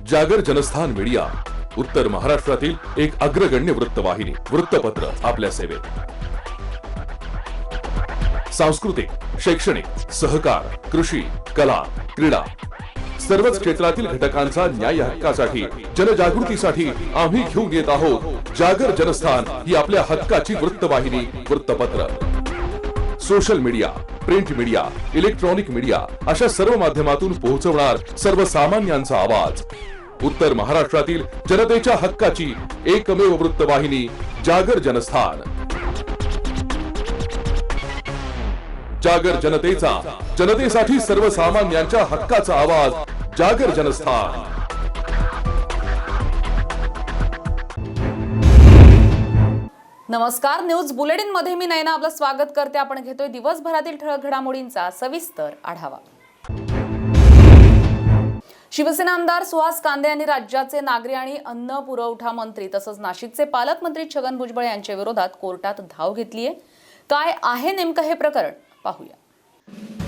जागर जनस्थान मीडिया, उत्तर महाराष्ट्रातील एक अग्रगण्य वृत्तवाहिनी, वृत्तपत्र आपल्या सेवेत. सांस्कृतिक, शैक्षणिक, सहकार, कृषी, कला, क्रीडा सर्वच क्षेत्रातील घटकांचा न्याय हक्कासाठी, जनजागृतीसाठी आम्ही घेऊन येत आहोत जागर जनस्थान ही आपल्या हक्काची वृत्तवाहिनी, वृत्तपत्र. Social media, print media, electronic media अशा सर्व माध्यमातून पोहोचवणार सर्वसामान्यांचा आवाज. उत्तर महाराष्ट्रातील जनतेच्या हक्काची एकमेव वृत्तवाहिनी जागर जनस्थान. जागर जनतेचा, जनतेसाठी सर्वसामान्यांच्या हक्काचा आवाज, जागर जनस्थान. नमस्कार, न्यूज बुलेटिन मध्ये मी नयना आपलं स्वागत करते. आपण घेतोय दिवसभरातील ठळक घडामोडींचा सविस्तर आढावा. शिवसेना आमदार सुहास कांदे यांनी राज्याचे नागरी आणि अन्न पुरवठा मंत्री तसंच नाशिकचे पालकमंत्री छगन भुजबळ यांच्या विरोधात कोर्टात धाव घेतली आहे. काय आहे नेमकं हे प्रकरण पाहूया.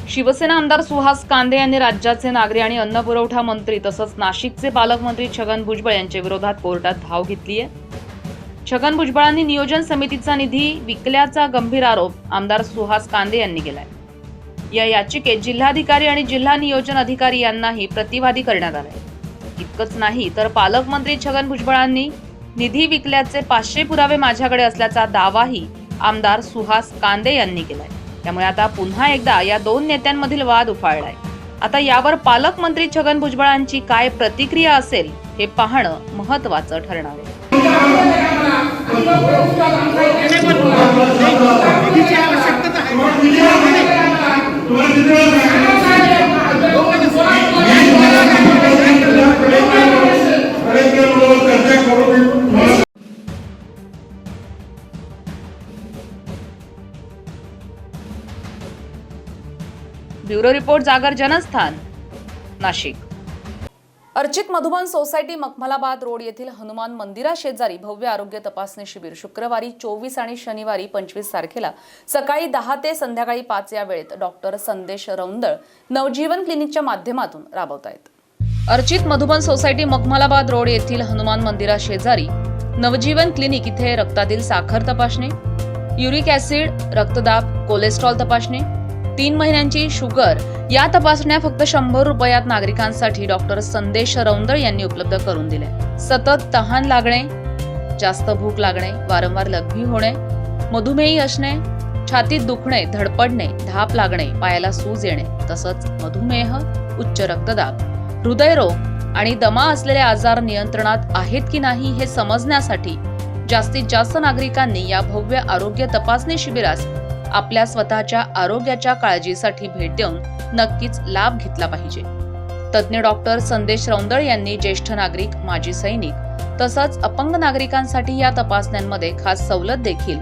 शिवसेना आमदार सुहास कांदे यांनी राज्याचे नागरी आणि अन्न पुरवठा मंत्री तसंच नाशिकचे पालकमंत्री छगन भुजबळ यांच्या विरोधात कोर्टात धाव घेतली आहे. छगन भुजबळांनी नियोजन समितीचा निधी विकल्याचा गंभीर आरोप आमदार सुहास कांदे यांनी केलाय. या याचिकेत जिल्हाधिकारी आणि जिल्हा नियोजन अधिकारी यांनाही प्रतिवादी करण्यात आलाय. इतकंच नाही तर पालकमंत्री छगन भुजबळांनी निधी विकल्याचे 500 पुरावे माझ्याकडे असल्याचा दावाही आमदार सुहास कांदे यांनी केलाय. त्यामुळे आता पुन्हा एकदा या दोन नेत्यांमधील वाद उफाळलाय. आता यावर पालकमंत्री छगन भुजबळांची काय प्रतिक्रिया असेल हे पाहणं महत्त्वाचं ठरणार आहे. ब्युरो रिपोर्ट, जागर जनस्थान, नाशिक. अर्चित मधुबन सोसायटी मखमलाबाद रोड येथील हनुमान मंदिरा शेजारी भव्य आरोग्य तपासणी शिबिर शुक्रवारी 24 आणि शनिवारी 25 तारखेला सकाळी 10 ते संध्याकाळी 5 या वेळेत डॉक्टर संदेश रौंदळ नवजीवन क्लिनिकच्या माध्यमातून राबवतायत. अर्चित मधुबन सोसायटी मखमलाबाद रोड येथील हनुमान मंदिरा शेजारी नवजीवन क्लिनिक इथे रक्तातील साखर तपासणी, युरिक ऍसिड, रक्तदाब, कोलेस्ट्रॉल तपासणी, 3 महिन्यांची शुगर या तपासण्या फक्त 100 रुपयात नागरिकांसाठी डॉक्टर संदेश रौंदळ यांनी उपलब्ध करून दिल्या. सतत तहान लागणे, जास्त भूक लागणे, वारंवार लघवी होणे, मधुमेही असणे, छातीत दुखणे, धडपडणे, धाप लागणे, पायाला सूज येणे तसंच मधुमेह, उच्च रक्तदाब, हृदयरोग आणि दमा असलेले आजार नियंत्रणात आहेत की नाही हे समजण्यासाठी जास्तीत जास्त नागरिकांनी या भव्य आरोग्य तपासणी शिबिरास आपल्या स्वतःच्या आरोग्याच्या काळजीसाठी भेट देऊन नक्कीच लाभ घेतला पाहिजे. तज्ञ डॉक्टर संदेश रौंदळ यांनी ज्येष्ठ नागरिक, माजी सैनिक तसंच अपंग नागरिकांसाठी या तपासण्यांमध्ये खास सवलत देखील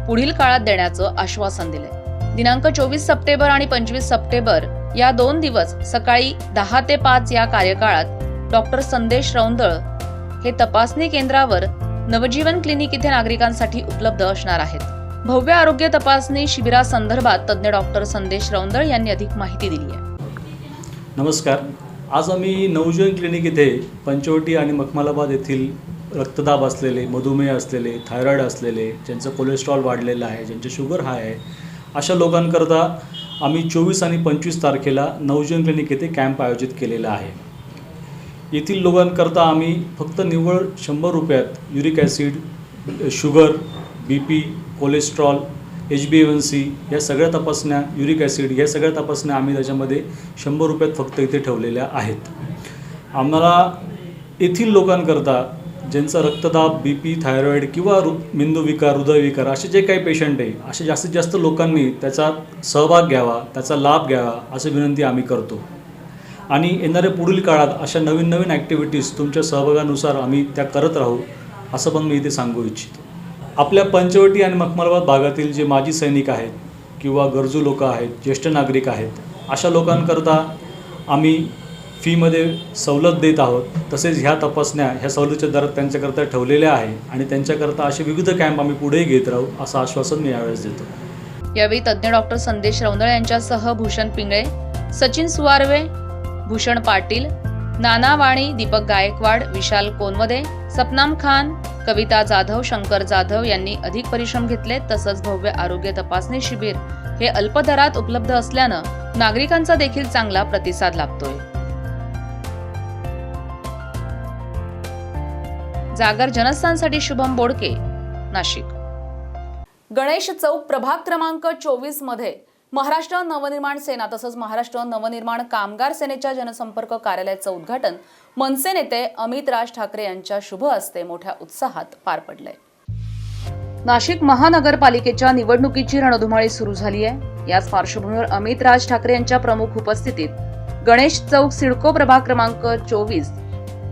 पुढील काळात देण्याचं आश्वासन दिलंय. दिनांक 24 सप्टेंबर आणि 25 सप्टेंबर या 2 दिवस सकाळी 10 ते 5 या कार्यकाळात डॉक्टर संदेश रौंदळ हे तपासणी केंद्रावर नवजीवन क्लिनिक इथे नागरिकांसाठी उपलब्ध असणार आहेत. भव्य आरोग्य तपासणी शिबिरासंदर्भात तज्ञ डॉक्टर संदेश रौंदळ यांनी अधिक माहिती दिली आहे. नमस्कार. आज आम्ही नवजीवन क्लिनिक इथे पंचवटी आणि मखमलाबाद येथील रक्तदाब असलेले, मधुमेह असलेले, थायरॉईड असलेले, ज्यांचं कोलेस्ट्रॉल वाढलेलं आहे, ज्यांचे शुगर हाय आहे, अशा लोकांकरता आम्ही 24 आणि 25 तारखेला नवजीवन क्लिनिक येथे कॅम्प आयोजित केलेला आहे. येथील लोकांकरता आम्ही फक्त निव्वळ 100 रुपयात uric acid, sugar, BP, cholesterol, HbA1c या सगळ्या तपासण्या, युरिक ॲसिड या सगळ्या तपासण्या आम्ही त्याच्यामध्ये 100 रुपयात फक्त इथे ठेवलेल्या आहेत. आम्हाला येथील लोकांकरता ज्यांचा रक्तदाब, BP, थायरॉईड किंवा मेंदूविकार, हृदयविकार असे जे काही पेशंट आहे, असे जास्तीत जास्त लोकांनी त्याचा सहभाग घ्यावा, त्याचा लाभ घ्यावा अशी विनंती आम्ही करतो. आणि येणाऱ्या पुढील काळात अशा नवीन नवीन ॲक्टिव्हिटीज तुमच्या सहभागानुसार आम्ही त्या करत राहू असं पण मी इथे सांगू इच्छितो. आपल्या पंचवटी आणि मखमलाबाद भागातील जे माजी सैनिक आहेत किंवा गरजू लोक आहेत, ज्येष्ठ नागरिक आहेत, अशा लोकांकरता आम्ही फीमध्ये सवलत देत आहोत. तसेच ह्या तपासण्या ह्या सवलतीच्या दरात त्यांच्याकरता ठेवलेल्या आहे आणि त्यांच्याकरता असे विविध कॅम्प आम्ही पुढेही घेत राहू असं आश्वासन मी यावेळेस देतो. यावेळी तज्ञ डॉक्टर संदेश रौंदळ यांच्यासह भूषण पिंगळे, सचिन सुवारवे, भूषण पाटील, नाना वाणी, दीपक गायकवाड, विशाल कोनवदे, सपनाम खान, कविता जाधव, शंकर जाधव यांनी अधिक परिश्रम घेतले. तसंच भव्य आरोग्य तपासणी शिबिर हे अल्प दरात उपलब्ध असल्यानं नागरिकांचा देखील चांगला प्रतिसाद लाभतोय. जागर जनस्थानसाठी शुभम बोडके, नाशिक. गणेश चौक प्रभाग क्रमांक 24 मध्ये महाराष्ट्र नवनिर्माण सेना तसंच महाराष्ट्र नवनिर्माण कामगार सेनेच्या जनसंपर्क कार्यालयाचं उद्घाटन मनसे नेते अमित राज ठाकरे यांच्या शुभ हस्ते मोठ्या उत्साहात पार पडलंय. नाशिक महानगरपालिकेच्या निवडणुकीची रणधुमाळी सुरू झाली आहे. याच पार्श्वभूमीवर अमित राज ठाकरे यांच्या प्रमुख उपस्थितीत गणेश चौक सिडको प्रभाग क्रमांक 24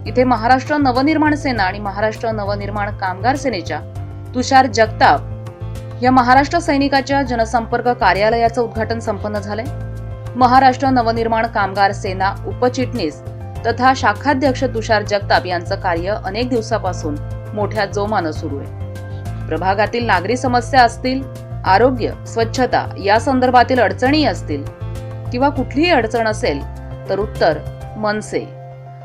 इथे महाराष्ट्र नवनिर्माण सेना आणि महाराष्ट्र नवनिर्माण कामगार सेनेच्या तुषार जगताप या महाराष्ट्र सैनिकाच्या जनसंपर्क कार्यालयाचं उद्घाटन संपन्न झालंय. महाराष्ट्र नवनिर्माण कामगार सेना उपचिटणीस तथा शाखाध्यक्ष तुषार जगताप यांचं कार्य अनेक दिवसापासून मोठ्या जोमानं सुरू आहे. प्रभागातील नागरी समस्या असतील, आरोग्य, स्वच्छता या संदर्भातील अडचणी असतील किंवा कुठलीही अडचण असेल तर उत्तर मनसे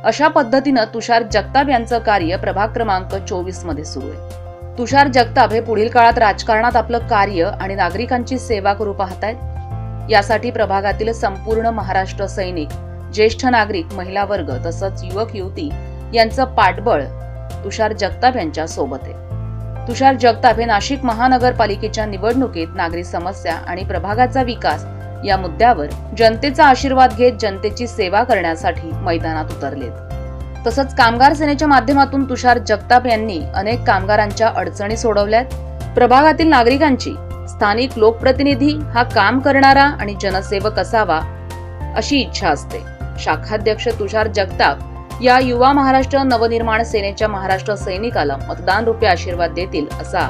अशा पद्धतीनं तुषार जगताप यांचं कार्य प्रभाग क्रमांक 24 मध्ये सुरू आहे. तुषार जगताप हे पुढील काळात राजकारणात आपलं कार्य आणि नागरिकांची सेवा करू पाहतायत. यासाठी प्रभागातील संपूर्ण महाराष्ट्र सैनिक, ज्येष्ठ नागरिक, महिला वर्ग तसंच युवक युवती यांचं पाठबळ तुषार जगताप यांच्या सोबत आहे. तुषार जगताप हे नाशिक महानगरपालिकेच्या निवडणुकीत नागरी समस्या आणि प्रभागाचा विकास या मुद्द्यावर जनतेचा आशीर्वाद घेत जनतेची सेवा करण्यासाठी मैदानात उतरलेत. तसंच कामगार सेनेच्या माध्यमातून तुषार जगताप यांनी अनेक कामगारांच्या अडचणी सोडवल्यात. प्रभागातील नागरिकांची स्थानिक लोकप्रतिनिधी हा काम करणारा आणि जनसेवक असावा अशी इच्छा असते. शाखाध्यक्ष तुषार जगताप या युवा महाराष्ट्र नवनिर्माण सेनेच्या महाराष्ट्र सैनिकाला मतदान रूपी आशीर्वाद देतील असा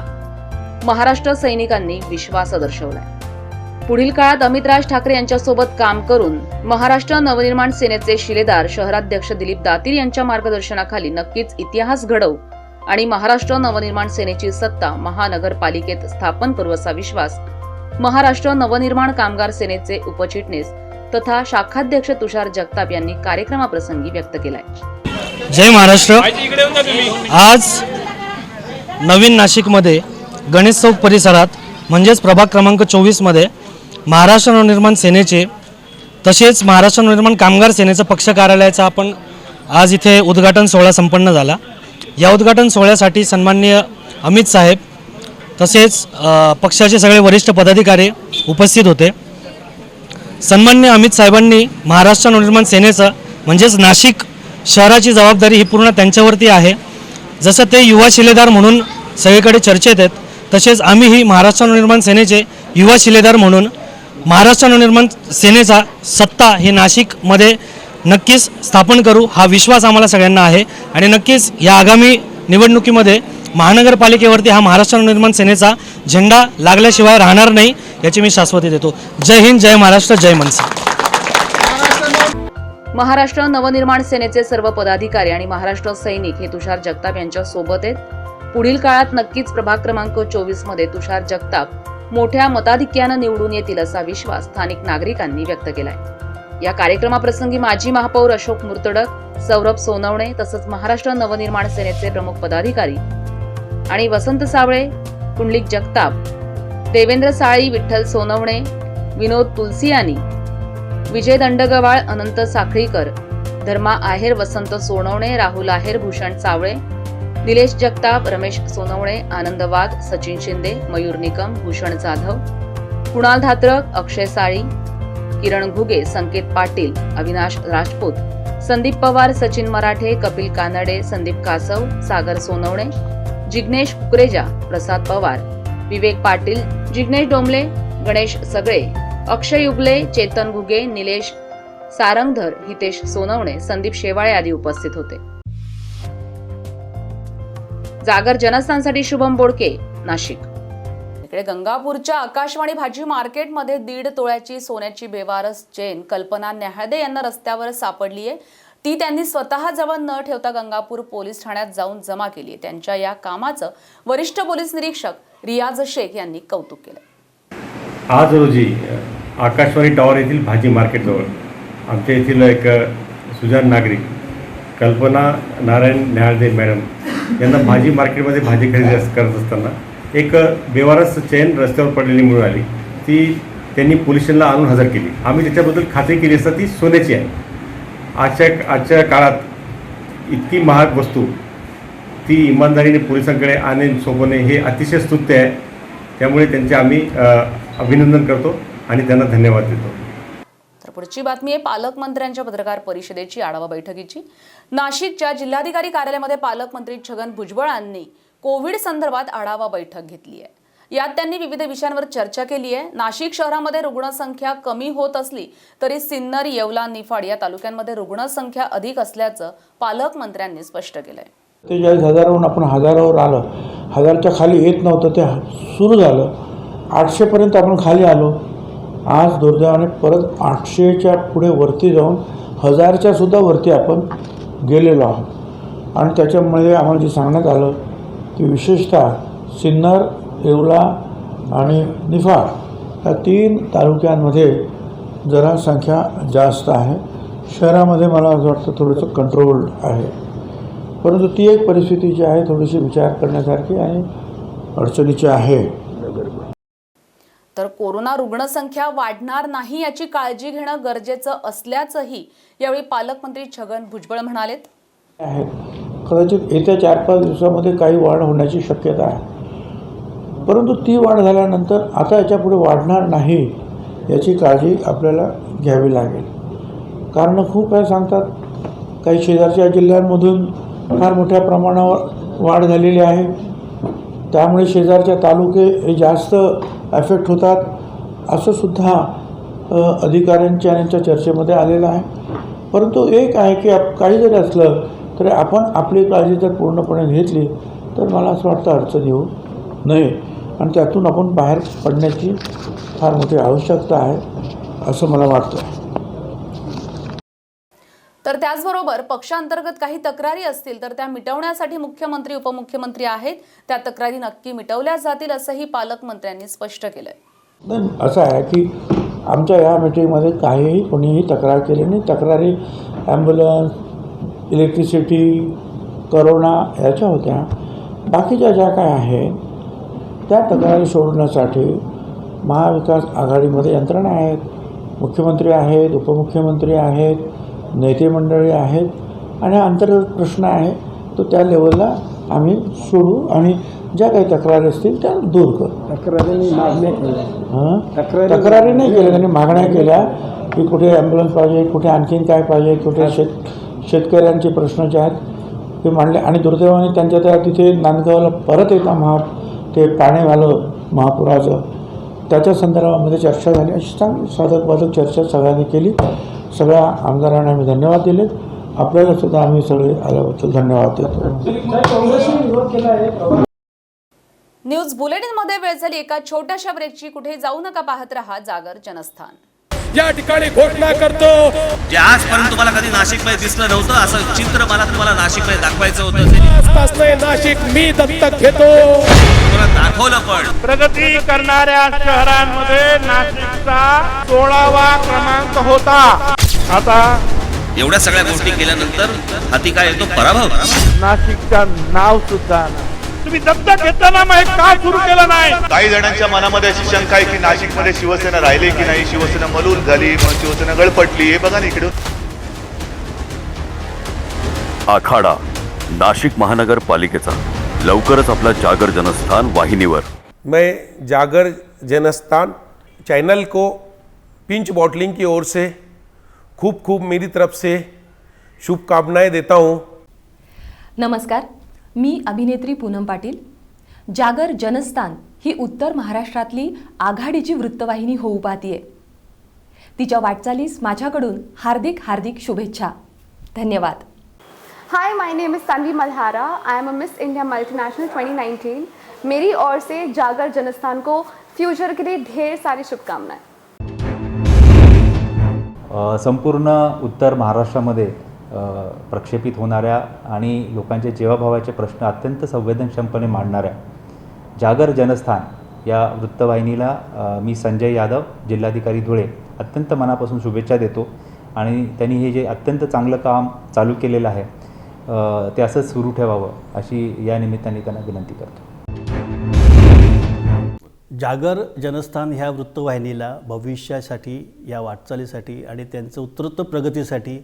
महाराष्ट्र सैनिकांनी विश्वास दर्शवलाय. पुढील काळात अमित राज ठाकरे यांच्यासोबत काम करून महाराष्ट्र नवनिर्माण सेनेचे शिलेदार शहराध्यक्ष दिलीप दातीर यांच्या मार्गदर्शनाखाली नक्कीच इतिहास घडवू आणि महाराष्ट्र नवनिर्माण सेनेची सत्ता महानगरपालिकेत स्थापन करू असा विश्वास महाराष्ट्र नवनिर्माण कामगार सेनेचे उपचिटणीस तथा शाखाध्यक्ष तुषार जगताप यांनी कार्यक्रमाप्रसंगी व्यक्त केलाय. जय महाराष्ट्र. आज नवीन नाशिकमध्ये गणेश चौक परिसरात म्हणजेच प्रभाग क्रमांक 24 मध्ये महाराष्ट्र नवनिर्माण सेनेचे तसेच महाराष्ट्र नवनिर्माण कामगार सेनेचं पक्ष कार्यालयाचा आपण आज इथे उद्घाटन सोहळा संपन्न झाला. या उद्घाटन सोहळ्यासाठी सन्माननीय अमित साहेब तसेच पक्षाचे सगळे वरिष्ठ पदाधिकारी उपस्थित होते. सन्माननीय अमित साहेबांनी महाराष्ट्र नवनिर्माण सेनेचं म्हणजेच नाशिक शहराची जबाबदारी ही पूर्ण त्यांच्यावरती आहे. जसं ते युवा शिलेदार म्हणून सगळीकडे चर्चेत आहेत तसेच आम्हीही महाराष्ट्र नवनिर्माण सेनेचे युवा शिलेदार म्हणून महाराष्ट्र नवनिर्माण सेनेचा सत्ता ही नाशिकमध्ये नक्कीच स्थापन करू हा विश्वास आम्हाला सगळ्यांना आहे आणि नक्कीच या आगामी निवडणुकीमध्ये महानगरपालिकेवरती हा महाराष्ट्र नवनिर्माण सेनेचा झेंडा लागल्याशिवाय राहणार नाही याची मी शाश्वती देतो. जय हिंद, जय महाराष्ट्र, जय मनसे. महाराष्ट्र नवनिर्माण सेनेचे सर्व पदाधिकारी आणि महाराष्ट्र सैनिक हे तुषार जगताप यांच्या सोबत आहेत. पुढील काळात नक्कीच प्रभाग क्रमांक 24 मध्ये तुषार जगताप मोठ्या मताधिक्यानं निवडून येतील असा विश्वास स्थानिक नागरिकांनी व्यक्त केलाय. या कार्यक्रमाप्रसंगी माजी महापौर अशोक मुर्तडक, सौरभ सोनवणे तसंच महाराष्ट्र नवनिर्माण सेनेचे प्रमुख पदाधिकारी आणि वसंत सावळे, पुंडलिक जगताप, देवेंद्र साळी, विठ्ठल सोनवणे, विनोद तुलसियानी, विजय दंडगवाळ, अनंत साखळीकर, धर्मा आहेर, वसंत सोनवणे, राहुल आहेर, भूषण सावळे, निलेश जगताप, रमेश सोनवणे, आनंद वाघ, सचिन शिंदे, मयूर निकम, भूषण जाधव, कुणाल धात्रक, अक्षय साळी, किरण घुगे, संकेत पाटील, अविनाश राजपूत, संदीप पवार, सचिन मराठे, कपिल कानडे, संदीप कासव, सागर सोनवणे, जिग्नेश कुकरेजा, प्रसाद पवार, विवेक पाटील, जिग्नेश डोंबले, गणेश सगळे, अक्षय युगले, चेतन घुगे, निलेश सारंगधर, हितेश सोनवणे, संदीप शेवाळे आदी उपस्थित होते. जागर जनस्थानसाठी शुभम बोडके, नाशिक. इकडे गंगापूरच्या आकाशवाणी भाजी मार्केटमध्ये 1.5 तोळ्याची सोन्याची बेवारस चेन कल्पना न्याहाळदे यांना रस्त्यावर सापडली आहे. ती त्यांनी स्वतः जवळ न ठेवता गंगापूर पोलीस ठाण्यात जाऊन जमा केली आहे. त्यांच्या या कामाचं वरिष्ठ पोलीस निरीक्षक रियाज शेख यांनी कौतुक केलं. आज रोजी आकाशवाणी टॉवर येथील भाजी मार्केटजवळ आमच्या येथील एक सुजाण नागरिक कल्पना नारायण न्याहाळदे मॅडम यांना भाजी मार्केटमध्ये भाजी खरेदी करत असताना एक बेवारस चेन रस्त्यावर पडलेली मिळून आली. ती त्यांनी पोलिसांना आणून हजर केली. आम्ही त्याच्याबद्दल खात्री केली असता ती सोन्याची आहे. आजच्या काळात इतकी महाग वस्तू ती इमानदारीने पोलिसांकडे आणणे सोपवणे हे अतिशय स्तुत्य आहे. त्यामुळे त्यांचे आम्ही अभिनंदन करतो आणि त्यांना धन्यवाद देतो. तर पुढची बातमी आहे पालकमंत्र्यांच्या पत्रकार परिषदेची, आढावा बैठकीची. नाशिकच्या जिल्हाधिकारी कार्यालयामध्ये पालकमंत्री छगन भुजबळ यांनी कोविड संदर्भात आढावा बैठक घेतली आहे. यात त्यांनी विविध विषयांवर चर्चा केली आहे. नाशिक शहरामध्ये रुग्णसंख्या कमी होत असली तरी सिन्नर, येवला, निफाड या तालुक्यांमध्ये रुग्णसंख्या अधिक असल्याचं पालकमंत्र्यांनी स्पष्ट केलंय. 43,000वरून आपण हजारावर आलं. हजारच्या खाली येत नव्हतं, ते सुरू झालं. 800पर्यंत आपण खाली आलो. आज दुर्दैवाने परत 800च्या पुढे वरती जाऊन 1000च्या सुद्धा वरती आपण गेलेलो आहोत. आणि त्याच्यामुळे आम्हाला जे सांगण्यात आलं की विशेषतः सिन्नर, येवला आणि निफाड या 3 तालुक्यांमध्ये जरा संख्या जास्त आहे. शहरामध्ये मला असं वाटतं थोडंसं कंट्रोल्ड आहे. परंतु ती एक परिस्थिती जी आहे थोडीशी विचार करण्यासारखी आणि अडचणीची आहे. तर कोरोना रुग्णसंख्या वाढणार नाही याची काळजी घेणं गरजेचं असल्याचंही यावेळी पालकमंत्री छगन भुजबळ म्हणालेत. कदाचित येत्या 4-5 दिवसामध्ये काही वाढ होण्याची शक्यता आहे. परंतु ती वाढ झाल्यानंतर आता याच्यापुढे वाढणार नाही याची काळजी आपल्याला घ्यावी लागेल. कारणं खूप काय सांगतात. काही शेजारच्या जिल्ह्यांमधून फार मोठ्या प्रमाणावर वाढ झालेली आहे. त्यामुळे शेजारच्या तालुके हे जास्त ॲफेक्ट होतात असं सुद्धा अधिकाऱ्यांच्या आणि यांच्या चर्चेमध्ये आलेलं आहे. परंतु एक आहे की काही जरी असलं तरी आपण आपली काळजी जर पूर्णपणे घेतली तर मला असं वाटतं अडचण येऊ नये आणि त्यातून आपण बाहेर पडण्याची फार मोठी आवश्यकता आहे असं मला वाटतं. तर त्याचबरोबर पक्षांतर्गत काही तक्रारी असतील तर त्या मिटवण्यासाठी मुख्यमंत्री, उपमुख्यमंत्री आहेत. त्या तक्रारी नक्की मिटवल्या जातील असंही पालकमंत्र्यांनी स्पष्ट केलंय. नाही, असं आहे की आमच्या या मीटिंगमध्ये काहीही कोणीही तक्रार केली नाही. तक्रारी ॲम्ब्युलन्स, इलेक्ट्रिसिटी, करोना याच्या होत्या. बाकीच्या ज्या काय आहेत त्या तक्रारी सोडवण्यासाठी महाविकास आघाडीमध्ये यंत्रणा आहेत. मुख्यमंत्री आहेत, उपमुख्यमंत्री आहेत, नेते मंडळी आहेत आणि अंतर्गत प्रश्न आहे तो त्या लेवलला आम्ही सोडू आणि ज्या काही तक्रारी असतील त्या दूर करू. तक्रारी नाही केल्या, त्यांनी मागण्या केल्या की कुठे ॲम्ब्युलन्स पाहिजे, कुठे आणखीन काय पाहिजे, कुठे शेतकऱ्यांचे प्रश्न जे आहेत ते मांडले. आणि दुर्दैवाने त्यांच्या त्या तिथे नांदगावला परत येता ते पाणीवालं महापुराचं त्याच्या संदर्भामध्ये चर्चा झाली. अशी चांगली साधक चर्चा सगळ्यांनी केली. सगळ्या आमदारांना आम्ही धन्यवाद दिलेत. आपल्याला सुद्धा आम्ही सगळे आल्याबद्दल धन्यवाद देतो. न्यूज बुलेटिनमध्ये वेळ झाली एका छोट्याशा ब्रेकची. कुठे जाऊ नका, पाहत रहा जागर जनस्थान. या ठिकाणी घोषणा करतो जे आजपर्यंत तुम्हाला कधी नाशिकमध्ये दिसलं नव्हतं असं चित्र मला तुम्हाला नाशिकमध्ये दाखवायचं होतं. आजपासून नाशिक मी दत्तक घेतो. तुम्हाला दाखवलं पण. प्रगती करणाऱ्या शहरांमध्ये नाशिकचा 16वा क्रमांक होता. आता एवढ्या सगळ्या गोष्टी केल्यानंतर हाती काय येतो? पराभव. नाशिकचं नाव सुद्धा तुम्ही दत्तक घेताना मग का सुरू केलं नाही? काही जणांच्या मनामध्ये अशी शंका आहे की नाशिकमध्ये शिवसेना राहिली की नाही, शिवसेना मलूल झाली, मग शिवसेना गळपटली. हे बघा ना इकडे. आखाडा नाशिक महानगरपालिकेचा लवकरच आपला जागर जनस्थान वाहिनीवर. मैं जागर जनस्थान चैनल को पिंच बॉटलिंग की ओर से खूब खूब मेरी तरफ से शुभकामनाएं देता हूँ. नमस्कार, मी अभिनेत्री पूनम पाटील. जागर जनस्थान ही उत्तर महाराष्ट्रातली आघाडीची वृत्तवाहिनी होऊ पाहतीये. तिच्या वाटचालीस माझ्याकडून हार्दिक हार्दिक शुभेच्छा. धन्यवाद. Hi, my name is Tanvi Malhara. I am a Miss India Multinational 2019. मेरी ओर से जागर जनस्थान को फ्यूचर के लिए ढेर सारी शुभकामनाएं. संपूर्ण उत्तर महाराष्ट्रामध्ये प्रक्षेपित होणाऱ्या आणि लोकांचे जीवाभावाचे प्रश्न अत्यंत संवेदनक्षमपणे मांडणाऱ्या जागर जनस्थान या वृत्तवाहिनीला मी संजय यादव, जिल्हाधिकारी धुळे, अत्यंत मनापासून शुभेच्छा देतो. आणि त्यांनी हे जे अत्यंत चांगलं काम चालू केलेलं आहे ते असंच सुरू ठेवावं अशी या निमित्ताने त्यांना विनंती करतो. जागर जनस्थान ह्या वृत्तवाहिनीला भविष्यासाठी, या वाटचालीसाठी आणि त्यांचं उत्तरोत्तर प्रगतीसाठी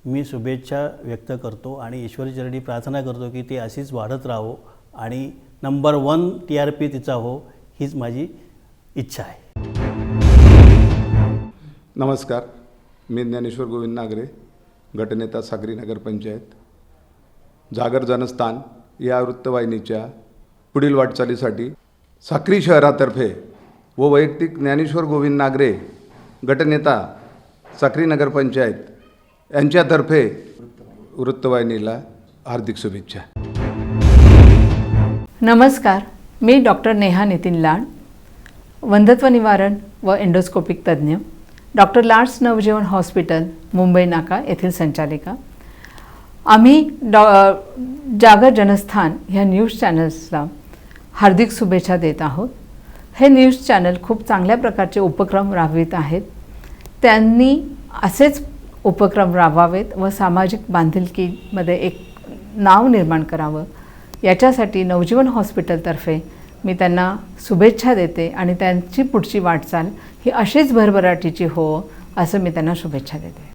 मी शुभेच्छा व्यक्त करतो आणि ईश्वरचरणी प्रार्थना करतो की ते अशीच वाढत राहो आणि नंबर 1 TRP तिचा हो, हीच माझी इच्छा आहे. नमस्कार, मी ज्ञानेश्वर गोविंद नागरे, गटनेता साक्री नगर पंचायत. जागर जनस्थान या वृत्तवाहिनीच्या पुढील वाटचालीसाठी साक्री शहरातर्फे व वैयक्तिक ज्ञानेश्वर गोविंद नागरे, गटनेता साक्री नगर पंचायत यांच्यातर्फे वृत्तवाहिनीला हार्दिक शुभेच्छा. नमस्कार, मी डॉक्टर नेहा नितीन लाड, वंध्यत्व निवारण व एंडोस्कोपिक तज्ज्ञ, डॉक्टर लाड्स नवजीवन हॉस्पिटल, मुंबई नाका येथील संचालिका. आम्ही जागर जनस्थान ह्या न्यूज चॅनल्सला हार्दिक शुभेच्छा देत आहोत. हे न्यूज चॅनल खूप चांगल्या प्रकारचे उपक्रम राबवित आहेत. त्यांनी असेच उपक्रम राबवावेत व सामाजिक बांधिलकीमध्ये एक नाव निर्माण करावं, याच्यासाठी नवजीवन हॉस्पिटलतर्फे मी त्यांना शुभेच्छा देते आणि त्यांची पुढची वाटचाल ही अशीच भरभराटीची हो असं मी त्यांना शुभेच्छा देते.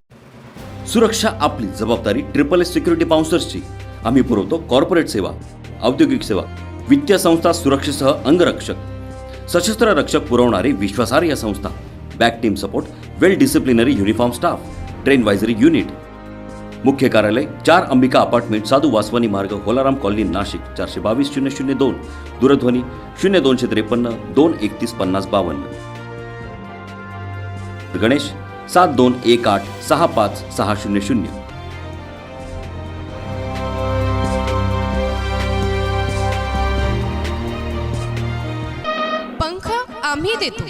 सुरक्षा आपली जबाबदारी. SSS सिक्युरिटी बाउन्सर्सची. आम्ही पुरवतो कॉर्पोरेट सेवा, औद्योगिक सेवा, वित्तीय संस्था, सुरक्षेसह अंगरक्षक, सशस्त्र रक्षक पुरवणारी विश्वासार्ह संस्था, back team support, well disciplinary uniform staff, train advisory unit. मुख्य कार्यालय 4 अंबिका अपार्टमेंट, साधू वासवानी मार्ग, होलाराम कॉलनी, नाशिक. 422-002. दूरध्वनी 0253 231 5052. गणेश 7218 65600. पंख आम्ही देतो,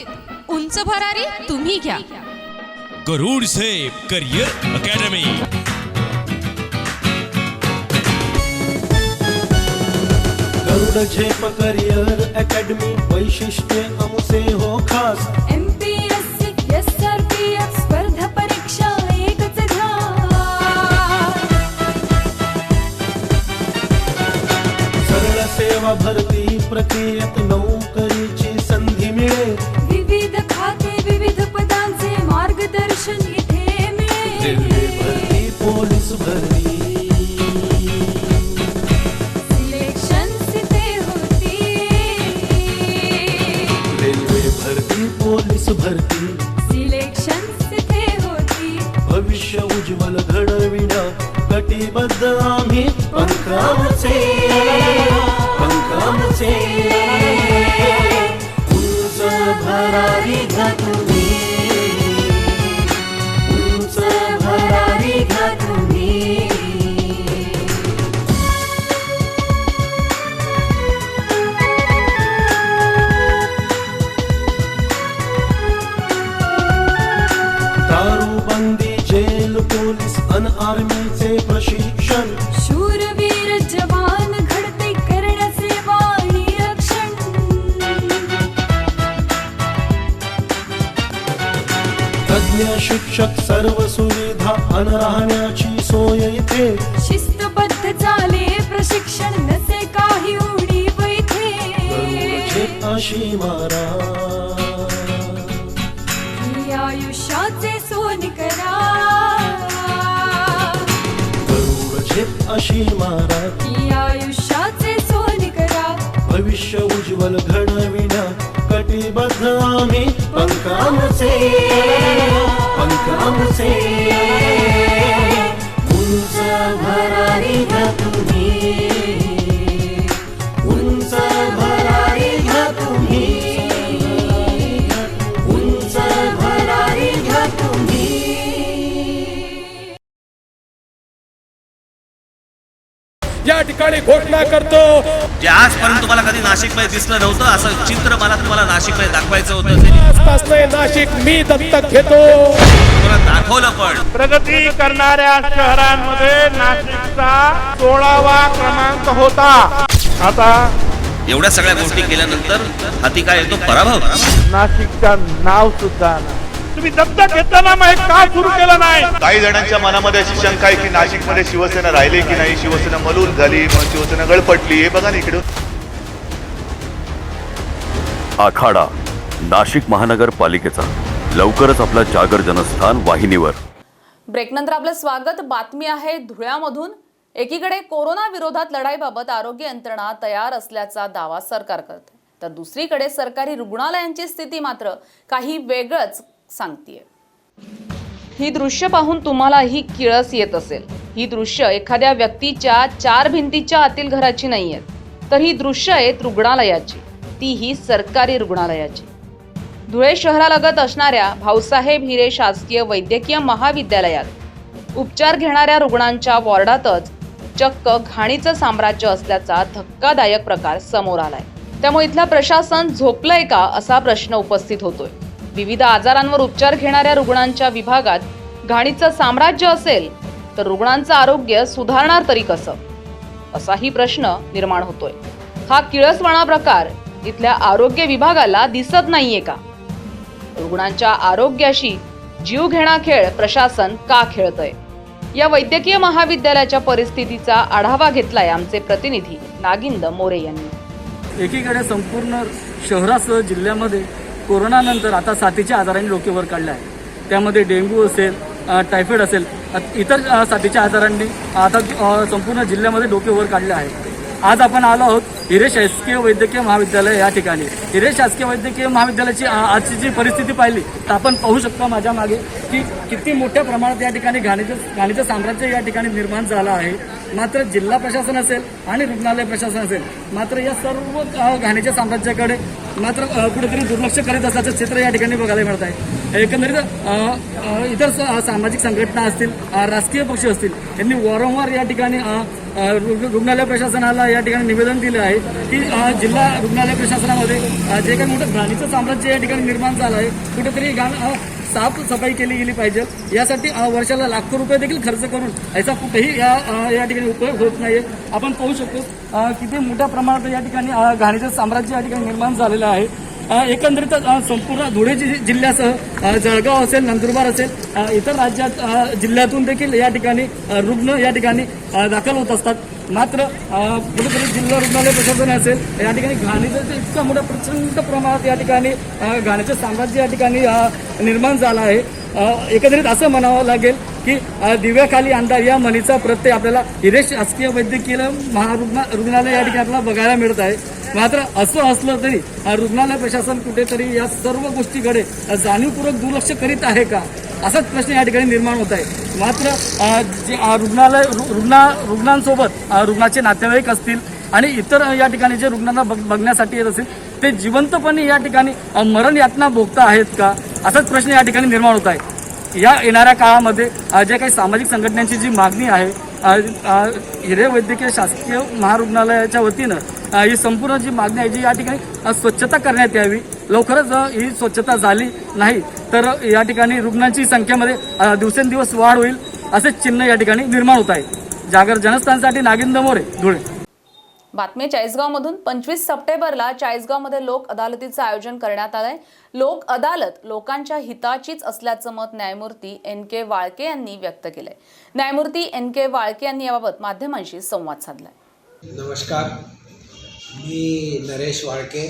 उंच भरारी तुम्ही घ्या. गरुड सेफ करियर अकॅडमी. गरुड झेप करियर अकॅडमी, वैशिष्ट्य आमचे हो खास. MPSC SRPF स्पर्धा परीक्षा एकच ध्यान. सरळ सेवा भरती प्रक्रियेत नोकरीची संधी मिळेल. विविध खाते विविध पदांचे मार्गदर्शन इथे मिळेल. रेल्वे भरती, पोलीस भरती, सिलेक्शन इथे होती. रेल्वे भरती, पोलीस भरती, सिलेक्शन इथे होती. भविष्य उज्ज्वल घडविण्या कटिबद्ध आम्ही. पंखाचे उंच भरारी घ्या तुम्ही, उंच भरारी घ्या तुम्ही. दारूबंदी, जेल, पोलीस अन आर्मीचे प्रशिक्षण. शूरवीर जवान घडते करण्याचे वाणी रक्षण. तज्ञ शिक्षक, सर्व सुविधा अन राहण्याची सोय इथे. शिस्तबद्ध चाले प्रशिक्षण, नसे काही उणीव इथे. गरुडचे अशी मारा, ही आयुष्याचे सोन करा. गरुडचे अशी मारा, ही आयुष्याचे सोन करा. भविष्य उज्ज्वल घडविण्या कटिबद्ध आम्ही. पंखाचे उंच भरारी घ्या तुम्ही, उंच भरारी घ्या तुम्ही, उंच भरारी घ्या तुम्ही. या ठिकाणी घोषणा करतो, जे आजपर्यंत तुम्हाला कधी नाशिकमध्ये दिसलं नव्हतं असं चित्र मला तुम्हाला नाशिकमध्ये दाखवायचं होतं. आजपासून नाशिक मी दत्तक घेतो. तुम्हाला दाखवलं पण. प्रगती करणाऱ्या शहरांमध्ये नाशिकचा 16वा क्रमांक होता. आता एवढ्या सगळ्या गोष्टी केल्यानंतर हाती काय येतो? पराभव. नाशिकचं नाव सुद्धा तुम्ही दत्तक घेताना मग हे का सुरू केलं नाही? काही जणांच्या मनामध्ये अशी शंका आहे की नाशिकमध्ये शिवसेना राहिली की नाही, शिवसेना मलूल झाली, मग शिवसेना गळपटली. हे बघा ना इकडे. आखाडा नाशिक महानगरपालिकेचा लवकरच आपला जागर जनस्थान वाहिनीवर. ब्रेकनंतर आपलं स्वागत. बातमी आहे धुळ्यामधून. एकीकडे कोरोना विरोधात लढाईबाबत आरोग्य यंत्रणा तयार असल्याचा दावा सरकार करते, तर दुसरीकडे सरकारी रुग्णालयांची स्थिती मात्र काही वेगळंच सांगतेय. ही दृश्य पाहून तुम्हालाही किळस येत असेल. ही दृश्य एखाद्या व्यक्तीच्या 4 भिंतीच्या आतील घराची नाही आहेत, तर ही दृश्य आहेत रुग्णालयाची, तीही सरकारी रुग्णालयाची. धुळे शहरालगत असणाऱ्या भाऊसाहेब हिरे शासकीय वैद्यकीय महाविद्यालयात उपचार घेणाऱ्या रुग्णांच्या वॉर्डातच चक्क घाणीचं साम्राज्य असल्याचा धक्कादायक प्रकार समोर आलाय. त्यामुळे इथलं प्रशासन झोपलंय का असा प्रश्न उपस्थित होतोय. विविध आजारांवर उपचार घेणाऱ्या रुग्णांच्या विभागात घाणीचं साम्राज्य असेल तर रुग्णांचं आरोग्य सुधारणार तरी कसं, असाही प्रश्न निर्माण होतोय. हा किळसवाणा प्रकार इथल्या आरोग्य विभागाला दिसत नाहीये का? रुग्णांच्या आरोग्याशी जीव घेणा खेळ प्रशासन का खेळतंय? या वैद्यकीय महाविद्यालयाच्या परिस्थितीचा आढावा घेतलाय आमचे प्रतिनिधी नागिंद मोरे यांनी. एकीकडे संपूर्ण शहरासह जिल्ह्यामध्ये कोरोनानंतर आता साथीच्या आजारांनी डोके वर काढले आहे. त्यामध्ये डेंग्यू असेल, टायफॉइड असेल, इतर साथीच्या आजारांनी आता संपूर्ण जिल्ह्यामध्ये डोके वर काढले आहे. आज आपण आलो आहोत हिरे शासकीय वैद्यकीय महाविद्यालय या ठिकाणी. हिरे शासकीय वैद्यकीय महाविद्यालयाची आजची जी परिस्थिती पाहिली तर आपण पाहू शकतो माझ्या मागे की किती मोठ्या प्रमाणात या ठिकाणी घाणीचं साम्राज्य या ठिकाणी निर्माण झालं आहे. मात्र जिल्हा प्रशासन असेल आणि रुग्णालय प्रशासन असेल मात्र या सर्व घाणीच्या साम्राज्याकडे मात्र कुठेतरी दुर्लक्ष करीत असल्याचं चित्र या ठिकाणी बघायला मिळत आहे. एकंदरीत इतर सामाजिक संघटना असतील, राजकीय पक्ष असतील, यांनी वारंवार या ठिकाणी रुग्णालय प्रशासनाला या ठिकाणी निवेदन दिले आहे की जिल्हा रुग्णालय प्रशासनामध्ये जे काही मोठं घाणीचं साम्राज्य या ठिकाणी निर्माण झालं आहे, कुठेतरी साफसफाई केली गेली पाहिजे. यासाठी वर्षाला लाखो रुपये देखील खर्च करून याचा कुठेही या ठिकाणी उपयोग होत नाही. आपण पाहू शकतो किती मोठ्या प्रमाणात या ठिकाणी घाणीचं साम्राज्य या ठिकाणी निर्माण झालेलं आहे. एकंदरीत संपूर्ण धुळे जिल्ह्यासह जळगाव असेल, नंदुरबार असेल, इतर राज्यात जिल्ह्यातून देखील या ठिकाणी रुग्ण या ठिकाणी दाखल होत असतात. मात्र कुठेतरी जिल्हा रुग्णालय प्रशासन असेल या ठिकाणी घाणीचं इतका मोठ्या प्रचंड प्रमाणात या ठिकाणी घाणीचं साम्राज्य या ठिकाणी निर्माण झालं आहे. एकंदरीत असं म्हणावं लागेल की दिव्याखाली अंधार या म्हणीचा प्रत्यय आपल्याला हिरे शासकीय वैद्यकीय रुग्णालय या ठिकाणी आपल्याला बघायला मिळत आहे. मात्र असं असलं तरी रुग्णालय प्रशासन कुठेतरी या सर्व गोष्टीकडे जाणीवपूर्वक दुर्लक्ष करीत आहे का असाच प्रश्न या ठिकाणी निर्माण होत आहे. मात्र जे रुग्णांसोबत रुग्णाचे नातेवाईक असतील आणि इतर या ठिकाणी जे रुग्णांना बघण्यासाठी येत असतील ते जिवंतपणे या ठिकाणी मरण यातना भोगता आहेत का असाच प्रश्न या ठिकाणी निर्माण होत आहे. या येणाऱ्या काळामध्ये जे काही सामाजिक संघटनांची जी मागणी आहे हिरे वैद्यकीय शासकीय महारुग्णालयाच्या वतीनं ही संपूर्ण जी मागणी आहे जी या ठिकाणी स्वच्छता करण्यात यावी. लवकरच ही स्वच्छता झाली नाही तर या ठिकाणी रुग्णांची संख्येमध्ये दिवसेंदिवस वाढ होईल असे चिन्ह या ठिकाणी निर्माण होत आहे. जागर जनस्थानसाठी नागिंद मोरे, धुळे. बातमी चाळीसगावमधून. 25 सप्टेंबरला चाळीसगावमध्ये लोक अदालतीचं आयोजन करण्यात आलंय. लोक अदालत लोकांच्या हिताचीच असल्याचं मत न्यायमूर्ती NK वाळके यांनी व्यक्त केलंय. न्यायमूर्ती NK वाळके यांनी याबाबत माध्यमांशी संवाद साधलाय. नमस्कार, मी नरेश वाळके,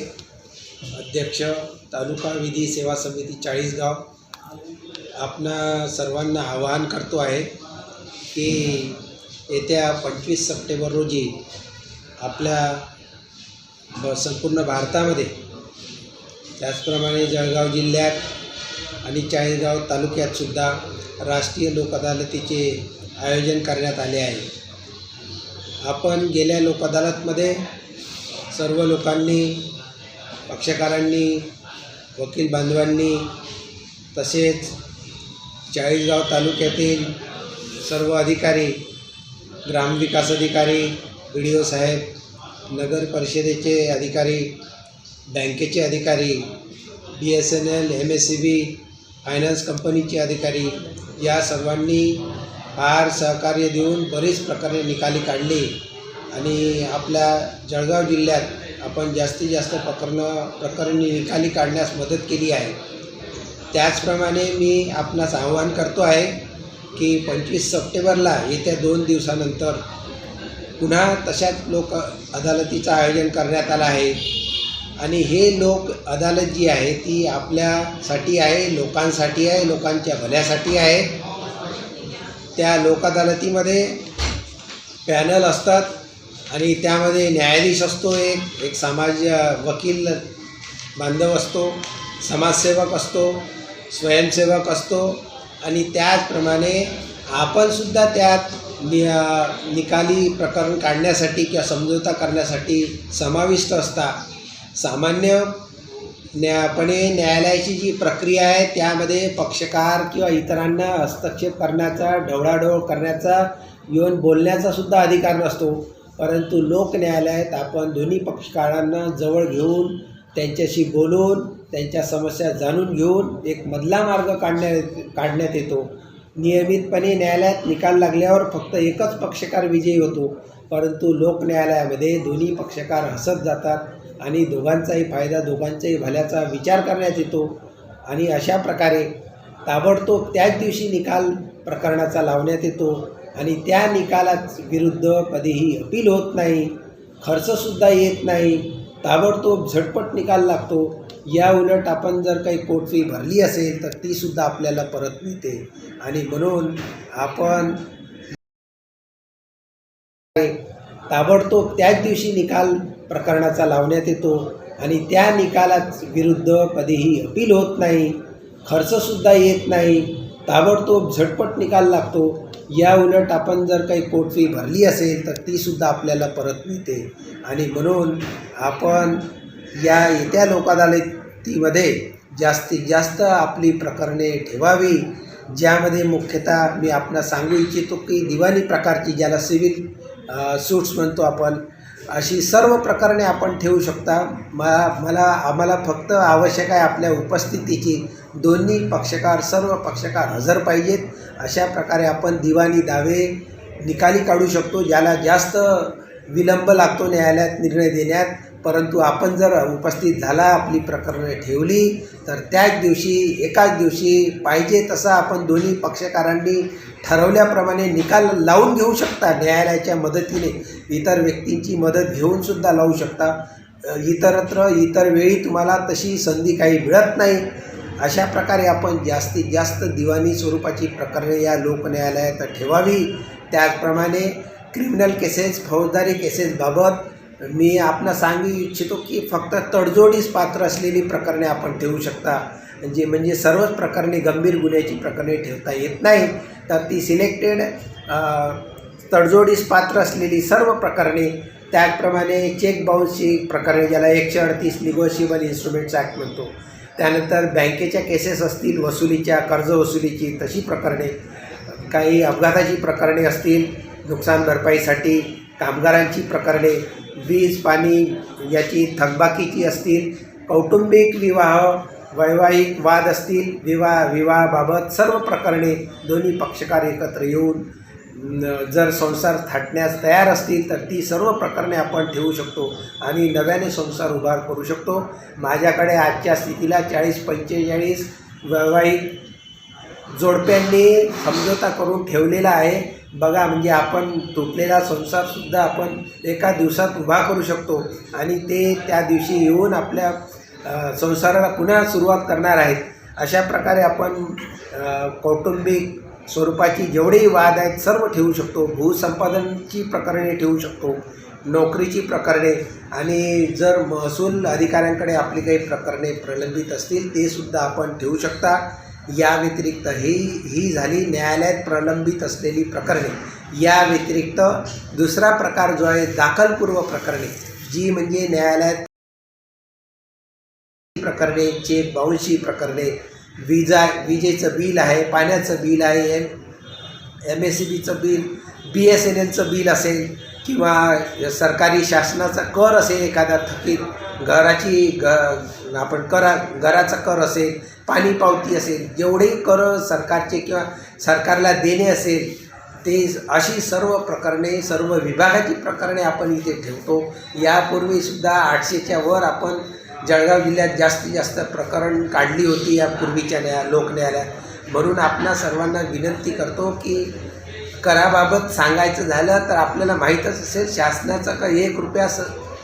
अध्यक्ष तालुका विधी सेवा समिती चाळीसगाव. आपणा सर्वांना आवाहन करतो आहे की येत्या 25 सप्टेंबर रोजी आपल्या संपूर्ण भारतामध्ये त्याचप्रमाणे जळगाव जिल्ह्यात आणि चाळीसगाव तालुक्यातसुद्धा राष्ट्रीय लोक अदालतीचे आयोजन करण्यात आले आहे. आपण गेल्या लोक अदालतमध्ये सर्व लोकांनी, पक्षकारांनी, वकील बांधवांनी तसेच चाळीसगाव तालुक्यातील सर्व अधिकारी, ग्रामविकास अधिकारी, BDO साहेब, नगर परिषदेचे अधिकारी, बँकेचे अधिकारी, BSNL, MSCB, फायनान्स कंपनीचे अधिकारी या सर्वांनी फार सहकार्य देऊन बरीच प्रकारे निकाली काढली आणि आपल्या जळगाव जिल्ह्यात आपण जास्तीत जास्त प्रकरणी निकाली काढण्यास मदत केली आहे. त्याचप्रमाणे मी आपणास आवाहन करतो आहे की 25 सप्टेंबरला येत्या 2 दिवसानंतर पुन्हा तशाच लोक अदालतीचं आयोजन करण्यात आलं आहे आणि हे लोक अदालत जी आहे ती आपल्यासाठी आहे, लोकांसाठी आहे, लोकांच्या भल्यासाठी आहे. त्या लोक अदालतीमध्ये पॅनल असतात आणि त्यामध्ये न्यायाधीश असतो, एक समाज वकील बांधव असतो, समाजसेवक असतो, स्वयंसेवक असतो आणि त्याचप्रमाणे आपणसुद्धा त्यात निकाली प्रकरण काढण्यासाठी किंवा समझोता करण्यासाठी समाविष्ट असता. सामान्यपणे न्यायालयाची जी प्रक्रिया आहे त्यामध्ये पक्षकार किंवा इतरांना हस्तक्षेप करण्याचा, ढवळाढवळ करण्याचा, येऊन बोलण्याचा सुद्धा अधिकार नसतो. परंतु लोक न्यायालयात आपण दोन्ही पक्षकारांना जवळ घेऊन त्यांच्याशी बोलून त्यांच्या समस्या जाणून घेऊन एक मधला मार्ग काढण्यात येतो. नियमितपणे न्यायालयात निकाल लागल्यावर फक्त एकच पक्षकार विजयी होतो, परंतु लोक न्यायालयामध्ये दोन्ही पक्षकार हसत जातात आणि दोघांचाही फायदा, दोघांच्याही भल्याचा विचार करण्यात येतो आणि अशा प्रकारे ताबडतोब त्याच दिवशी निकाल प्रकरणाचा लावण्यात येतो आणि त्या निकालाविरुद्ध कधीही अपील होत नाही, खर्चसुद्धा येत नाही, ताबडतोब झटपट निकाल लागतो. या उलट आपण जर काही कोर्ट फी भरली असेल तर तीसुद्धा आपल्याला परत मिळते आणि म्हणून आपण ताबडतोब त्याच दिवशी निकाल प्रकरणाचा लावण्यात येतो आणि त्या निकालाविरुद्ध कधीही अपील होत नाही, खर्चसुद्धा येत नाही, ताबडतोब झटपट निकाल लागतो. या उलट आपण जर काही कोर्ट फी भरली असेल तर तीसुद्धा आपल्याला परत मिळते आणि म्हणून आपण या येत्या लोक अदालतीमध्ये जास्तीत जास्त आपली प्रकरणे ठेवावी, ज्यामध्ये मुख्यतः मी आपणास सांगू इच्छितो की दिवाणी प्रकारची, ज्याला सिव्हिल सूट्स म्हणतो आपण, अशी सर्व प्रकरणे आपण ठेवू शकता. आम्हाला फक्त आवश्यक आहे आपल्या उपस्थितीची. दोन्ही पक्षकार, सर्व पक्षकार हजर पाहिजेत. अशा प्रकारे आपण दिवाणी दावे निकाली काढू शकतो, ज्याला जास्त विलंब लागतो न्यायालयात निर्णय देण्यात. परंतु आपण जर उपस्थित झाला, आपली प्रकरणे ठेवली तर त्याच दिवशी, एकाच दिवशी पाहिजे तसा आपण दोन्ही पक्षकारांनी ठरवल्याप्रमाणे निकाल लावून घेऊ शकता. न्यायालयाच्या मदतीने इतर व्यक्तींची मदत घेऊनसुद्धा लावू शकता. इतर वेळी तुम्हाला तशी संधी काही मिळत नाही. अशा प्रकारे आपण जास्तीत जास्त दिवाणी स्वरूपाची प्रकरणे या लोक न्यायालयात ठेवावी. त्याचप्रमाणे क्रिमिनल केसेस, फौजदारी केसेसबाबत मी आपणास सांगू इच्छितो की फक्त तडजोडीस पात्र असलेली प्रकरणे आपण ठेवू शकता. म्हणजे सर्वच प्रकरणे, गंभीर गुन्ह्याची प्रकरणे ठेवता येत नाही, तर ती सिलेक्टेड तडजोडीस पात्र असलेली सर्व प्रकरणे, त्याचप्रमाणे चेक बाउन्सची प्रकरणे, ज्याला 138 निगोशिएबल इन्स्ट्रुमेंट्स ॲक्ट म्हणतो, त्यानंतर बँकेच्या केसेस असतील वसुलीच्या, कर्ज वसुलीची, तशी प्रकरणे, काही अपघाताची प्रकरणे असतील, नुकसान भरपाईसाठी, कामगारांची प्रकरणे, वीज पाणी याची थकबाकीची असतील, कौटुंबिक विवाह, वैवाहिक वाद असतील, विवाहाबाबत सर्व प्रकरणे दोन्ही पक्षकार एकत्र येऊन जर संसार थाटण्यास तयार असतील तर ती सर्व प्रकरणे आपण ठेवू शकतो आणि नव्याने संसार उभा करू शकतो. माझ्याकडे आजच्या स्थितीला 40-45 वैवाहिक जोडप्यांनी समझोता करून ठेवलेला आहे. बघा, म्हणजे आपण तुटलेला संसारसुद्धा आपण एका दिवसात उभा करू शकतो आणि ते त्या दिवशी येऊन आपल्या संसाराला पुन्हा सुरुवात करणार आहेत. अशा प्रकारे आपण कौटुंबिक स्वरूपाची जेवढेही वाद आहेत सर्व ठेवू शकतो. भूसंपादनची प्रकरणे ठेवू शकतो, नोकरीची प्रकरणे, आणि जर महसूल अधिकाऱ्यांकडे आपली काही प्रकरणे प्रलंबित असतील ते सुद्धा आपण ठेवू शकता. या व्यतिरिक्त ही झाली न्यायालयात प्रलंबित असलेली प्रकरणे. या व्यतिरिक्त दुसरा प्रकार जो आहे दाखलपूर्व प्रकरणे, जी म्हणजे न्यायालयात प्रकरणे, चेक बाउन्सची प्रकरणे, विजेचं बिल आहे, पाण्याचं बिल आहे, MSEBचं बिल, BSNLचं बिल असेल किंवा सरकारी शासनाचा कर असेल, एखादा थकीत घराचा कर असेल, पाणी पावती असेल, जेवढेही कर सरकारचे किंवा सरकारला देणे असेल ते, अशी सर्व प्रकरणे, सर्व विभागाची प्रकरणे आपण इथे ठेवतो. यापूर्वीसुद्धा 800च्या वर आपण जळगाव जिल्ह्यात जास्तीत जास्त प्रकरण काढली होती या पूर्वीच्या लोकन्यायालयात. म्हणून आपणा सर्वांना विनंती करतो की कराबाबत सांगायचं झालं तर आपल्याला माहीतच असेल शासनाचं का 1 रुपया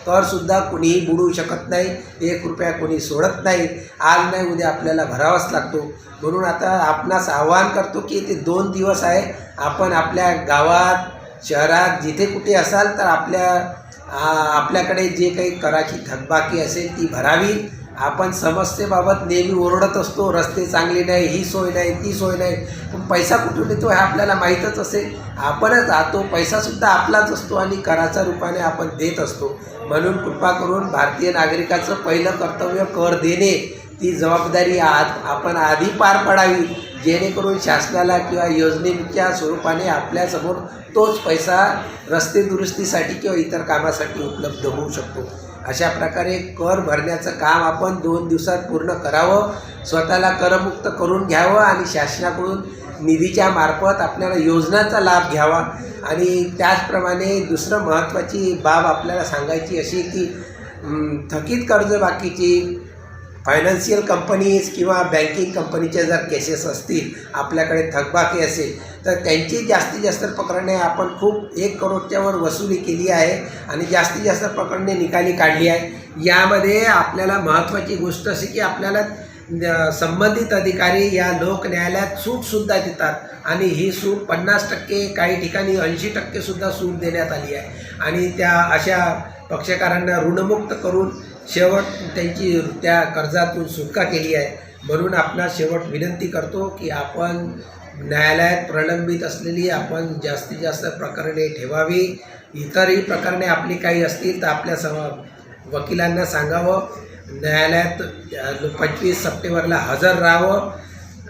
करसुद्धा कोणीही बुडवू शकत नाही, 1 रुपया कोणी सोडत नाही. आज नाही उद्या आपल्याला भरावाच लागतो. म्हणून आता आपणास आवाहन करतो की ते 2 दिवस आहे, आपण आपल्या गावात शहरात जिथे कुठे असाल तर आपल्याकडे जे काही कराची थकबाकी असेल ती भरावी. आपण समस्येबाबत नेहमी ओरडत असतो, रस्ते चांगले नाही, ही सोय नाही, ती सोय नाही, पण पैसा कुठून येतो हे आपल्याला माहीतच असेल. आपणच राहतो, पैसासुद्धा आपलाच असतो आणि कराच्या रूपाने आपण देत असतो. म्हणून कृपा करून भारतीय नागरिकाचं पहिलं कर्तव्य कर देणे, ती जबाबदारी आपण आधी पार पाडावी, जेणेकरून शासनाला किंवा योजनेच्या स्वरूपाने आपल्यासमोर तोच पैसा रस्ते दुरुस्तीसाठी किंवा इतर कामासाठी उपलब्ध होऊ शकतो. अशा प्रकारे कर भरण्याचं काम आपण 2 दिवसात पूर्ण करावं, स्वतःला करमुक्त करून घ्यावं आणि शासनाकडून निधीच्या मार्फत आपल्याला योजनांचा लाभ घ्यावा. आणि त्याचप्रमाणे दुसरं महत्त्वाची बाब आपल्याला सांगायची अशी की थकीत कर्जबाकीची फायनान्शियल कंपनीज किंवा बँकिंग कंपनीचे जर केसेस असतील, आपल्याकडे थकबाकी असेल तर त्यांची जास्तीत जास्त प्रकरणे आपण खूप 1 करोडच्या वर वसुली केली आहे आणि जास्तीत जास्त प्रकरणे निकाली काढली आहे. यामध्ये आपल्याला महत्त्वाची गोष्ट अशी की आपल्याला संबंधित अधिकारी या लोक न्यायालयात सूटसुद्धा देतात आणि ही सूट 50%, काही ठिकाणी 80% सुद्धा सूट देण्यात आली आहे. आणि त्या अशा पक्षकारांना ऋणमुक्त करून शेवट त्यांची त्या कर्जातून सुटका केली आहे. म्हणून आपणास शेवट विनंती करतो की आपण न्यायालयात प्रलंबित असलेली आपण जास्तीत जास्त प्रकरणे ठेवावी. इतरही प्रकरणे आपली काही असतील तर आपल्या वकिलांना सांगावं, न्यायालयात 25 सप्टेंबरला हजर राहावं.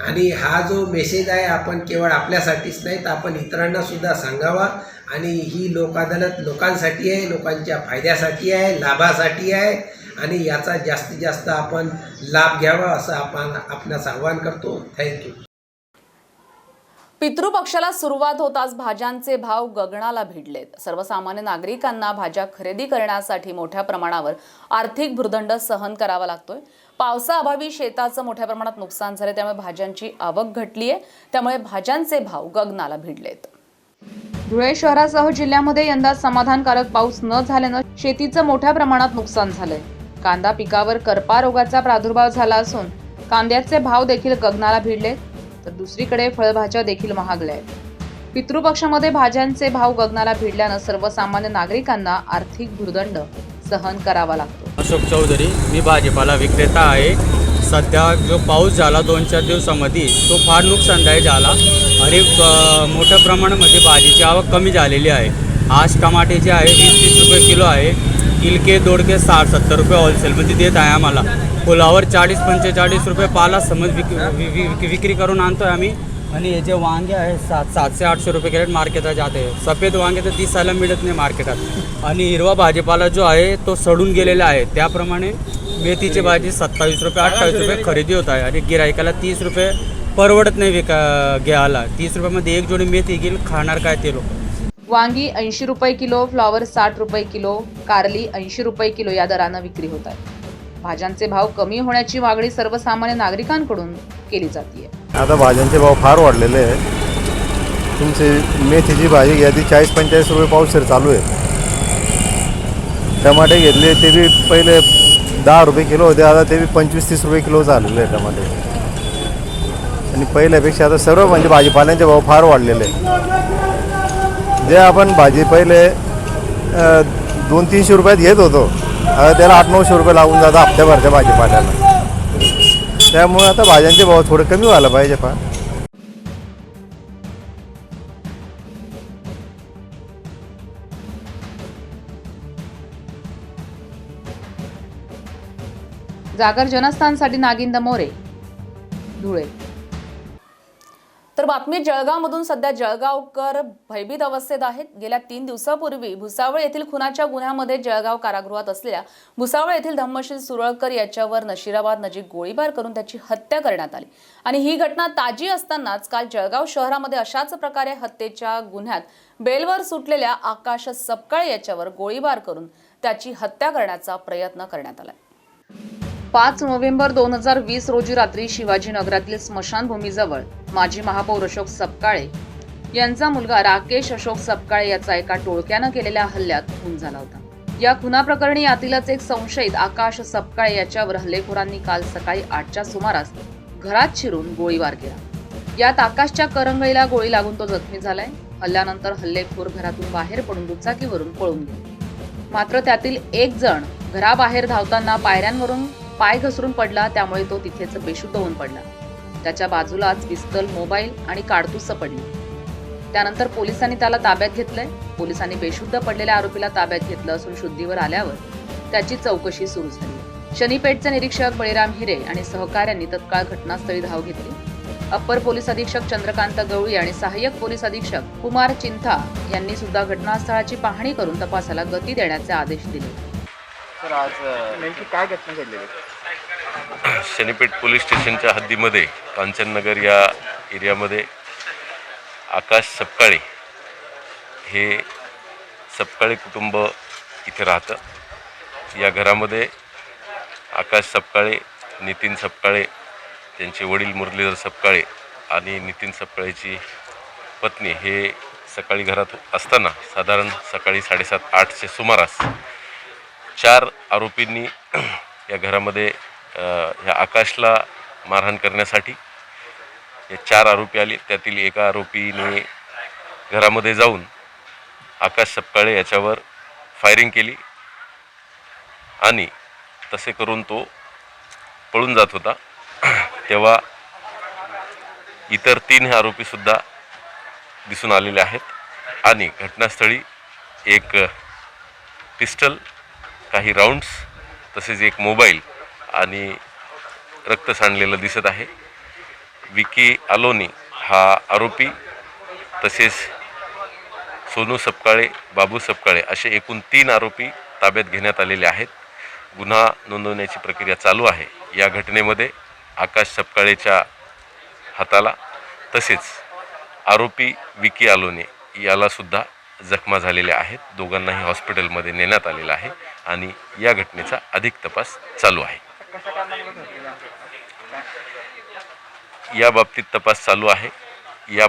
आणि हा जो मेसेज आहे आपण केवळ आपल्यासाठीच नाही तर आपण इतरांनासुद्धा सांगावा. आणि ही लोक अदालत लोकांसाठी आहे, लोकांच्या फायद्यासाठी आहे, लाभासाठी आहे आणि याचा जास्तीत जास्त आपण लाभ घ्यावा असं आपणास आवाहन करतो. थँक्यू. पितृपक्षाला सुरुवात होताच भाज्यांचे भाव गगनाला भिडलेत. सर्वसामान्य नागरिकांना भाज्या खरेदी करण्यासाठी मोठ्या प्रमाणावर आर्थिक भुर्दंड सहन करावा लागतोय. पावसाअभावी शेताचं मोठ्या प्रमाणात नुकसान झाले, त्यामुळे भाज्यांची आवक घटली आहे. त्यामुळे भाज्यांचे भाव गगनाला भिडलेत. धुळे शहरासह जिल्ह्यामध्ये यंदा समाधानकारक पाऊस न झाल्यानं शेतीचं मोठ्या प्रमाणात नुकसान झालंय. कांदा पिकावर करपा रोगाचा प्रादुर्भाव झाला असून कांद्याचे भाव देखील गगनाला भिडलेत, तर दुसरीकडे फळभाज्या देखील महागल्या आहेत. पितृपक्षामध्ये भाज्यांचे भाव गगनाला भिडल्यानं सर्वसामान्य नागरिकांना आर्थिक भुर्दंड सहन करावा लागतो. अशोक चौधरी, मी भाजीपाला विक्रेता आहे. सध्या जो पाऊस झाला 2-4 दिवसामध्ये तो फार नुकसानदायक झाला आणि मोठ्या प्रमाणामध्ये भाजीची आवक कमी झालेली आहे. आज टमाट्याची आहे 20-30 रुपये किलो आहे. किलके दोडके 60-70 रुपये होलसेलमध्ये देत आहे आम्हाला. फुलावर 40-45 रुपये पाला समज विक्री करून आणतो आहे आम्ही. आणि हे जे वांगे आहे 700-800 रुपये कॅरेट मार्केटात जाते. सफेद वांगे तर दिसायला मिळत नाही मार्केटात. आणि हिरवा भाजीपाला जो आहे तो सडून गेलेला आहे. त्याप्रमाणे मेथीची भाजी 27 रुपये 28 रुपये खरेदी होत आहे आणि गिरायकाला 30 रुपये परवडत नाही घ्यायला. 30 रुपयामध्ये 1 जोडी मेथी घेईल, खाणार काय ते लोक. वांगी 80 रुपये किलो, फ्लॉवर 60 रुपये किलो, कारली 80 रुपये किलो या दरानं विक्री होत आहे. भाज्यांचे भाव कमी होण्याची मागणी सर्वसामान्य नागरिकांकडून केली जाते. आता भाज्यांचे भाव फार वाढलेले आहेत. तुमची मेथीची भाजी घ्या ती 40-45 रुपये पावशेर चालू आहे. टमाटे घेतले ते बी पहिले 10 रुपये किलो होते, आता ते बी 25-30 रुपये किलो झालेले आहे टमाटे. आणि पहिल्यापेक्षा आता सर्व म्हणजे भाजीपाल्यांचे भाव फार वाढलेले आहेत. जे आपण भाजी पहिले 200-300 रुपयात घेत होतो, आता त्याला 800-900 रुपये लागून जातं हप्त्याभरच्या भाजीपाल्याला. त्यामुळे आता भाज्यांचे भाव थोडे कमी व्हायला पाहिजे. फार जागर जनस्थानसाठी नागिंद मोरे, धुळे. तर बातमी जळगावमधून. सध्या जळगावकर भयभीत अवस्थेत आहेत. गेल्या 3 दिवसापूर्वी भुसावळ येथील खुनाच्या गुन्ह्यामध्ये जळगाव कारागृहात असलेल्या भुसावळ येथील धम्मशील सुरळकर याच्यावर नशिराबाद नजीक गोळीबार करून त्याची हत्या करण्यात आली. आणि ही घटना ताजी असतानाच काल जळगाव शहरामध्ये अशाच प्रकारे हत्येच्या गुन्ह्यात बेलवर सुटलेल्या आकाश सपकाळे याच्यावर गोळीबार करून त्याची हत्या करण्याचा प्रयत्न करण्यात आला. 5 नोव्हेंबर 2020 रोजी रात्री शिवाजीनगरातील स्मशानभूमीजवळ माजी महापौर अशोक सपकाळे यांचा मुलगा राकेश अशोक सपकाळे याचा एका टोळक्यानं केलेल्या हल्ल्यात खून झाला होता. या खुनाप्रकरणी यातीलच एक संशयित आकाश सपकाळे याच्यावर हल्लेखोरांनी काल सकाळी 8च्या सुमारास घरात शिरून गोळीबार केला. यात आकाशच्या करंगळीला गोळी लागून तो जखमी झालाय. हल्ल्यानंतर हल्लेखोर घरातून बाहेर पडून दुचाकीवरून पळून गेले. मात्र त्यातील एक जण घराबाहेर धावताना पायऱ्यांवरून पाय घसरून पडला, त्यामुळे तो तिथेच बेशुद्ध होऊन पडला. त्याच्या बाजूलाच पिस्तल, मोबाईल आणि काडतुसं पडली. त्यानंतर पोलिसांनी त्याला ताब्यात घेतलंय. पोलिसांनी बेशुद्ध पडलेल्या आरोपीला ताब्यात घेतलं असून शुद्धीवर आल्यावर त्याची चौकशी सुरू झाली. शनीपेठचे निरीक्षक बळीराम हिरे आणि सहकाऱ्यांनी तत्काळ घटनास्थळी धाव घेतली. अप्पर पोलीस अधीक्षक चंद्रकांत गवळी आणि सहाय्यक पोलीस अधीक्षक कुमार चिंथा यांनी सुद्धा घटनास्थळाची पाहणी करून तपासाला गती देण्याचे आदेश दिले. तर आज नेमकी काय घटना घडलेली? शनीपेठ पोलीस स्टेशनच्या हद्दीमध्ये कांचननगर या एरियामध्ये आकाश सपकाळे हे सपकाळे कुटुंब इथे राहतं. या घरामध्ये आकाश सपकाळे, नितीन सपकाळे, त्यांचे वडील मुरलीधर सपकाळे आणि नितीन सपकाळेची पत्नी हे सकाळी घरात असताना साधारण सकाळी 7:30-8च्या सुमारास 4 आरोपींनी या घरामध्ये ह्या आकाशला मारहाण करण्यासाठी हे 4 आरोपी आले. त्यातील एका आरोपीने घरामध्ये जाऊन आकाश सपकाळे याच्यावर फायरिंग केली आणि तसे करून तो पळून जात होता. तेव्हा इतर 3 आरोपीसुद्धा दिसून आलेले आहेत आणि घटनास्थळी एक पिस्टल, काही राऊंड्स तसेच एक मोबाईल आणि रक्त सांडलेलं दिसत आहे. विकी अलोनी हा आरोपी, तसेच सोनू सपकाळे, बाबू सपकाळे असे एकूण 3 आरोपी ताब्यात घेण्यात आलेले आहेत. गुन्हा नोंदवण्याची प्रक्रिया चालू आहे. या घटनेमध्ये आकाश सपकाळेच्या हाताला तसेच आरोपी विकी अलोने याला सुद्धा जखमा झालेल्या आहेत. दोघांनाही हॉस्पिटलमध्ये नेण्यात आलेलं आहे आणि या घटनेचा अधिक तपास चालू आहे. या बाबतीत तपास चालू आहे. या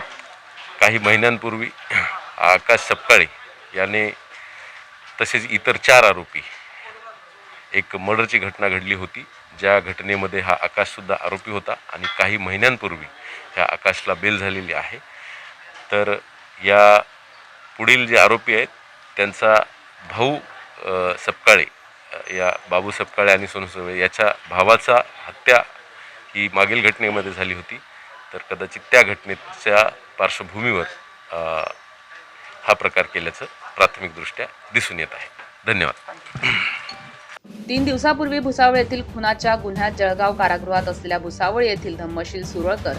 काही महिन्यांपूर्वी आकाश सपकाळे याने तसेच इतर 4 आरोपी एक मर्डरची घटना घडली होती, ज्या घटनेमध्ये हा आकाशसुद्धा आरोपी होता आणि काही महिन्यांपूर्वी ह्या आकाशला बेल झालेली आहे. तर या पुढील जे आरोपी आहेत त्यांचा भाऊ सपकाळे, या बाबू सपकाळे आणि सोनू सपकाळे याच्या भावाचा हत्या ही मागील घटनेमध्ये झाली होती. तर कदाचित त्या घटनेच्या पार्श्वभूमीवर हा प्रकार केल्याचं प्राथमिकदृष्ट्या दिसून येत आहे. धन्यवाद. 3 दिवसापूर्वी भुसावळ येथील खुनाच्या गुन्ह्यात जळगाव कारागृहात असलेल्या भुसावळ येथील धम्मशील सुरळकर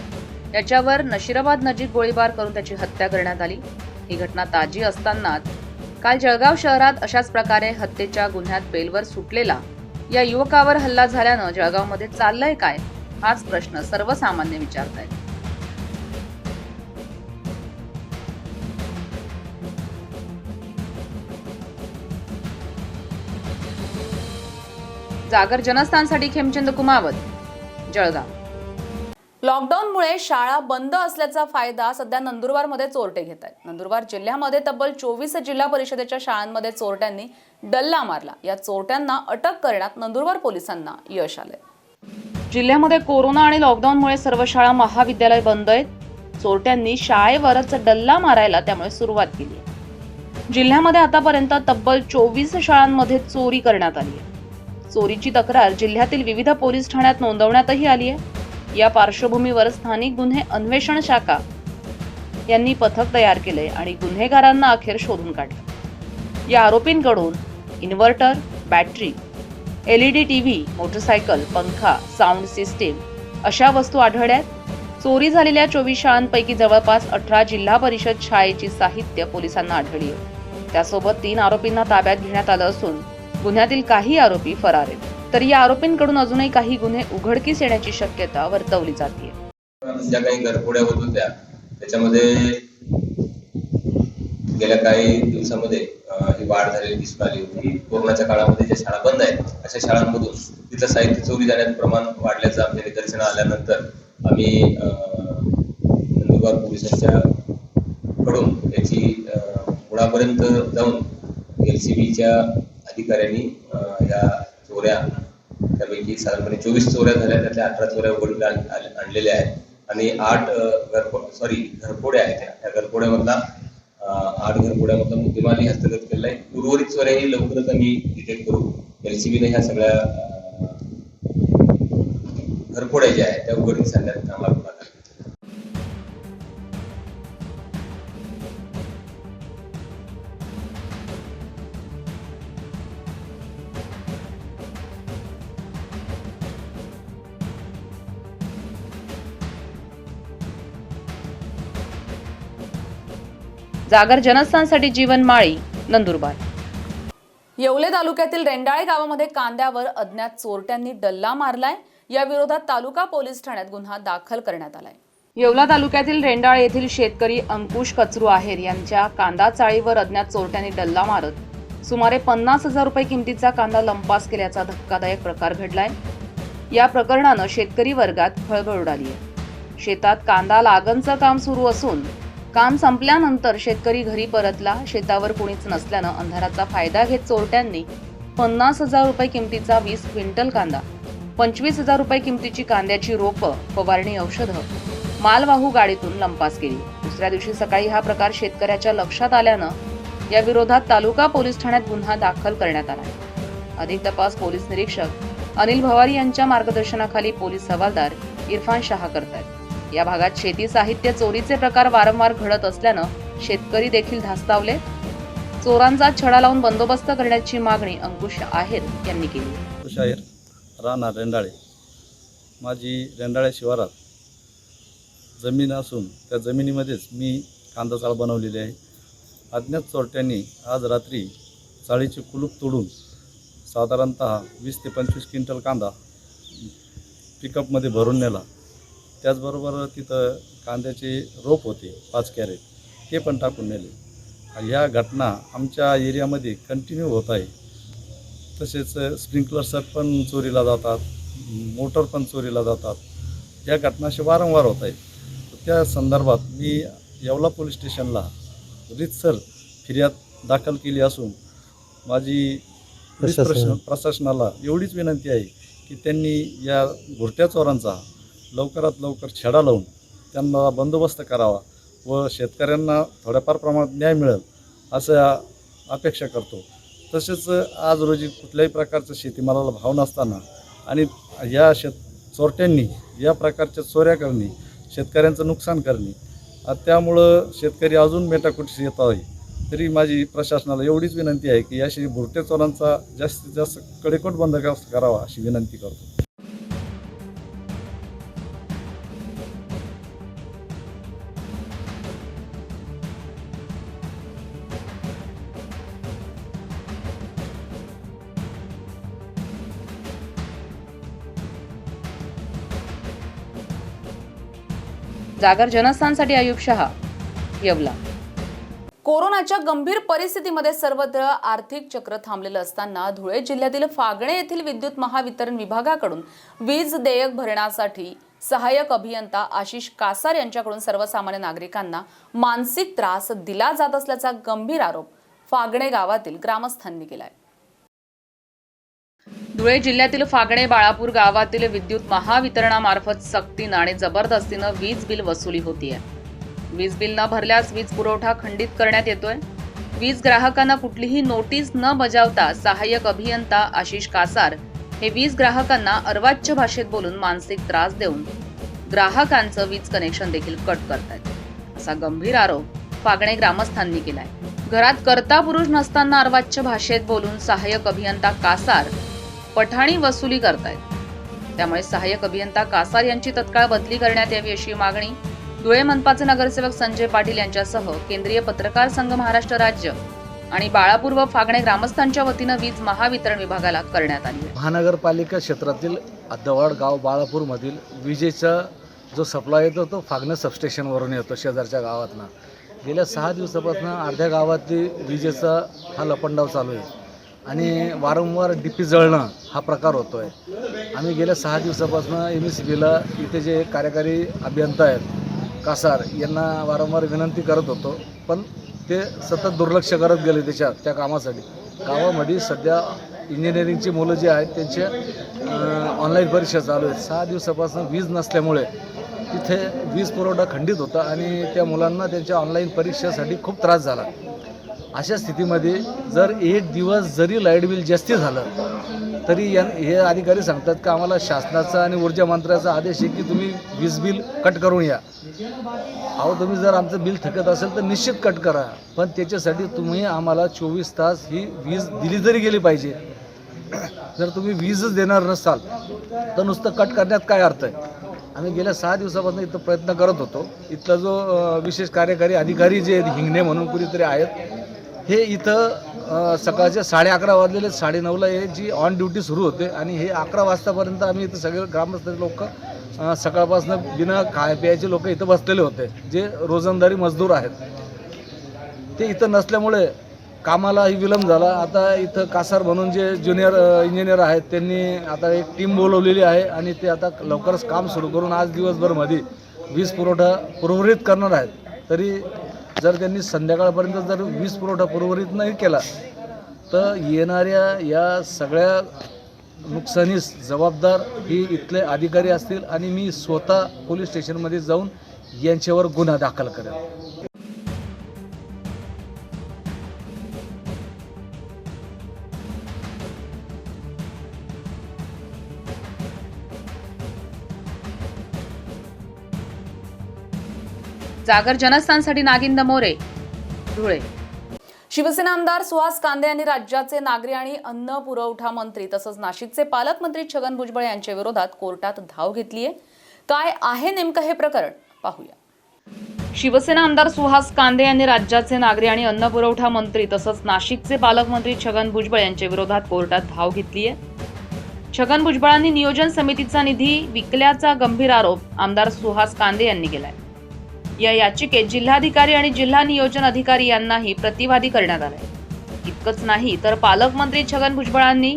याच्यावर नशिराबाद नजीक गोळीबार करून त्याची हत्या करण्यात आली. ही घटना ताजी असतानाच काल जळगाव शहरात अशाच प्रकारे हत्येच्या गुन्ह्यात बेलवर सुटलेला या युवकावर हल्ला झाल्यानं जळगावमध्ये चाललंय काय, हाच प्रश्न सर्वसामान्य विचारतायत. जागर जनस्थानसाठी खेमचंद कुमावत, जळगाव. लॉकडाऊनमुळे शाळा बंद असल्याचा फायदा सध्या नंदुरबारमध्ये चोरटे घेत आहेत. नंदुरबार जिल्ह्यामध्ये तब्बल 24 जिल्हा परिषदेच्या शाळांमध्ये चोरट्यांनी डल्ला मारला. या चोरट्यांना अटक करण्यात नंदुरबार पोलिसांना यश आलंय. जिल्ह्यामध्ये कोरोना आणि लॉकडाऊनमुळे सर्व शाळा महाविद्यालय बंद आहेत. चोरट्यांनी शाळेवरच डल्ला मारायला त्यामुळे सुरुवात केली आहे. जिल्ह्यामध्ये आतापर्यंत तब्बल 24 शाळांमध्ये चोरी करण्यात आली आहे. चोरीची तक्रार जिल्ह्यातील विविध पोलीस ठाण्यात नोंदवण्यातही आली आहे. या पार्श्वभूमीवर स्थानिक गुन्हे अन्वेषण शाखा यांनी पथक तयार केले आणि गुन्हेगारांना अखेर शोधून काढलं. या आरोपींकडून inverter, battery, LED TV, motorcycle, पंखा, साऊंड सिस्टीम अशा वस्तू आढळल्यात. चोरी झालेल्या 24 शाळांपैकी जवळपास 18 जिल्हा परिषद शाळेची साहित्य पोलिसांना आढळली आहे. त्यासोबत 3 आरोपींना ताब्यात घेण्यात आलं असून गुन्ह्यातील काही आरोपी फरार आहेत. तर या आरोपींकडून अजूनही काही गुन्हे उघडकीस येण्याची शक्यता वर्तवली जाते. ज्या काही घरफोड्या होत होत्या त्याच्यामध्ये गेल्या काही दिवसामध्ये ही वाढ झालेली दिसून आली होती. कोरोनाच्या काळामध्ये ज्या शाळा बंद आहेत अशा शाळांमधून तिथलं साहित्य चोरी जाण्याचं प्रमाण वाढल्याचं आमच्या निदर्शनास आल्यानंतर आम्ही नंदुरबार पोलिसांच्या कडून याची मुळापर्यंत जाऊन LCBच्या अधिकाऱ्यांनी या चोऱ्या, त्यापैकी साधारणपणे 24 चोऱ्या झाल्या, त्यातल्या 18 चोऱ्या उघडकीला आणलेल्या आहेत आणि 8 घरफोड्या आहेत. त्या घरफोड्यामधला 8 घरफोड्यामधला मुद्देमालही हस्तगत केलेला आहे. उर्वरित चोऱ्याही लवकरच आम्ही डिटेक्ट करू. LCBने ह्या सगळ्या घरफोड्या ज्या आहेत त्या उघडकीस आणण्यात कामाला पुढाकार घेतला. जागर जनस्थानसाठी जीवन माळी, नंदुरबार. येवले तालुक्यातील रेंडाळे गावामध्ये कांद्यावर अज्ञात चोरट्यांनी डल्ला मारलाय. या विरोधात तालुका पोलीस ठाण्यात गुन्हा दाखल करण्यात आलाय. येवला तालुक्यातील रेंडाळे येथील शेतकरी अंकुश कचरू आहेर यांच्या कांदा चाळीवर अज्ञात चोरट्यांनी डल्ला मारत सुमारे 50,000 रुपये किमतीचा कांदा लंपास केल्याचा धक्कादायक प्रकार घडलाय. या प्रकरणानं शेतकरी वर्गात खळबळ उडाली आहे. शेतात कांदा लागणचं काम सुरू असून काम संपल्यानंतर शेतकरी घरी परतला. शेतावर कोणीच नसल्यानं अंधाराचा फायदा घेत चोरट्यांनी 50,000 रुपये किमतीचा 20 क्विंटल कांदा, 25,000 रुपये किमतीची कांद्याची रोपं, फवारणी औषधं मालवाहू गाडीतून लंपास केली. दुसऱ्या दिवशी सकाळी हा प्रकार शेतकऱ्याच्या लक्षात आल्यानं या विरोधात तालुका पोलीस ठाण्यात गुन्हा दाखल करण्यात आला. अधिक तपास पोलीस निरीक्षक अनिल भवारी यांच्या मार्गदर्शनाखाली पोलीस हवालदार इरफान शहा करतात. या भागात शेती साहित्य चोरीचे प्रकार वारंवार घडत असल्यानं शेतकरी देखील धास्तावले. चोरांचा छडा लावून बंदोबस्त करण्याची मागणी अंकुश आहेर यांनी केली. अंकुश आहेर, राहणार रेंडाळे. माझी रेंडाळे शिवारात जमीन असून त्या जमिनीमध्येच मी कांदा चाळ बनवलेली आहे. अज्ञात चोरट्यांनी आज रात्री चाळीचे कुलूप तोडून साधारणतः 20 ते 25 क्विंटल कांदा पिकअपमध्ये भरून नेला. त्याचबरोबर तिथं कांद्याचे रोप होते 5 कॅरेट, ते पण टाकून नेले. ह्या घटना आमच्या एरियामध्ये कंटिन्यू होत आहे. तसेच स्प्रिंकलर्स पण चोरीला जातात, मोटर पण चोरीला जातात. या घटना अशा वारंवार होत आहेत. त्या संदर्भात मी येवला पोलीस स्टेशनला रीतसर फिर्याद दाखल केली असून माझी प्रशासनाला एवढीच विनंती आहे की त्यांनी या घुरट्या चोरांचा लवकरात लवकर छडा लावून त्यांना बंदोबस्त करावा व शेतकऱ्यांना थोड्याफार प्रमाणात न्याय मिळेल असं अपेक्षा करतो. तसेच आज रोजी कुठल्याही प्रकारचं शेतीमालाला भाव नसताना आणि या चोरट्यांनी या प्रकारच्या चोऱ्या करणे, शेतकऱ्यांचं नुकसान करणे, त्यामुळं शेतकरी अजून मेटाकुटीस येत आहे. तरी माझी प्रशासनाला एवढीच विनंती आहे की याशी भुरट्या चोरांचा जास्तीत जास्त कडेकोट बंदोबस्त करावा अशी विनंती करतो. जागर जनस्थानसाठी आयुब शहा, येवला. कोरोनाच्या गंभीर परिस्थितीमध्ये सर्वत्र आर्थिक चक्र थांबलेलं असताना धुळे जिल्ह्यातील फागणे येथील विद्युत महावितरण विभागाकडून वीज देयक भरण्यासाठी सहाय्यक अभियंता आशिष कासार यांच्याकडून सर्वसामान्य नागरिकांना मानसिक त्रास दिला जात असल्याचा गंभीर आरोप फागणे गावातील ग्रामस्थांनी केलाय. धुळे जिल्ह्यातील फागणे बाळापूर गावातील विद्युत महावितरणामार्फत सक्तीनं आणि जबरदस्तीनं वीज बिल वसुली होतीये. वीज बिल न भरल्यास वीज पुरवठा खंडित करण्यात येतोय. वीज ग्राहकांना कुठलीही नोटीस न बजावता सहाय्यक अभियंता आशिष कासार हे वीज ग्राहकांना अर्वाच्य भाषेत बोलून मानसिक त्रास देऊन ग्राहकांचं वीज कनेक्शन देखील कट करतायत असा गंभीर आरोप फागणे ग्रामस्थांनी केलाय. घरात कर्ता पुरुष नसताना अर्वाच्य भाषेत बोलून सहाय्यक अभियंता कासार पठाणी वसुली करतायत. त्यामुळे सहाय्यक अभियंता कासार यांची तत्काळ बदली करण्यात यावी अशी मागणी धुळे मनपाचे नगरसेवक संजय पाटील यांच्यासह केंद्रीय पत्रकार संघ महाराष्ट्र राज्य आणि बाळापूर व फागणे ग्रामस्थांच्या वतीनं वीज महावितरण विभागाला करण्यात आली आहे. महानगरपालिका क्षेत्रातील अद्दवाड गाव बाळापूरमधील विजेचा जो सप्लाय येतो तो फागणे सबस्टेशनवरून येतो शेजारच्या गावातनं. गेल्या 6 दिवसापासून अर्ध्या गावातली विजेचा हा लपंडाव चालू आहे आणि वारंवार डीपी जळणं हा प्रकार होतो आहे. आम्ही गेल्या 6 दिवसापासून MSCBला इथे जे कार्यकारी अभियंता आहेत कासार यांना वारंवार विनंती करत होतो, पण ते सतत दुर्लक्ष करत गेले त्या कामासाठी. गावामध्ये सध्या इंजिनिअरिंगची मुलं जी आहेत त्यांच्या ऑनलाईन परीक्षा चालू आहेत. 6 दिवसापासून वीज नसल्यामुळे तिथे वीज पुरवठा खंडित होता आणि त्या मुलांना त्यांच्या ऑनलाईन परीक्षेसाठी खूप त्रास झाला. अशा स्थितीमध्ये जर एक दिवस जरी लाईट बिल जास्ती झालं तरी हे अधिकारी सांगतात की आम्हाला शासनाचा आणि ऊर्जा मंत्र्याचा आदेश आहे की तुम्ही वीज बिल कट करून या. अहो, तुम्ही जर आमचं बिल थकत असेल तर निश्चित कट करा, पण त्याच्यासाठी तुम्ही आम्हाला 24 तास ही वीज दिली जरी गेली पाहिजे. जर तुम्ही वीजच देणार नसाल तर नुसतं कट करण्यात काय अर्थ आहे. आम्ही गेल्या 6 दिवसापासून इथं प्रयत्न करत होतो. इथला जो विशेष कार्यकारी अधिकारी जे हिंगणे म्हणून कुणीतरी आहेत, हे इथं सकाळचे 11:30 वाजलेले 9:30ला हे जी ऑन ड्युटी सुरू होते आणि हे 11 वाजतापर्यंत आम्ही इथं सगळे ग्रामस्थ लोक सकाळपासून बिना खाय प्यायचे लोक इथं बसलेले होते, जे रोजंदारी मजदूर आहेत. ते इथं नसल्यामुळे कामालाही विलंब झाला. आता इथं कासार म्हणून जे ज्युनियर इंजिनियर आहेत त्यांनी आता एक टीम बोलवलेली आहे आणि ते आता लवकरच काम सुरू करून आज दिवसभरमध्ये वीज पुरवठा पूर्वरित करणार आहेत. तरी जर त्यांनी संध्याकाळपर्यंत जर वीज पुरवठा पूर्वरित नाही केला तर येणाऱ्या या सगळ्या नुकसानीस जबाबदार ही इथले अधिकारी असतील आणि मी स्वतः पोलीस स्टेशनमध्ये जाऊन यांच्यावर गुन्हा दाखल करेन. जागर जनस्थानसाठी नागिंद मोरे, धुळे. शिवसेना आमदार सुहास कांदे यांनी राज्याचे नागरी आणि अन्न पुरवठा मंत्री तसंच नाशिकचे पालकमंत्री छगन भुजबळ यांच्या विरोधात कोर्टात धाव घेतली आहे. काय आहे नेमकं हे प्रकरण पाहूया. शिवसेना आमदार सुहास कांदे यांनी राज्याचे नागरी आणि अन्न पुरवठा मंत्री तसंच नाशिकचे पालकमंत्री छगन भुजबळ यांच्या विरोधात कोर्टात धाव घेतली आहे. छगन भुजबळांनी नियोजन समितीचा निधी विकल्याचा गंभीर आरोप आमदार सुहास कांदे यांनी केलाय. या याचिकेत जिल्हाधिकारी आणि जिल्हा नियोजन अधिकारी यांनाही प्रतिवादी करण्यात आलाय. इतकंच नाही तर पालकमंत्री छगन भुजबळांनी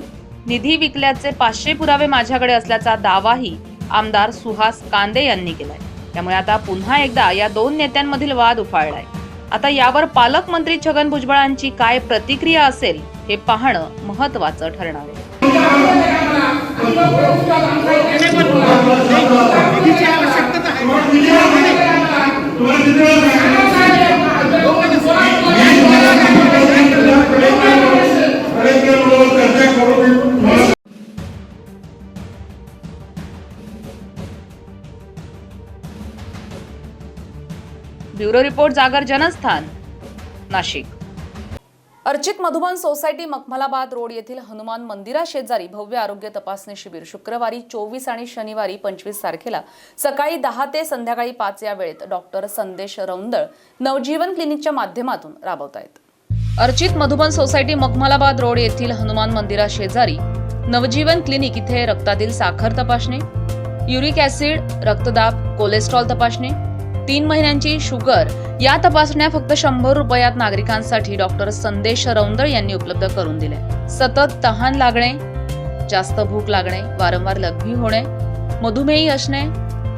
निधी विकल्याचे 500 पुरावे माझ्याकडे असल्याचा दावाही आमदार सुहास कांदे यांनी केलाय. त्यामुळे आता पुन्हा एकदा या दोन नेत्यांमधील वाद उफाळलाय. आता यावर पालकमंत्री छगन भुजबळांची काय प्रतिक्रिया असेल हे पाहणं महत्त्वाचं ठरणार आहे. ब्युरो रिपोर्ट, जागर जनस्थान, नाशिक. अर्चित मधुबन सोसायटी मखमलाबाद रोड येथील हनुमान मंदिरा शेजारी भव्य आरोग्य तपासणी शिबिर शुक्रवारी 24 आणि शनिवारी 25 तारखेला सकाळी 10 ते संध्याकाळी 5 या वेळेत डॉक्टर संदेश रौंदळ नवजीवन क्लिनिकच्या माध्यमातून राबवतायत. अर्चित मधुबन सोसायटी मखमलाबाद रोड येथील हनुमान मंदिरा शेजारी नवजीवन क्लिनिक इथे रक्तातील साखर तपासणी, युरिक ऍसिड, रक्तदाब, कोलेस्ट्रॉल तपासणी, 3 महिन्यांची शुगर या तपासण्या फक्त 100 रुपयात नागरिकांसाठी डॉक्टर संदेश रौंदळ यांनी उपलब्ध करून दिल्या. सतत तहान लागणे, जास्त भूक लागणे, वारंवार लघवी होणे, मधुमेही असणे,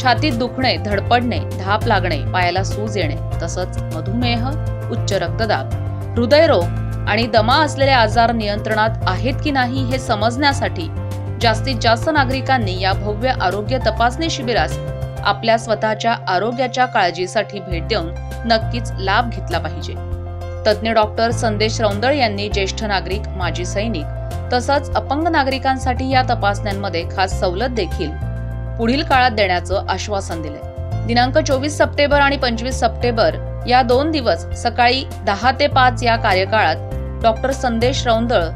छातीत दुखणे, धडपडणे, धाप लागणे, पायाला सूज येणे तसंच मधुमेह, उच्च रक्तदाब, हृदयरोग आणि दमा असलेले आजार नियंत्रणात आहेत की नाही हे समजण्यासाठी जास्तीत जास्त नागरिकांनी या भव्य आरोग्य तपासणी शिबिरास आपल्या स्वतःच्या आरोग्याच्या काळजीसाठी भेट देऊन नक्कीच लाभ घेतला पाहिजे. तज्ज्ञ डॉक्टर संदेश रौंदळ यांनी ज्येष्ठ नागरिक, माजी सैनिक तसंच अपंग नागरिकांसाठी या तपासण्यांमध्ये खास सवलत देखील पुढील काळात देण्याचं आश्वासन दिलंय. दिनांक 24 सप्टेंबर आणि 25 सप्टेंबर या 2 दिवस सकाळी 10 ते 5 या कार्यकाळात डॉक्टर संदेश रौंदळ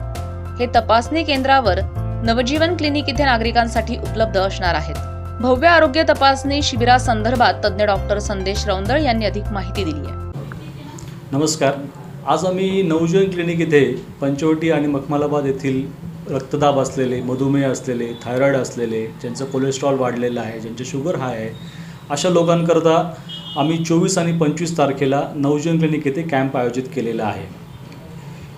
हे तपासणी केंद्रावर नवजीवन क्लिनिक इथे नागरिकांसाठी उपलब्ध असणार आहेत. भव्य आरोग्य तपासणी शिबिरासंदर्भात तज्ज्ञ डॉक्टर संदेश रौंदळ यांनी अधिक माहिती दिली आहे. नमस्कार. आज आम्ही नवजीवन क्लिनिक इथे पंचवटी आणि मखमलाबाद येथील रक्तदाब असलेले, मधुमेह असलेले, थायरॉईड असलेले, ज्यांचं कोलेस्ट्रॉल वाढलेलं आहे, ज्यांचे शुगर हाय आहे, अशा लोकांकरता आम्ही 24 आणि 25 तारखेला नवजीवन क्लिनिक येथे कॅम्प आयोजित केलेला आहे.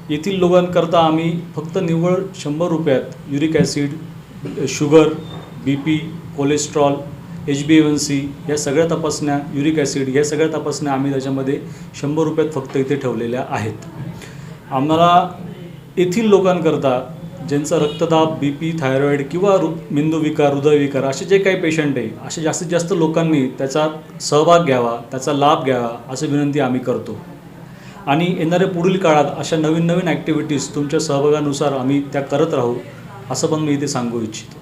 येथील लोकांकरता आम्ही फक्त निव्वळ 100 रुपयात uric acid, sugar, BP, cholesterol, HbA1c या सगळ्या तपासण्या, युरिक ॲसिड या सगळ्या तपासण्या आम्ही त्याच्यामध्ये 100 रुपयात फक्त इथे ठेवलेल्या आहेत. आम्हाला येथील लोकांकरता ज्यांचा रक्तदाब, BP, थायरॉईड किंवा मेंदूविकार, हृदयविकार असे जे काही पेशंट आहे, असे जास्तीत जास्त लोकांनी त्याचा सहभाग घ्यावा, त्याचा लाभ घ्यावा अशी विनंती आम्ही करतो. आणि येणाऱ्या पुढील काळात अशा नवीन नवीन ॲक्टिव्हिटीज तुमच्या सहभागानुसार आम्ही त्या करत राहू असं पण मी इथे सांगू इच्छितो.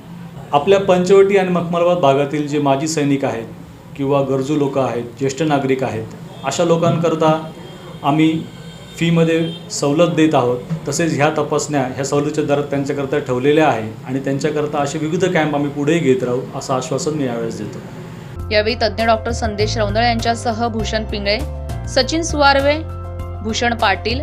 आपल्या पंचवटी आणि मखमलाबाद भागातील जे माजी सैनिक आहेत किंवा गरजू लोक आहेत, ज्येष्ठ नागरिक आहेत, अशा लोकांकरता आम्ही फीमध्ये सवलत देत आहोत. तसेच ह्या तपासण्या ह्या सवलतीच्या दरात त्यांच्याकरता ठेवलेल्या आहे आणि त्यांच्याकरता असे विविध कॅम्प आम्ही पुढेही घेत राहू असं आश्वासन मी यावेळेस देतो. यावेळी तज्ज्ञ डॉक्टर संदेश रौंदळे यांच्यासह भूषण पिंगळे, सचिन सुवारवे, भूषण पाटील,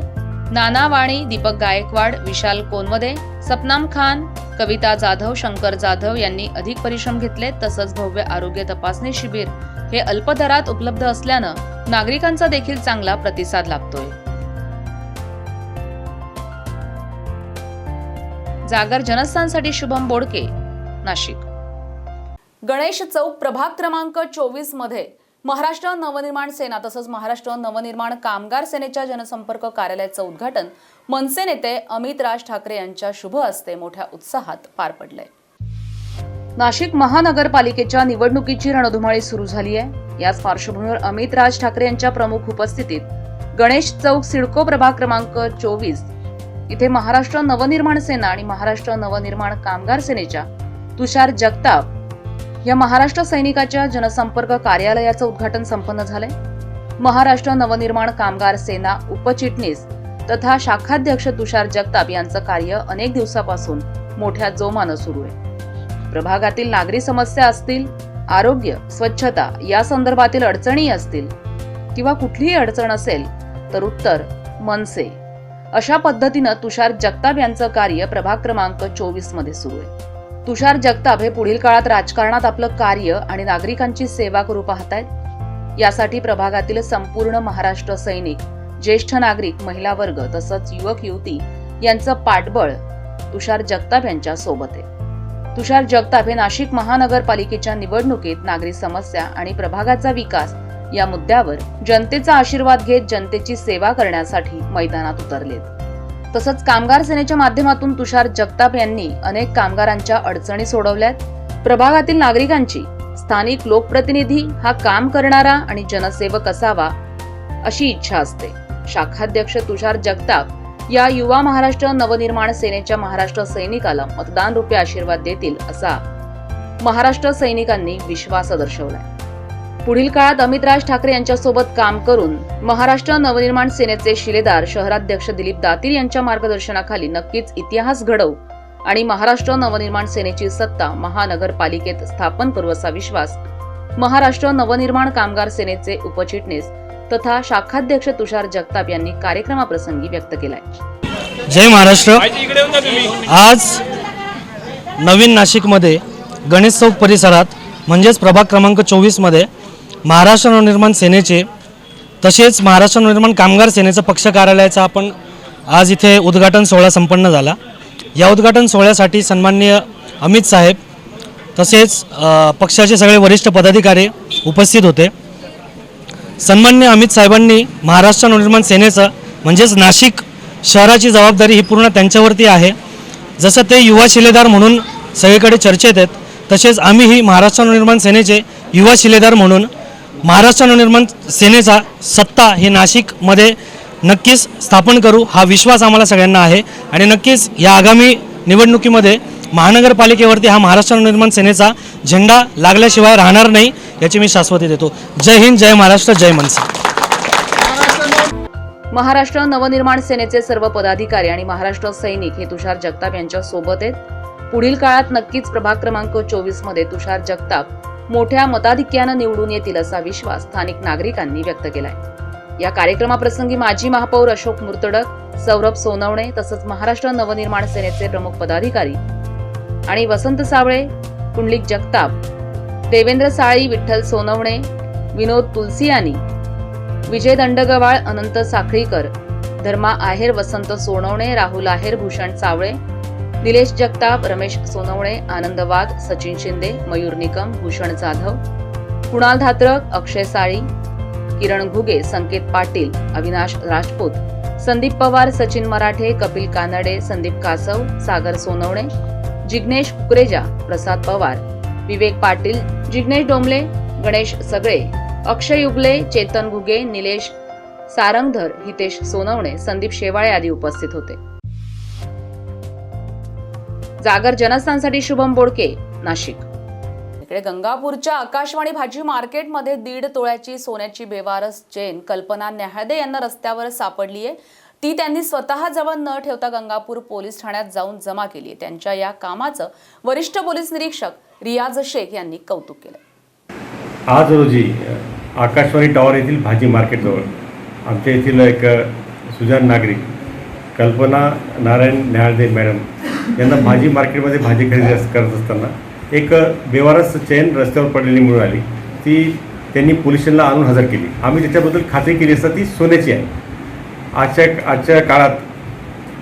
नाना वाणी, दीपक गायकवाड, विशाल कोनवदे, सपनाम खान, कविता जाधव, शंकर जाधव यांनी अधिक परिश्रम घेतले. तसंच भव्य आरोग्य तपासणी शिबिर हे अल्प दरात उपलब्ध असल्यानं नागरिकांचा देखील चांगला प्रतिसाद लाभतोय. जागर जनस्थानसाठी शुभम बोडके, नाशिक. गणेश चौक प्रभाग क्रमांक 24 मध्ये महाराष्ट्र नवनिर्माण सेना तसंच महाराष्ट्र नवनिर्माण कामगार सेनेच्या जनसंपर्क कार्यालयाचं उद्घाटन मनसे नेते अमित राज ठाकरे यांच्या शुभ हस्ते मोठ्या उत्साहात पार पडलंय. नाशिक महानगरपालिकेच्या निवडणुकीची रणधुमाळी सुरू झाली आहे. याच पार्श्वभूमीवर अमित राज ठाकरे यांच्या प्रमुख उपस्थितीत गणेश चौक सिडको प्रभाग क्रमांक 24 इथे महाराष्ट्र नवनिर्माण सेना आणि महाराष्ट्र नवनिर्माण कामगार सेनेच्या तुषार जगताप या महाराष्ट्र सैनिकाच्या जनसंपर्क कार्यालयाचं उद्घाटन संपन्न झालंय. महाराष्ट्र नवनिर्माण कामगार सेना उपचिटणीस तथा शाखाध्यक्ष तुषार जगताप यांचं कार्य अनेक दिवसापासून मोठ्या जोमानं सुरू आहे. प्रभागातील नागरी समस्या असतील, आरोग्य, स्वच्छता या संदर्भातील अडचणी असतील किंवा कुठलीही अडचण असेल तर उत्तर मनसे अशा पद्धतीनं तुषार जगताप यांचं कार्य प्रभाग क्रमांक 24 मध्ये सुरू आहे. तुषार जगताप हे पुढील काळात राजकारणात आपलं कार्य आणि नागरिकांची सेवा करू पाहतायत. यासाठी प्रभागातील संपूर्ण महाराष्ट्र सैनिक, ज्येष्ठ नागरिक, महिला वर्ग तसंच युवक युवती यांचं पाठबळ तुषार जगताप यांच्या सोबत आहे. तुषार जगताप हे नाशिक महानगरपालिकेच्या निवडणुकीत नागरी समस्या आणि प्रभागाचा विकास या मुद्द्यावर जनतेचा आशीर्वाद घेत जनतेची सेवा करण्यासाठी मैदानात उतरलेत. तसंच कामगार सेनेच्या माध्यमातून तुषार जगताप यांनी अनेक कामगारांच्या अडचणी सोडवल्यात. प्रभागातील नागरिकांची स्थानिक लोकप्रतिनिधी हा काम करणारा आणि जनसेवक असावा अशी इच्छा असते. शाखाध्यक्ष तुषार जगताप या युवा महाराष्ट्र नवनिर्माण सेनेच्या महाराष्ट्र सैनिकाला मतदान रूपी आशीर्वाद देतील असा महाराष्ट्र सैनिकांनी विश्वास दर्शवलाय. पुढील काळात अमित राज ठाकरे यांच्यासोबत काम करून महाराष्ट्र नवनिर्माण सेनेचे शिलेदार शहराध्यक्ष दिलीप दातीर यांच्या मार्गदर्शनाखाली नक्कीच इतिहास घडवू आणि महाराष्ट्र नवनिर्माण सेनेची सत्ता महानगरपालिकेत स्थापन करू असा विश्वास महाराष्ट्र नवनिर्माण कामगार सेनेचे उपचिटणीस तथा शाखाध्यक्ष तुषार जगताप यांनी कार्यक्रमाप्रसंगी व्यक्त केलाय. जय महाराष्ट्र. आज नवीन नाशिकमध्ये गणेश चौक परिसरात म्हणजेच प्रभाग क्रमांक 24 मध्ये महाराष्ट्र नवनिर्माण सेनेचे तसेच महाराष्ट्र नवनिर्माण कामगार सेनेचं पक्ष कार्यालयाचा आपण आज इथे उद्घाटन सोहळा संपन्न झाला. या उद्घाटन सोहळ्यासाठी सन्माननीय अमित साहेब तसेच पक्षाचे सगळे वरिष्ठ पदाधिकारी उपस्थित होते. सन्माननीय अमित साहेबांनी महाराष्ट्र नवनिर्माण सेनेचं म्हणजेच नाशिक शहराची जबाबदारी ही पूर्ण त्यांच्यावरती आहे. जसं ते युवा शिलेदार म्हणून सगळीकडे चर्चेत आहेत तसेच आम्हीही महाराष्ट्र नवनिर्माण सेनेचे युवा शिलेदार म्हणून महाराष्ट्र नवनिर्माण सेनेचा सत्ता ही नाशिकमध्ये नक्कीच स्थापन करू हा विश्वास आम्हाला सगळ्यांना आहे आणि नक्कीच या आगामी निवडणुकीमध्ये महानगरपालिकेवरती हा महाराष्ट्र नवनिर्माण सेनेचा झेंडा लागल्याशिवाय राहणार नाही याची मी शाश्वती देतो. जय हिंद, जय महाराष्ट्र, जय मनसे. महाराष्ट्र नवनिर्माण सेनेचे सर्व पदाधिकारी आणि महाराष्ट्र सैनिक हे तुषार जगताप यांच्या सोबत आहेत. पुढील काळात नक्कीच प्रभाग क्रमांक 24 मध्ये तुषार जगताप मोठ्या मताधिक्यानं निवडून येतील असा विश्वास स्थानिक नागरिकांनी व्यक्त केलाय. या कार्यक्रमाप्रसंगी माजी महापौर अशोक मुर्तडक, सौरभ सोनवणे तसंच महाराष्ट्र नवनिर्माण सेनेचे प्रमुख पदाधिकारी आणि वसंत सावळे, पुंडलिक जगताप, देवेंद्र साळी, विठ्ठल सोनवणे, विनोद तुलसियानी, विजय दंडगवाळ, अनंत साखळीकर, धर्मा आहेर, वसंत सोनवणे, राहुल आहेर, भूषण चावळे, निलेश जगताप, रमेश सोनवणे, आनंद वाघ, सचिन शिंदे, मयूर निकम, भूषण जाधव, कुणाल धात्रक, अक्षय साळी, किरण घुगे, संकेत पाटील, अविनाश राजपूत, संदीप पवार, सचिन मराठे, कपिल कानडे, संदीप कासव, सागर सोनवणे, जिग्नेश कुकरेजा, प्रसाद पवार, विवेक पाटील, जिग्नेश डोंबले, गणेश सगळे, अक्षय युगले, चेतन घुगे, निलेश सारंगधर, हितेश सोनवणे, संदीप शेवाळे आदी उपस्थित होते. जागर जनस्थानसाठी शुभम बोडके, नाशिक. इकडे गंगापूरच्या आकाशवाणी भाजी मार्केटमध्ये 1.5 तोळ्याची सोन्याची बेवारस चेन कल्पना न्याहाळदे यांना रस्त्यावर सापडली आहे. ती त्यांनी स्वतः जवळ न ठेवता गंगापूर पोलीस ठाण्यात जाऊन जमा केली आहे. त्यांच्या या कामाचं वरिष्ठ पोलीस निरीक्षक रियाज शेख यांनी कौतुक केलं. आज रोजी आकाशवाणी टॉवर येथील भाजी मार्केटजवळ आमच्या येथील एक सुजाण नागरिक कल्पना नारायण न्याहाळदे मॅडम यांना भाजी मार्केटमध्ये भाजी खरेदी करत असताना एक बेवारस चेन रस्त्यावर पडलेली मिळून आली. ती त्यांनी पोलीस स्टेशनला आणून हजर केली. आम्ही त्याच्याबद्दल खात्री केली असता ती सोन्याची आहे. आजच्या काळात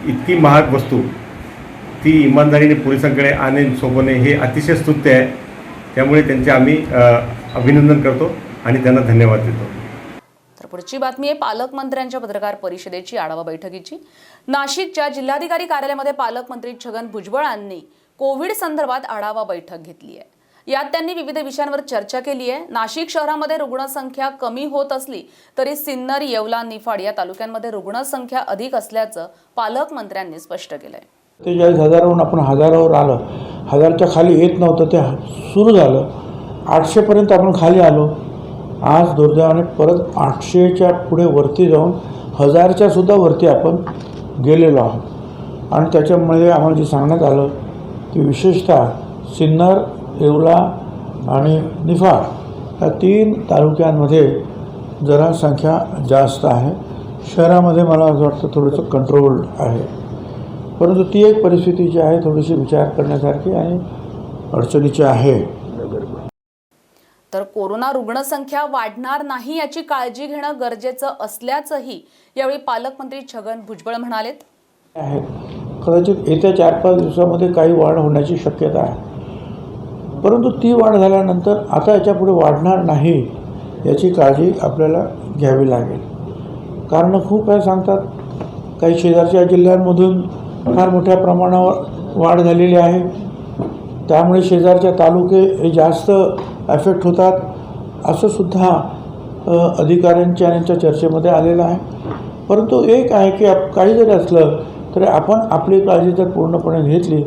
इतकी महाग वस्तू ती इमानदारीने पोलिसांकडे आणणे सोपवणे हे अतिशय स्तुत्य आहे. त्यामुळे त्यांचे आम्ही अभिनंदन करतो आणि त्यांना धन्यवाद देतो. तर पुढची बातमी आहे पालकमंत्र्यांच्या पत्रकार परिषदेची, आढावा बैठकीची. नाशिकच्या जिल्हाधिकारी कार्यालयामध्ये पालकमंत्री छगन भुजबळ यांनी कोविड संदर्भात आढावा बैठक घेतली आहे. यात त्यांनी विविध विषयांवर चर्चा केली आहे. नाशिक शहरामध्ये रुग्णसंख्या कमी होत असली तरी सिन्नर, येवला, निफाड या तालुक्यांमध्ये रुग्णसंख्या अधिक असल्याचं पालकमंत्र्यांनी स्पष्ट केलंय. 43,000वरून आपण 1,000वर आलं. 1,000च्या खाली येत नव्हतं, ते सुरू झालं. 800पर्यंत आपण खाली आलो. आज दुर्दैवाने परत 800च्या पुढे वरती जाऊन 1,000च्या सुद्धा वरती आपण गेलेलो आहोत. आणि त्याच्यामुळे आम्हाला जे सांगण्यात आलं की विशेषतः सिन्नर, येवला आणि निफाड या 3 तालुक्यांमध्ये जरा संख्या जास्त आहे. शहरामध्ये मला असं वाटतं थोडंसं कंट्रोल्ड आहे. परंतु ती एक परिस्थिती जी आहे थोडीशी विचार करण्यासारखी आणि अडचणीची आहे. तर कोरोना रुग्णसंख्या वाढणार नाही याची काळजी घेणं गरजेचं असल्याचंही यावेळी पालकमंत्री छगन भुजबळ म्हणालेत. कदाचित येत्या 4-5 दिवसामध्ये काही वाढ होण्याची शक्यता आहे. परंतु ती वाढ झाल्यानंतर आता याच्यापुढे वाढणार नाही याची काळजी आपल्याला घ्यावी लागेल. कारण खूप काय सांगतात, काही शेजारच्या जिल्ह्यांमधून फार मोठ्या प्रमाणावर वाढ झालेली आहे. त्यामुळे शेजारच्या तालुके हे जास्त ॲफेक्ट होतात असं सुद्धा अधिकाऱ्यांच्या आणि यांच्या चर्चेमध्ये आलेलं आहे. परंतु एक आहे की काही जरी असलं तरी आपण आपली काळजी जर पूर्णपणे घेतली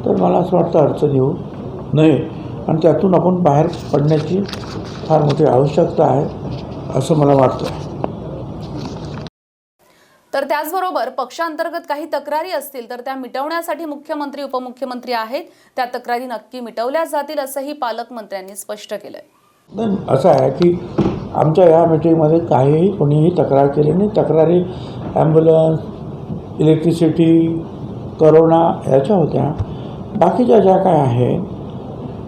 तर मला असं वाटतं अडचण येऊ नये आणि त्यातून आपण बाहेर पडण्याची फार मोठी आवश्यकता आहे असं मला वाटतं. तर त्याचबरोबर पक्षांतर्गत काही तक्रारी असतील तर त्या मिटवण्यासाठी मुख्यमंत्री, उपमुख्यमंत्री आहेत. त्या तक्रारी नक्की मिटवल्या जातील असंही पालकमंत्र्यांनी स्पष्ट केलंय. असं आहे की आमच्या या मीटिंगमध्ये काहीही कोणीही तक्रार केली नाही. तक्रारी ॲम्ब्युलन्स, इलेक्ट्रिसिटी, करोना याच्या होत्या. बाकीच्या ज्या काय आहेत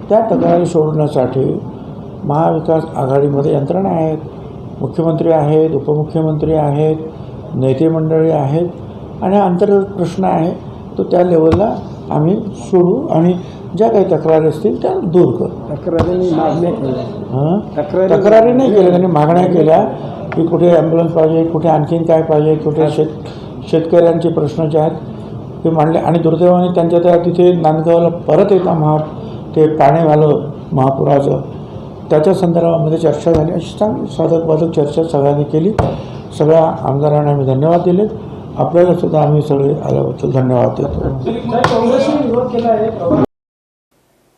त्या तक्रारी सोडवण्यासाठी महाविकास आघाडीमध्ये यंत्रणा आहेत. मुख्यमंत्री आहेत, उपमुख्यमंत्री आहेत, नेते मंडळी आहेत आणि अंतर्गत प्रश्न आहे तो त्या लेवलला आम्ही सोडू आणि ज्या काही तक्रारी असतील त्या दूर करू. तक्रारी नाही केल्या, त्यांनी मागण्या केल्या की कुठे ॲम्ब्युलन्स पाहिजे, कुठे आणखीन काय पाहिजे, कुठे शेतकऱ्यांचे प्रश्न जे आहेत ते मांडले. आणि दुर्दैवाने त्यांच्या त्या तिथे नांदगावला परत येता ते पाणीवालं महापुराचं त्याच्या संदर्भामध्ये चर्चा झाली. अशी चांगली साधक चर्चा सगळ्यांनी केली. सगळ्या आमदारांना आम्ही धन्यवाद दिलेत. आपल्याला सुद्धा आम्ही सगळे आल्याबद्दल धन्यवाद देतो.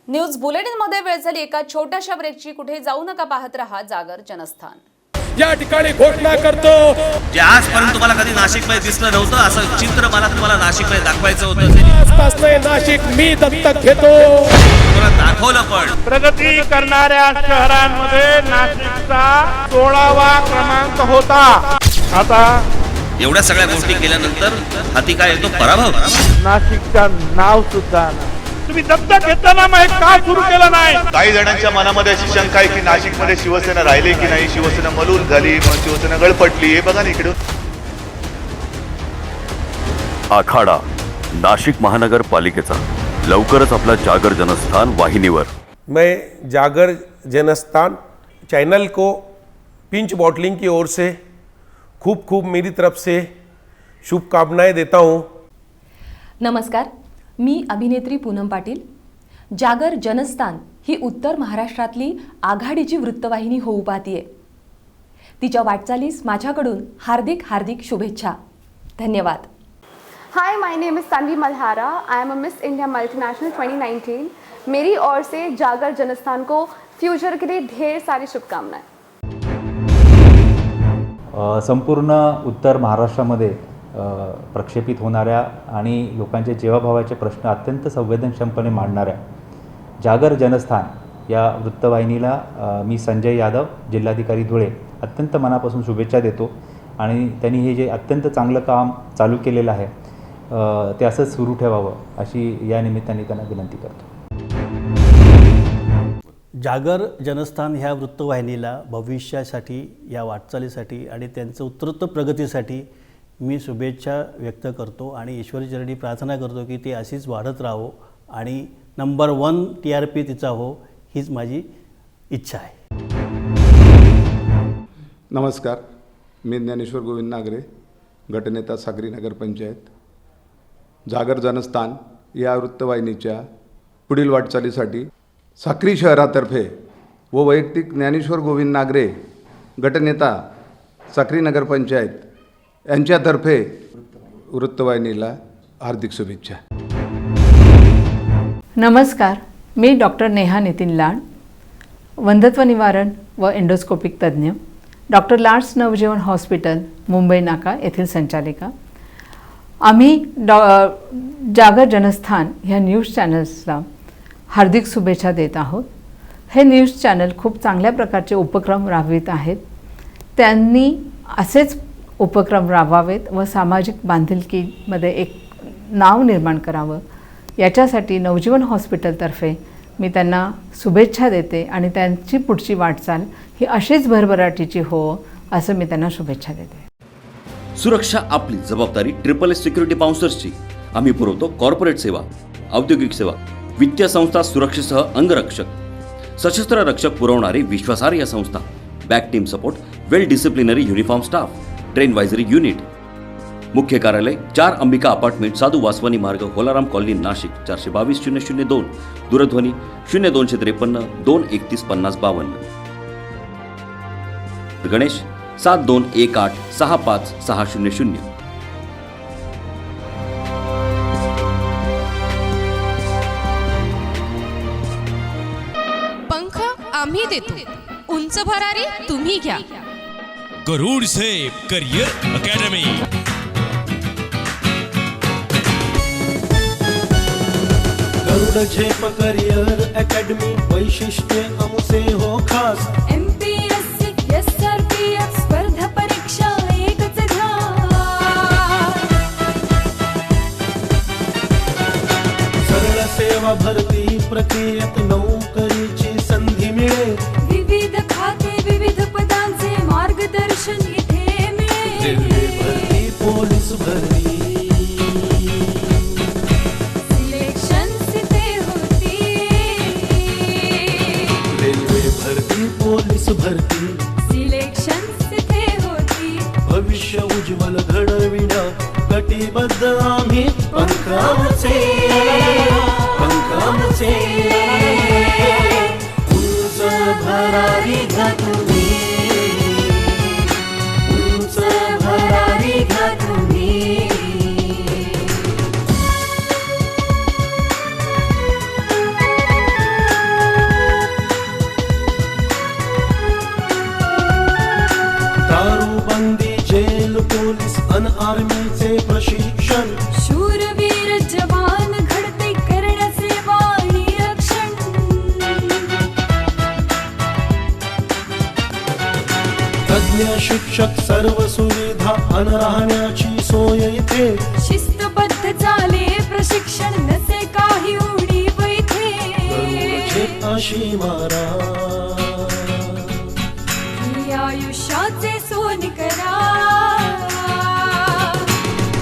न्यूज बुलेटिनमध्ये वेळ झाली एका छोट्याशा ब्रेकची. कुठे जाऊ नका, पाहत रहा जागर जनस्थान. या ठिकाणी घोषणा करतो जे आजपर्यंत तुम्हाला कधी नाशिकमध्ये दिसलं नव्हतं असं चित्र मला तुम्हाला नाशिकमध्ये दाखवायचं होतं. आजपासून नाशिक मी दत्तक घेतो. दाखवलं पण प्रगती करणाऱ्या शहरांमध्ये नाशिकचा 16वा क्रमांक होता. आता एवढ्या सगळ्या गोष्टी केल्यानंतर हाती काय येतो? पराभव. नाशिकचं नाव सुद्धा तुम्ही दत्तक घेताना मग हे का सुरू केलं नाही? काही जणांच्या मनामध्ये अशी शंका आहे की नाशिकमध्ये शिवसेना राहिली की नाही, शिवसेना मलूल झाली, मग शिवसेना गळपटली. हे बघा ना इकडे. आखाडा नाशिक महानगरपालिकेचा लवकरच आपला जागर जनस्थान वाहिनीवर. मैं जागर जनस्थान चैनल को पिंच बॉटलिंग की ओर से खूब खूब मेरी तरफ से शुभकामनाएं देता हूँ. नमस्कार, मी अभिनेत्री पूनम पाटील. जागर जनस्थान ही उत्तर महाराष्ट्रातली आघाडीची वृत्तवाहिनी होऊ पाहतीये. तिच्या वाटचालीस माझ्याकडून हार्दिक हार्दिक शुभेच्छा. धन्यवाद. Hi, my name is Tanvi Malhara. I am a Miss India Multinational 2019. मेरी ओर से जागर जनस्थान को फ्यूचर के लिए ढेर सारी शुभकामनाएं. संपूर्ण उत्तर महाराष्ट्रामध्ये प्रक्षेपित होणाऱ्या आणि लोकांचे जीवाभावाचे प्रश्न अत्यंत संवेदनशीलपणे मांडणाऱ्या जागर जनस्थान या वृत्तवाहिनीला मी संजय यादव, जिल्हाधिकारी धुळे, अत्यंत मनापासून शुभेच्छा देतो. आणि त्यांनी हे जे अत्यंत चांगलं काम चालू केलेलं आहे ते असंच सुरू ठेवावं अशी या निमित्ताने त्यांना विनंती करतो. जागर जनस्थान ह्या वृत्तवाहिनीला भविष्यासाठी, या वाटचालीसाठी आणि त्यांचं उत्तरोत्तर प्रगतीसाठी मी शुभेच्छा व्यक्त करतो आणि ईश्वरचरणी प्रार्थना करतो की ती अशीच वाढत राहो आणि नंबर 1 TRP तिचा हो, हीच माझी इच्छा आहे. नमस्कार, मी ज्ञानेश्वर गोविंद नागरे, गटनेता साक्री नगर पंचायत. जागर जनस्थान या वृत्तवाहिनीच्या पुढील वाटचालीसाठी साक्री शहरातर्फे व वैयक्तिक ज्ञानेश्वर गोविंद नागरे, गटनेता साक्री नगर पंचायत यांच्यातर्फे वृत्तवाहिनीला हार्दिक शुभेच्छा. नमस्कार, मी डॉक्टर नेहा नितीन लाड, वंध्यत्व निवारण व एंडोस्कोपिक तज्ज्ञ, डॉक्टर लाड्स नवजीवन हॉस्पिटल, मुंबई नाका येथील संचालिका. आम्ही जागर जनस्थान ह्या न्यूज चॅनल्सला हार्दिक शुभेच्छा देत आहोत. हे न्यूज चॅनल खूप चांगल्या प्रकारचे उपक्रम राबवित आहेत. त्यांनी असेच उपक्रम राबवावेत व सामाजिक बांधिलकीमध्ये एक नाव निर्माण करावं, याच्यासाठी नवजीवन हॉस्पिटलतर्फे मी त्यांना शुभेच्छा देते आणि त्यांची पुढची वाटचाल ही अशीच भरभराटीची हो असं मी त्यांना शुभेच्छा देते. सुरक्षा आपली जबाबदारी. SSS सिक्युरिटी बाउन्सर्सची. आम्ही पुरवतो कॉर्पोरेट सेवा, औद्योगिक सेवा, वित्तीय संस्था सुरक्षेसह अंगरक्षक, सशस्त्र रक्षक पुरवणारी विश्वासार्ह संस्था, back team support, well disciplinary uniform staff, train advisory unit. मुख्य कार्यालय 4 अंबिका अपार्टमेंट, साधू वासवानी मार्ग, होलाराम कॉलनी, नाशिक. 422-002. दूरध्वनी 0253 231 5052. गणेश 7218 65600. पंख आम्ही देतो, उंच भरारी तुम्ही घ्या. गरुड सेफ करियर अकॅडमी. गरुड झेप करियर अकॅडमी, वैशिष्ट्य आमचे हो खास. MPSC SRPF स्पर्धा परीक्षा एकच ध्यान. सरळ सेवा भरती प्रक्रियेत नोकरीची संधी मिळेल. विविध खाते, विविध पदांचे मार्गदर्शन इथे मिळेल. रेल्वे भरती, पोलीस भरती, पोलीस भरती सिलेक्शन तिथे होती. भविष्य उज्ज्वल घडविण्या कटिबद्ध आम्ही. पंखाचे उंच भरारी घ्या तुम्ही, उंच भरारी घ्या तुम्ही. दारूबंदी, जेल, पोलीस अन आर्मीचे प्रशिक्षण. शूरवीर जवान घडते करण्याचे वाणी रक्षण. तज्ञ शिक्षक, सर्व सुविधा अन राहण्याची सोय इथे. शिस्तबद्ध चाले प्रशिक्षण, नसे काही उणीव फाशी मारा. आयुष्याचे सोन करा,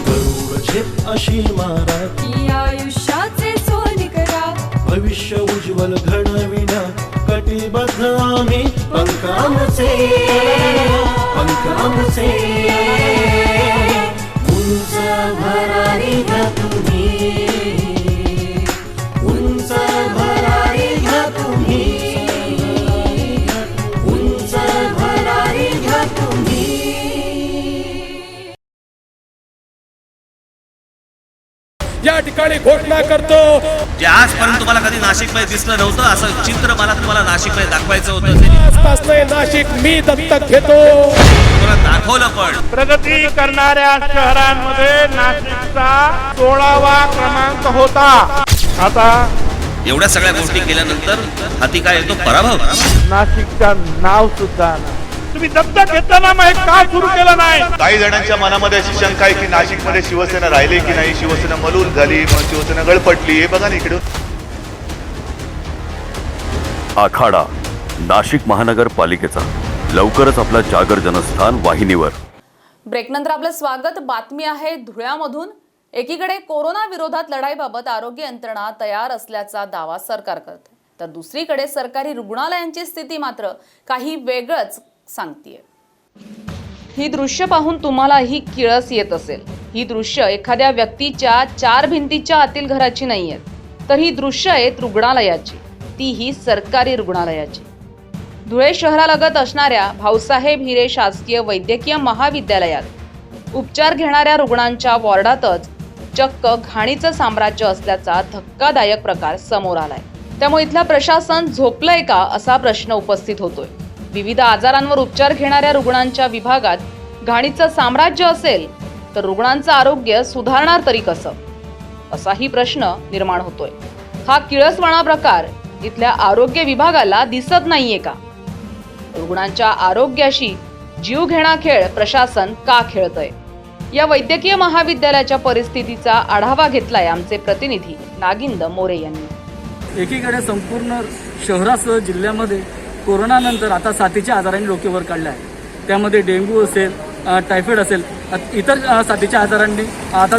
गरुड झेप अशी मारा. आयुष्याचे सोन करा, भविष्य उज्ज्वल घडविण्या कटिबद्ध आम्ही पंखांचे पंखांचे. उंच भरारी घ्या तुम्ही, उंच भरारी घ्या तुम्ही, उंच भरारी घ्या तुम्ही. या ठिकाणी घोषणा करतो, जे आजपर्यंत तुम्हाला कधी नाशिकमध्ये दिसलं नव्हतं असं चित्र मला तुम्हाला नाशिकमध्ये दाखवायचं होतं. आजपासून नाशिक मी दत्तक घेतो. तुम्हाला दाखवलं पण. प्रगती करणाऱ्या शहरांमध्ये नाशिकचा 16वा क्रमांक होता. आता एवढ्या सगळ्या गोष्टी केल्यानंतर हाती काय येतो? पराभव. नाशिकचं नाव सुद्धा तुम्ही दत्तक घेताना मग का सुरू केलं नाही? काही जणांच्या मनामध्ये अशी शंका आहे की नाशिकमध्ये शिवसेना राहिली की नाही, शिवसेना मलूल झाली, मग शिवसेना गळपटली. हे बघा ना इकडे. आखाडा नाशिक महानगरपालिकेचा लवकरच आपला जागर जनस्थान वाहिनीवर. ब्रेकनंतर आपलं स्वागत. बातमी आहे धुळ्यामधून. एकीकडे कोरोना विरोधात लढाईबाबत आरोग्य यंत्रणा तयार असल्याचा दावा सरकार करते, तर दुसरीकडे सरकारी रुग्णालयांची स्थिती मात्र काही वेगळंच सांगतीये. ही दृश्य पाहून तुम्हालाही किळस येत असेल. ही दृश्य एखाद्या व्यक्तीच्या 4 भिंतीच्या आतील घराची नाही आहेत, तर ही दृश्य आहेत रुग्णालयाची, तीही सरकारी रुग्णालयाची. धुळे शहरालगत असणाऱ्या भाऊसाहेब हिरे शासकीय वैद्यकीय महाविद्यालयात उपचार घेणाऱ्या रुग्णांच्या वॉर्डातच चक्क घाणीचं साम्राज्य असल्याचा धक्कादायक प्रकार समोर आलाय. त्यामुळे इथलं प्रशासन झोपलंय का असा प्रश्न उपस्थित होतोय. विविध आजारांवर उपचार घेणाऱ्या रुग्णांच्या विभागात घाणीचं साम्राज्य असेल तर रुग्णांचं आरोग्य सुधारणार तरी कसं, असाही प्रश्न निर्माण होतोय. हा किळसवाणा प्रकार इथल्या आरोग्य विभागाला दिसत नाहीये का? रुग्णांच्या आरोग्याशी जीव घेणा खेळ प्रशासन का खेळतंय? या वैद्यकीय महाविद्यालयाच्या परिस्थितीचा आढावा घेतलाय आमचे प्रतिनिधी नागिंद मोरे यांनी. एकीकडे संपूर्ण शहरासह जिल्ह्यामध्ये कोरोनानंतर आता साथीच्या आजारांनी डोकेवर काढले आहे. त्यामध्ये डेंग्यू असेल, टायफॉइड असेल, इतर साथीच्या आजारांनी आता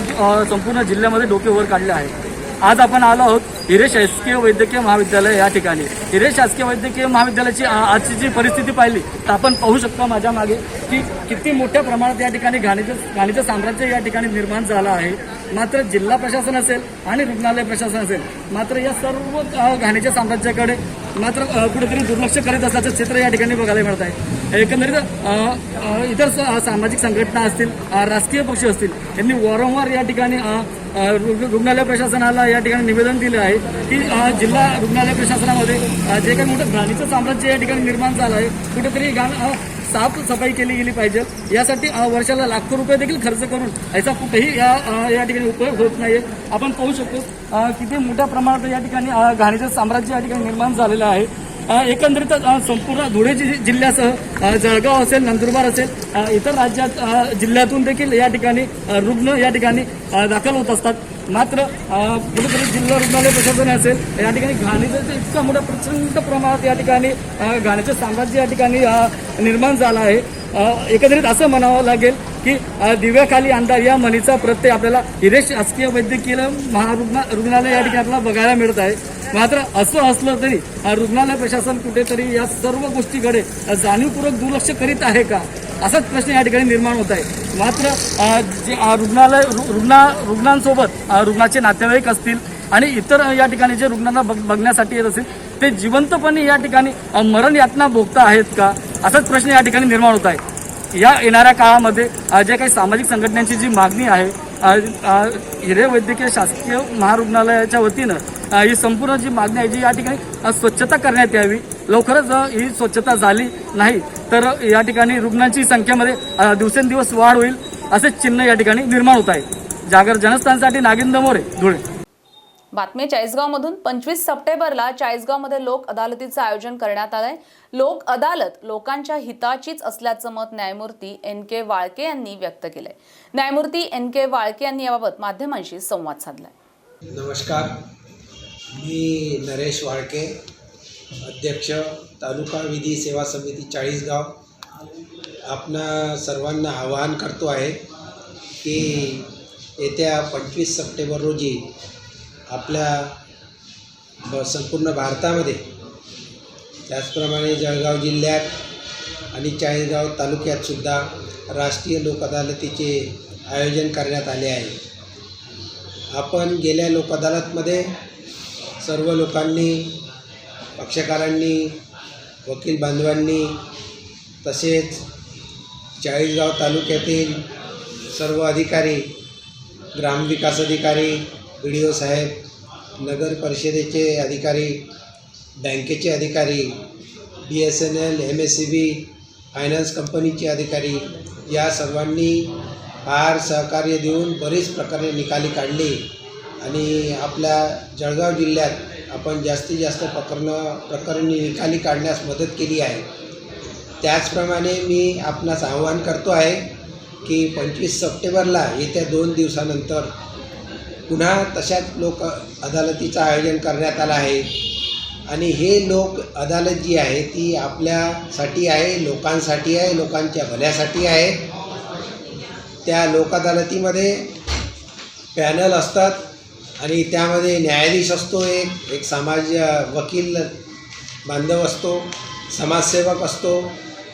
संपूर्ण जिल्ह्यामध्ये डोकेवर काढले आहे. आज आपण आलो आहोत हिरे शासकीय वैद्यकीय महाविद्यालय या ठिकाणी. हिरे शासकीय वैद्यकीय महाविद्यालयाची आजची जी परिस्थिती पाहिली तर आपण पाहू शकतो माझ्या मागे की किती मोठ्या प्रमाणात या ठिकाणी घाणीचं साम्राज्य या ठिकाणी निर्माण झालं आहे. मात्र जिल्हा प्रशासन असेल आणि रुग्णालय प्रशासन असेल मात्र या सर्व घाणीच्या साम्राज्याकडे मात्र कुठेतरी दुर्लक्ष करीत असल्याचं चित्र या ठिकाणी बघायला मिळत आहे. एकंदरीत इतर सामाजिक संघटना असतील, राजकीय पक्ष असतील, यांनी वारंवार या ठिकाणी रुग्णालय प्रशासनाला या ठिकाणी निवेदन दिले आहे की जिल्हा रुग्णालय प्रशासनामध्ये जे काही मोठं घाणीचं साम्राज्य या ठिकाणी निर्माण झालं आहे, कुठेतरी साफसफाई केली गेली पाहिजे. यासाठी वर्षाला लाखो रुपये देखील खर्च करून याचा कुठेही या ठिकाणी उपयोग होत नाही. आपण पाहू शकतो किती मोठ्या प्रमाणात या ठिकाणी घाणीचं साम्राज्य या ठिकाणी निर्माण झालेलं आहे. एकंदरीत संपूर्ण धुळे जिल्ह्यासह जळगाव असेल, नंदुरबार असेल, इतर राज्यात जिल्ह्यातून देखील या ठिकाणी रुग्ण या ठिकाणी दाखल होत असतात. मात्र कुठेतरी जिल्हा रुग्णालय प्रशासन असेल या ठिकाणी घाणीचं इतका मोठा प्रचंड प्रमाणात या ठिकाणी घाणीचं साम्राज्य या ठिकाणी निर्माण झालं आहे. एकंदरीत असं म्हणावं लागेल की दिव्याखाली अंधार या म्हणीचा प्रत्यय आपल्याला हिरे शासकीय वैद्यकीय रुग्णालय या ठिकाणी आपल्याला बघायला मिळत आहे. मात्र असं असलं तरी रुग्णालय प्रशासन कुठेतरी या सर्व गोष्टीकडे जाणीवपूर्वक दुर्लक्ष करीत आहे का असाच प्रश्न या ठिकाणी निर्माण होत आहे. मात्र जे रुग्णांसोबत रुग्णाचे नातेवाईक असतील आणि इतर या ठिकाणी जे रुग्णांना बघण्यासाठी येत असतील ते जिवंतपणे या ठिकाणी मरण यातना भोगता आहेत का असाच प्रश्न या ठिकाणी निर्माण होत आहे. या येणाऱ्या काळामध्ये जे काही सामाजिक संघटनांची जी मागणी आहे हिरे वैद्यकीय शासकीय महारुग्णालयाच्या वतीनं ही संपूर्ण जी मागणी आहे जी या ठिकाणी स्वच्छता करण्यात यावी. लवकरच ही स्वच्छता झाली नाही तर या ठिकाणी रुग्णांची संख्येमध्ये दिवसेंदिवस वाढ होईल असे चिन्ह या ठिकाणी निर्माण होत आहे. जागर जनस्थानसाठी नागिंद मोरे, धुळे. बातमी चाळीसगावमधून. 25 सप्टेंबरला चाळीसगावमध्ये लोक अदालतीचं आयोजन करण्यात आलंय. लोक अदालत लोकांच्या हिताचीच असल्याचं मत न्यायमूर्ती NK वाळके यांनी व्यक्त केलंय. न्यायमूर्ती NK वाळके यांनी याबाबत माध्यमांशी संवाद साधलाय. नमस्कार, मी नरेश वाळके, अध्यक्ष तालुका विधी सेवा समिती चाळीसगाव आपणा सर्वांना आवाहन करतो आहे की येत्या 25 सप्टेंबर रोजी आपल्या संपूर्ण भारतामध्ये त्याचप्रमाणे जळगाव जिल्ह्यात आणि चाळीसगाव तालुक्यातसुद्धा राष्ट्रीय लोक अदालतीचे आयोजन करण्यात आले आहे. आपण गेल्या लोक अदालतमध्ये सर्व लोकांनी, पक्षकारांनी, वकील बांधवांनी तसेच चाळीसगाव तालुक्यातील सर्व अधिकारी, ग्रामविकास अधिकारी, BDO साहेब, नगर परिषदेचे अधिकारी, बँकेचे अधिकारी, BSNL, MSCB, फायनान्स कंपनीचे अधिकारी या सर्वांनी फार सहकार्य देऊन बरीच प्रकारे निकाली काढली आणि आपल्या जळगाव जिल्ह्यात आपण जास्तीत जास्त प्रकरणी निकाली काढण्यास मदत केली आहे. त्याचप्रमाणे मी आपणास आवाहन करतो आहे की 25 सप्टेंबरला येत्या 2 दिवसानंतर पुन्हा तशाच लोक अदालतीचं आयोजन करण्यात आलं आहे आणि हे लोक अदालत जी आहे ती आपल्यासाठी आहे, लोकांसाठी आहे, लोकांच्या भल्यासाठी आहे. त्या लोक अदालतीमध्ये पॅनल असतात आणि त्यामध्ये न्यायाधीश असतो, एक समाज वकील बांधव असतो, समाजसेवक असतो,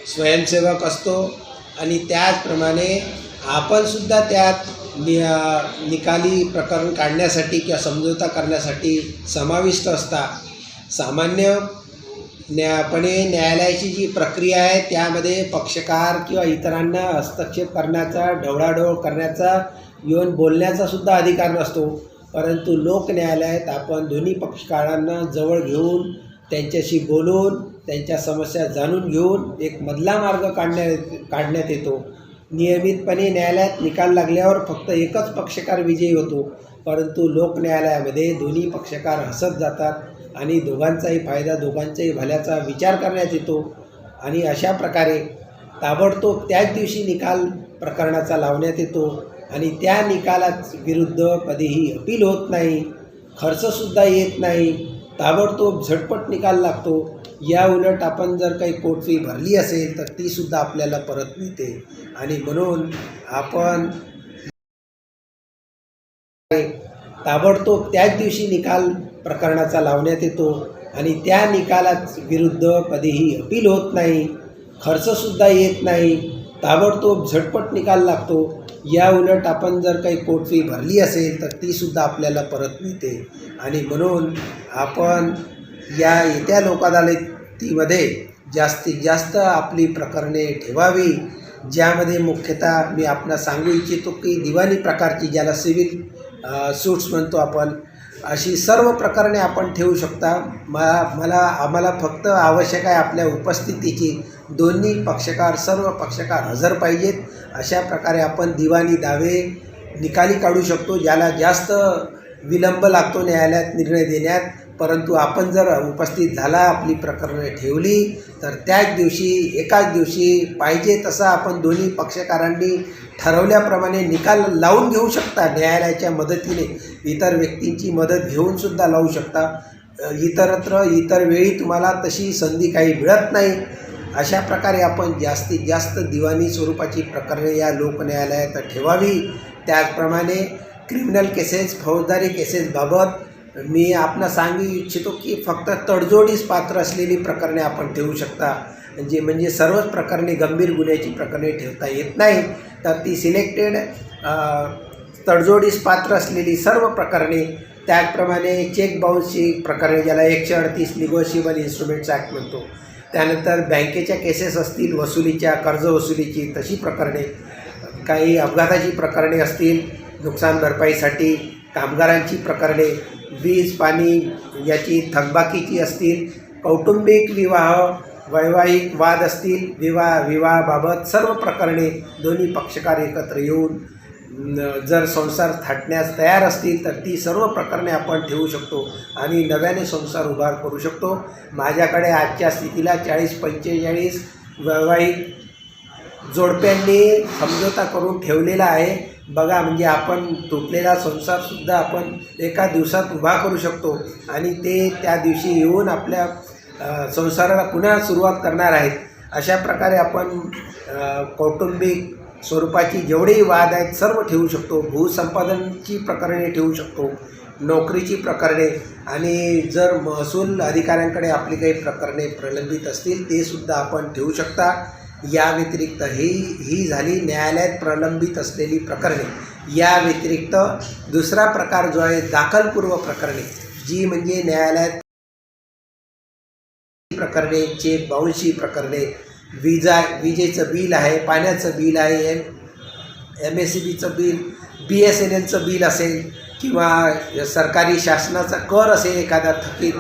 स्वयंसेवक असतो आणि त्याचप्रमाणे आपणसुद्धा त्यात निकाली प्रकरण काढण्यासाठी किंवा समझोता करण्यासाठी समाविष्ट असता. सामान्यपणे न्यायालयाची जी प्रक्रिया आहे त्यामध्ये पक्षकार किंवा इतरांना हस्तक्षेप करण्याचा, ढवळाढवळ करण्याचा, येऊन बोलण्याचा सुद्धा अधिकार नसतो. परंतु लोक न्यायालयात आपण दोन्ही पक्षकारांना जवळ घेऊन त्यांच्याशी बोलून त्यांच्या समस्या जाणून घेऊन एक मधला मार्ग काढण्यात येतो. नियमितपणे न्यायालयात निकाल लागल्यावर फक्त एकच पक्षकार विजयी होतो, परंतु लोक न्यायालयामध्ये दोन्ही पक्षकार हसत जातात आणि दोघांचाही फायदा, दोघांच्याही भल्याचा विचार करण्यात येतो आणि अशा प्रकारे ताबडतोब त्याच दिवशी निकाल प्रकरणाचा लावण्यात येतो आणि त्या निकालाविरुद्ध कधीही अपील होत नाही, खर्चसुद्धा येत नाही, ताबडतोब झटपट निकाल लागतो. या उलट आपण जर काही कोर्ट फी भरली असेल तर तीसुद्धा आपल्याला परत मिळते आणि म्हणून आपण ताबडतोब त्याच दिवशी निकाल प्रकरणाचा लावण्यात येतो आणि त्या निकालाविरुद्ध कधीही अपील होत नाही, खर्चसुद्धा येत नाही, ताबडतोब झटपट निकाल लागतो. या उलट आपण जर काही कोर्ट फी भरली असेल तर तीसुद्धा आपल्याला परत मिळते आणि म्हणून आपण या येत्या लोक अदालतीमध्ये जास्तीत जास्त आपली प्रकरणे ठेवावी, ज्यामध्ये मुख्यतः मी आपणास सांगू इच्छितो की दिवाणी प्रकारची, ज्याला सिव्हिल सूट्स म्हणतो आपण, अशी सर्व प्रकरणे आपण ठेवू शकता. आम्हाला फक्त आवश्यक आहे आपल्या उपस्थितीची. दोन्ही पक्षकार, सर्व पक्षकार हजर पाहिजेत. अशा प्रकारे आपण दिवाणी दावे निकाली काढू शकतो, ज्याला जास्त विलंब लागतो न्यायालयात निर्णय देण्यात. परंतु आपण जर उपस्थित झाला, आपली प्रकरणे ठेवली तर त्याच दिवशी, एकाच दिवशी पाहिजे तसा आपण दोन्ही पक्षकारांनी ठरवल्याप्रमाणे निकाल लावून घेऊ शकता. न्यायालयाच्या मदतीने इतर व्यक्तींची मदत घेऊनसुद्धा लावू शकता. इतर वेळी तुम्हाला तशी संधी काही मिळत नाही. अशा प्रकारे आपण जास्तीत जास्त दिवाणी स्वरूपाची प्रकरणे या लोक न्यायालयात ठेवावी. त्याचप्रमाणे क्रिमिनल केसेस, फौजदारी केसेसबाबत मी आपणास सांगू इच्छितो की फक्त तडजोडीस पात्र असलेली प्रकरणे आपण ठेवू शकता. म्हणजे सर्वच प्रकरणे, गंभीर गुन्ह्याची प्रकरणे ठेवता येत नाही, तर ती सिलेक्टेड तडजोडीस पात्र असलेली सर्व प्रकरणे, त्याचप्रमाणे चेक बाउन्सची प्रकरणे, ज्याला 138 निगोशिएबल इन्स्ट्रुमेंट्स ॲक्ट म्हणतो, त्यानंतर बँकेच्या केसेस असतील वसुलीच्या, कर्ज वसुलीची, तशी प्रकरणे, काही अपघाताची प्रकरणे असतील, नुकसान भरपाईसाठी, कामगारांची प्रकरणे, वीज पाणी याची थकबाकीची असतील, कौटुंबिक विवाह, वैवाहिक वाद असतील, विवाहाबाबत सर्व प्रकरणे दोन्ही पक्षकार एकत्र येऊन जर संसार थाटण्यास तयार असतील तर ती सर्व प्रकरणे आपण ठेवू शकतो आणि नव्याने संसार उभा करू शकतो. माझ्याकडे आजच्या स्थितीला 40-45 वैवाहिक जोडप्यांनी समझोता करून ठेवलेला आहे. बघा, म्हणजे आपण तुटलेला संसारसुद्धा आपण एका दिवसात उभा करू शकतो आणि ते त्या दिवशी येऊन आपल्या संसाराला पुन्हा सुरुवात करणार आहेत. अशा प्रकारे आपण कौटुंबिक स्वरूपाची जेवढेही वाद आहेत सर्व ठेवू शकतो. भूसंपादनची प्रकरणे ठेवू शकतो, नोकरीची प्रकरणे, आणि जर महसूल अधिकाऱ्यांकडे आपली काही प्रकरणे प्रलंबित असतील ते सुद्धा आपण ठेवू शकता. या व्यतिरिक्त ही झाली न्यायालयात प्रलंबित असलेली प्रकरणे. या व्यतिरिक्त दुसरा प्रकार जो आहे दाखलपूर्व प्रकरणे, जी म्हणजे न्यायालयात प्रकरणे, चेक बाउन्सची प्रकरणे, विजेचं बिल आहे, पाण्याचं बिल आहे, MSCBचं बिल, BSNLचं बिल असेल, किंवा सरकारी शासनाचा कर असेल, एखादा थकीत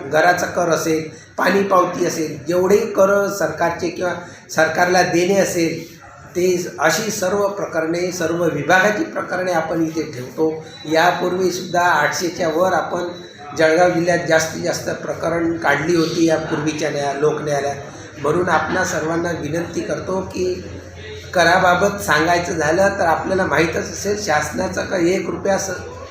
घराचा कर असेल, पाणी पावती असेल, जेवढेही कर सरकारचे किंवा सरकारला देणे असेल ते अशी सर्व प्रकरणे, सर्व विभागाची प्रकरणे आपण इथे ठेवतो. यापूर्वीसुद्धा 800च्या वर आपण जळगाव जिल्ह्यात जास्तीत जास्त प्रकरण काढली होती या पूर्वीच्या लोकन्यायालयात. म्हणून आपणा सर्वांना विनंती करतो की कराबाबत सांगायचं झालं तर आपल्याला माहीतच असेल, शासनाचा का 1 रुपया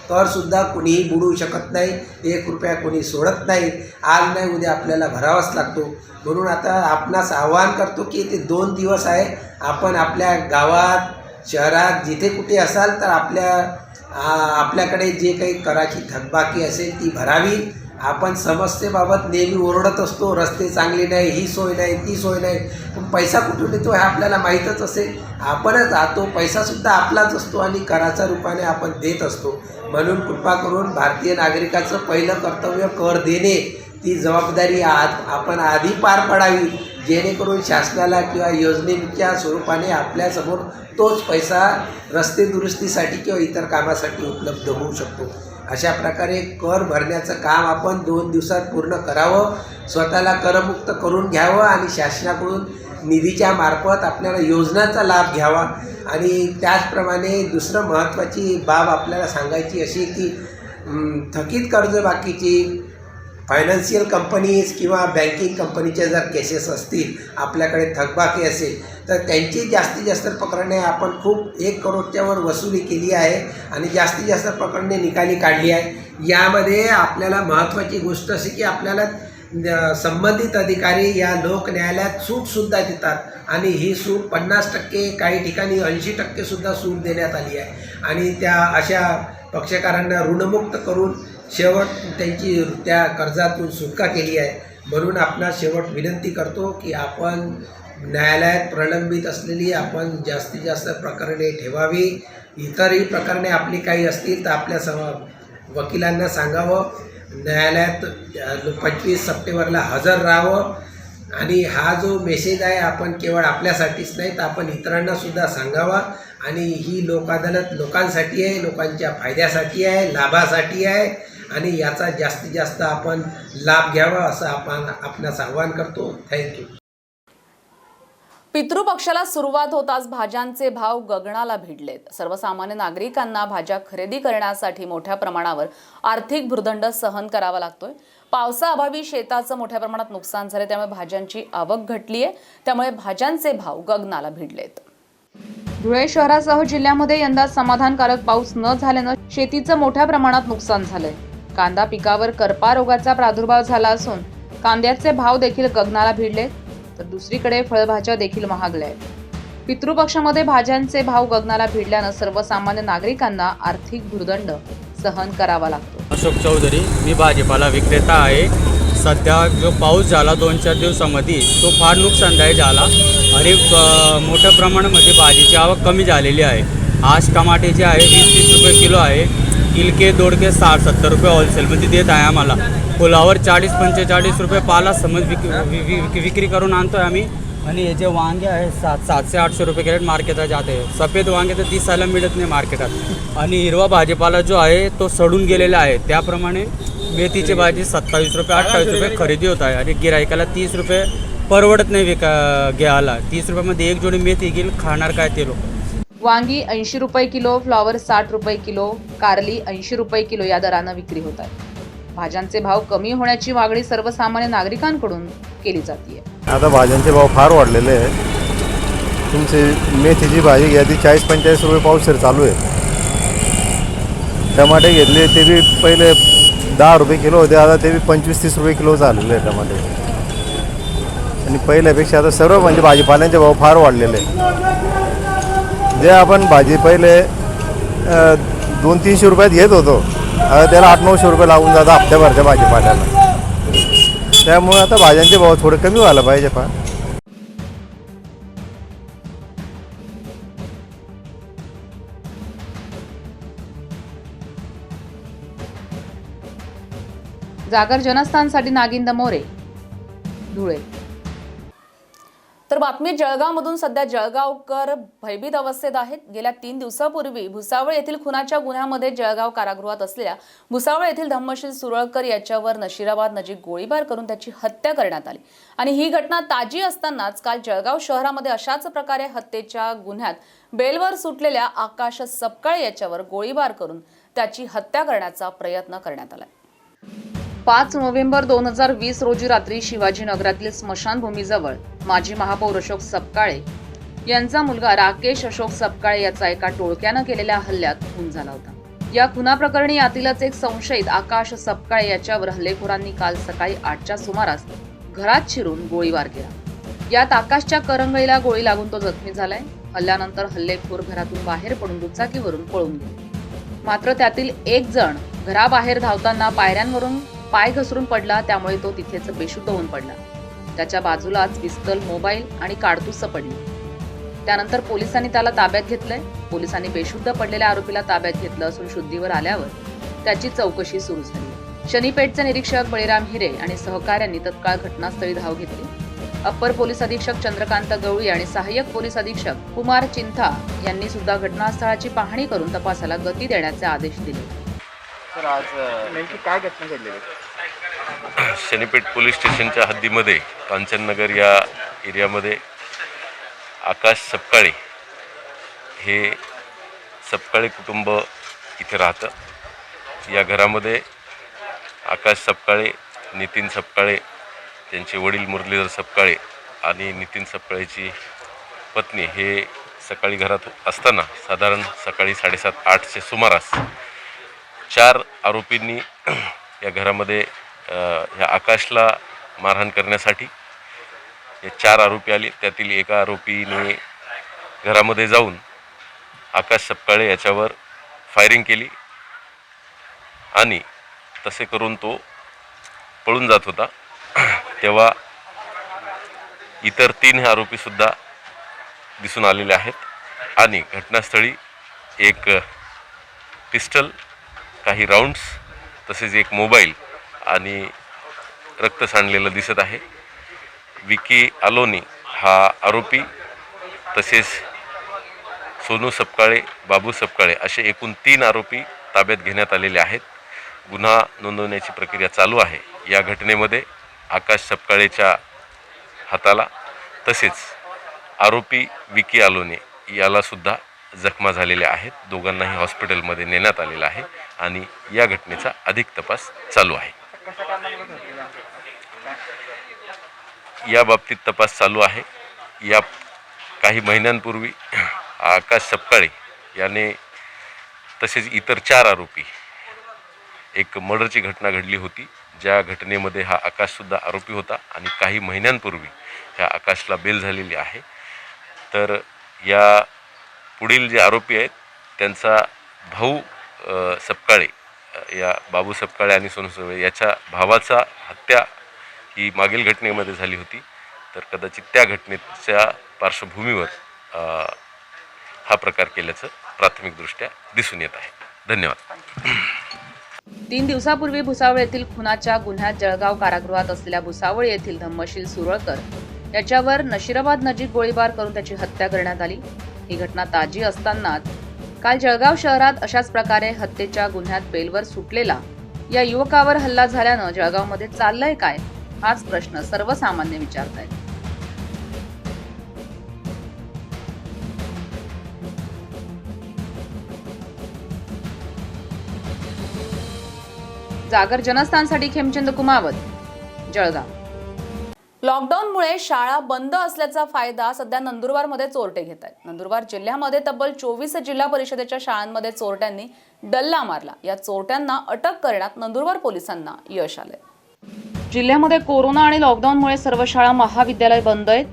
करसुद्धा कुणीही बुडवू शकत नाही. 1 रुपया कोणी सोडत नाही. आज नाही उद्या आपल्याला भरावाच लागतो. म्हणून आता आपणास आवाहन करतो की ते 2 दिवस आहे, आपण आपल्या गावात, शहरात जिथे कुठे असाल तर आपल्याकडे जे काही कराची थकबाकी असेल ती भरावी. आपण समस्येबाबत नेहमी ओरडत असतो, रस्ते चांगले नाही, ही सोय नाही, ती सोय नाही, पण पैसा कुठून येतो हे आपल्याला माहीतच असेल. आपणच राहतो, पैसासुद्धा आपलाच असतो आणि कराच्या रूपाने आपण देत असतो. म्हणून कृपा करून भारतीय नागरिकाचं पहिलं कर्तव्य कर देणे, ती जबाबदारी आपण आधी पार पाडावी, जेणेकरून शासनाला किंवा योजनेच्या स्वरूपाने आपल्यासमोर तोच पैसा रस्ते दुरुस्तीसाठी किंवा इतर कामासाठी उपलब्ध होऊ शकतो. अशा प्रकारे कर भरण्याचं काम आपण 2 दिवसात पूर्ण करावं, स्वतःला करमुक्त करून घ्यावं आणि शासनाकडून निधीच्या मार्फत आपल्याला योजनांचा लाभ घ्यावा. आणि त्याचप्रमाणे दुसरं महत्त्वाची बाब आपल्याला सांगायची अशी की थकीत कर्जबाकीची फायनान्शियल कंपनीज किंवा बँकिंग कंपनीचे जर केसेस असतील, आपल्याकडे थकबाकी असेल तर त्यांची जास्तीत जास्त प्रकरणे आपण खूप 1 करोडच्या वर वसुली केली आहे आणि जास्तीत जास्त प्रकरणे निकाली काढली आहे. यामध्ये आपल्याला महत्त्वाची गोष्ट अशी की आपल्याला संबंधित अधिकारी या लोक न्यायालयात सूटसुद्धा देतात आणि ही सूट 50%, काही ठिकाणी 80% सुद्धा सूट देण्यात आली आहे. आणि त्या अशा पक्षकारांना ऋणमुक्त करून शेवट त्यांची त्या कर्जातून सुटका केली आहे. म्हणून आपणास शेवट विनंती करतो की आपण न्यायालयात प्रलंबित असलेली आपण जास्तीत जास्त प्रकरणे ठेवावी. इतरही प्रकरणे आपली काही असतील तर आपल्या वकिलांना सांगावं. न्यायालयात 25 सप्टेंबरला हजर राहावं. आणि हा जो मेसेज आहे आपण केवळ आपल्यासाठीच नाही तर आपण इतरांनासुद्धा सांगावा. आणि ही लोक अदालत लोकांसाठी आहे, लोकांच्या फायद्यासाठी आहे, लाभासाठी आहे आणि याचा जास्तीत जास्त आपण लाभ घ्यावा असं आपणास आवाहन करतो. थँक्यू. पितृपक्षाला सुरुवात होताच भाज्यांचे भाव गगनाला भिडलेत. सर्वसामान्य नागरिकांना भाज्या खरेदी करण्यासाठी मोठ्या प्रमाणावर आर्थिक भुर्दंड सहन करावा लागतोय. पावसाअभावी शेताचं मोठ्या प्रमाणात नुकसान झाले, त्यामुळे भाज्यांची आवक घटली आहे. त्यामुळे भाज्यांचे भाव गगनाला भिडलेत. धुळे शहरासह जिल्ह्यामध्ये यंदा समाधानकारक पाऊस न झाल्यानं शेतीचं मोठ्या प्रमाणात नुकसान झालंय. कांदा पिकावर करपा रोगाचा प्रादुर्भाव झाला असून कांद्याचे भाव देखील गगनाला भिडलेत, तर दुसरीकडे फळभाज्या देखील महागल्या आहेत. पितृपक्षामध्ये भाज्यांचे भाव गगनाला भिडल्यानं सर्वसामान्य नागरिकांना आर्थिक भुर्दंड सहन करावा लागतो. अशोक चौधरी, मी भाजीपाला विक्रेता आहे. सध्या जो पाऊस झाला 2-4 दिवसामध्ये तो फार नुकसानदायक झाला आणि मोठ्या प्रमाणामध्ये भाजीची आवक कमी झालेली आहे. आज टमाट्याची आहे 20-30 रुपये किलो आहे. किलके दोडके 60-70 रुपये होलसेलमध्ये देत आहे आम्हाला. फुलावर 40-45 रुपये पाला समज विक्री करून आणतो आहे आम्ही. आणि हे जे वांगे आहे 700-800 रुपये कॅरेट मार्केटात जाते. सफेद वांगे तर दिसायला मिळत नाही मार्केटात. आणि हिरवा भाजीपाला जो आहे तो सडून गेलेला आहे. त्याप्रमाणे मेथीची भाजी 27 रुपये 28 रुपये खरेदी होत आहे आणि गिरायकाला 30 रुपये परवडत नाही घ्यायला. 30 रुपयामध्ये 1 जोडी मेथी घेईल, खाणार काय ते लोक. वांगी 80 रुपये किलो, फ्लॉवर 60 रुपये किलो, कारली 80 रुपये किलो या दरानं विक्री होत आहे. भाज्यांचे भाव कमी होण्याची मागणी सर्वसामान्य नागरिकांकडून केली जाते. आता भाज्यांचे भाव फार वाढलेले आहेत. तुमची मेथीची भाजी घ्या ती 40-45 रुपये पावशेर चालू आहे. टमाटे घेतले ते बी पहिले 10 रुपये किलो होते, आता ते 25-30 रुपये किलो झालेले आहे टमाटे. आणि पहिल्यापेक्षा आता सर्व म्हणजे भाजीपाल्यांचे भाव फार वाढलेले आहे. जे आपण भाजी पहिले 200-300 रुपयात घेत होतो, आता त्याला 800-900 रुपये लागून जातात हप्त्याभरच्या भाजीपाल्याला. त्यामुळे आता भाज्यांचे भाव थोडे कमी व्हायला पाहिजे फार. जागर जनस्थानसाठी नागिंद मोरे, धुळे. तर बातमी जळगावमधून. सध्या जळगावकर भयभीत अवस्थेत आहेत. गेल्या 3 दिवसापूर्वी भुसावळ येथील खुनाच्या गुन्ह्यामध्ये जळगाव कारागृहात असलेल्या भुसावळ येथील धम्मशील सुरळकर याच्यावर नशिराबाद नजीक गोळीबार करून त्याची हत्या करण्यात आली. आणि ही घटना ताजी असतानाच काल जळगाव शहरामध्ये अशाच प्रकारे हत्येच्या गुन्ह्यात बेलवर सुटलेल्या आकाश सपकाळे याच्यावर गोळीबार करून त्याची हत्या करण्याचा प्रयत्न करण्यात आला. 5 नोव्हेंबर 2020 रोजी रात्री शिवाजीनगरातील स्मशानभूमीजवळ माजी महापौर अशोक सपकाळे यांचा मुलगा राकेश अशोक सपकाळे याचा एका टोळक्यानं केलेल्या हल्ल्यात खून झाला होता. या खुनाप्रकरणी यातीलच एक संशयित आकाश सपकाळे याच्यावर हल्लेखोरांनी काल सकाळी 8च्या सुमारास घरात शिरून गोळीबार केला. यात आकाशच्या करंगळीला गोळी लागून तो जखमी झालाय. हल्ल्यानंतर हल्लेखोर घरातून बाहेर पडून दुचाकीवरून पळून गेले. मात्र त्यातील एक जण घराबाहेर धावताना पायऱ्यांवरून पाय घसरून पडला, त्यामुळे तो तिथेच बेशुद्ध होऊन पडला. त्याच्या बाजूलाच पिस्तल, मोबाईल आणि काडतुसं पडली. त्यानंतर पोलिसांनी त्याला ताब्यात घेतलंय. पोलिसांनी बेशुद्ध पडलेल्या आरोपीला ताब्यात घेतलं असून शुद्धीवर आल्यावर त्याची चौकशी सुरू झाली. शनीपेठचे निरीक्षक बळीराम हिरे आणि सहकाऱ्यांनी तत्काळ घटनास्थळी धाव घेतली. अप्पर पोलीस अधीक्षक चंद्रकांत गवळी आणि सहाय्यक पोलीस अधीक्षक कुमार चिंथा यांनी सुद्धा घटनास्थळाची पाहणी करून तपासाला गती देण्याचे आदेश दिले. तर आज नेमकी काय घटना घडली? शनीपेठ पोलीस स्टेशनच्या हद्दीमध्ये कांचननगर या एरियामध्ये आकाश सपकाळे हे सपकाळे कुटुंब इथे राहतं. या घरामध्ये आकाश सपकाळे, नितीन सपकाळे, त्यांचे वडील मुरलीधर सपकाळे आणि नितीन सपकाळेची पत्नी हे सकाळी घरात असताना साधारण सकाळी 7:30-8च्या सुमारास 4 आरोपींनी या घरामध्ये ह्या आकाशला मारहाण करण्यासाठी हे 4 आरोपी आले. त्यातील एका आरोपीने घरामध्ये जाऊन आकाश सपकाळे याच्यावर फायरिंग केली आणि तसे करून तो पळून जात होता. तेव्हा इतर 3 आरोपीसुद्धा दिसून आलेले आहेत आणि घटनास्थळी एक पिस्टल, काही राऊंड्स तसेच एक मोबाईल आणि रक्त सांडलेलं दिसत आहे. विकी अलोनी हा आरोपी, तसेच सोनू सपकाळे, बाबू सपकाळे असे एकूण 3 आरोपी ताब्यात घेण्यात आलेले आहेत. गुन्हा नोंदवण्याची प्रक्रिया चालू आहे. या घटनेमध्ये आकाश सपकाळेच्या हाताला तसेच आरोपी विकी अलोने याला सुद्धा जखमा झालेल्या आहेत. दोघांनाही हॉस्पिटलमध्ये नेण्यात आलेलं आहे आणि या घटनेचा अधिक तपास चालू आहे. या बाबतीत तपास चालू आहे. या काही महिन्यांपूर्वी आकाश सपकाळे याने तसेच इतर 4 आरोपी एक मर्डरची घटना घडली होती, ज्या घटनेमध्ये हा आकाशसुद्धा आरोपी होता आणि काही महिन्यांपूर्वी ह्या आकाशला बेल झालेली आहे. तर या पुढील जे आरोपी आहेत त्यांचा भाऊ सपकाळे, या बाबू सपकाळे आणि सोनू सपकाळे याच्या भावाचा हत्या ही मागील घटनेमध्ये झाली होती. तर कदाचित त्या घटनेच्या पार्श्वभूमीवर हा प्रकार केल्याचं प्राथमिकदृष्ट्या दिसून येत आहे. धन्यवाद. 3 दिवसापूर्वी भुसावळ येथील खुनाच्या गुन्ह्यात जळगाव कारागृहात असलेल्या भुसावळ येथील धम्मशील सुरळकर याच्यावर नशिराबाद नजीक गोळीबार करून त्याची हत्या करण्यात आली. ही घटना ताजी असतानाच काल जळगाव शहरात अशाच प्रकारे हत्येच्या गुन्ह्यात बेलवर सुटलेला या युवकावर हल्ला झाल्यानं जळगावमध्ये चाललंय काय, हाच प्रश्न सर्वसामान्य विचारतायत. जागर जनस्थानसाठी खेमचंद कुमावत, जळगाव. लॉकडाऊनमुळे शाळा बंद असल्याचा फायदा सध्या नंदुरबारमध्ये चोरटे घेत आहेत. नंदुरबार जिल्ह्यामध्ये तब्बल 24 जिल्हा परिषदेच्या शाळांमध्ये चोरट्यांनी डल्ला मारला. या चोरट्यांना अटक करण्यात नंदुरबार पोलिसांना यश आले. जिल्ह्यामध्ये कोरोना आणि लॉकडाऊनमुळे सर्व शाळा महाविद्यालय बंद आहेत.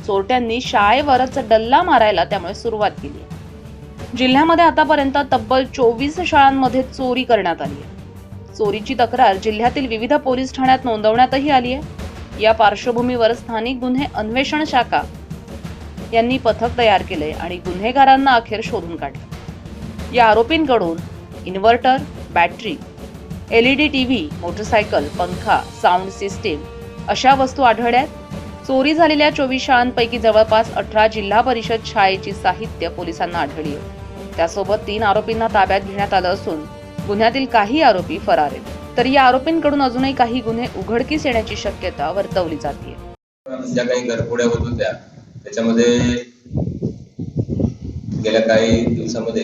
चोरट्यांनी शाळेवरच डल्ला मारायला त्यामुळे सुरुवात केली आहे. जिल्ह्यामध्ये आतापर्यंत तब्बल 24 शाळांमध्ये चोरी करण्यात आली आहे. चोरीची तक्रार जिल्ह्यातील विविध पोलीस ठाण्यात नोंदवण्यातही आली आहे. या पार्श्वभूमीवर स्थानिक गुन्हे अन्वेषण शाखा यांनी पथक तयार केले आणि गुन्हेगारांना अखेर शोधून काढले. या आरोपींकडून inverter, battery, LED TV, motorcycle, पंखा, साऊंड सिस्टीम अशा वस्तू आढळल्यात. चोरी झालेल्या 24 शाळांपैकी जवळपास 18 जिल्हा परिषद शाळेची साहित्य पोलिसांना आढळली आहे. त्यासोबत 3 आरोपींना ताब्यात घेण्यात आलं असून गुन्ह्यातील काही आरोपी फरार आहेत. तर या आरोपींकडून अजूनही काही गुन्हे उघडकीस येण्याची शक्यता वर्तवली जाते. ज्या काही घरफोड्या होत होत्या त्याच्यामध्ये गेल्या काही दिवसामध्ये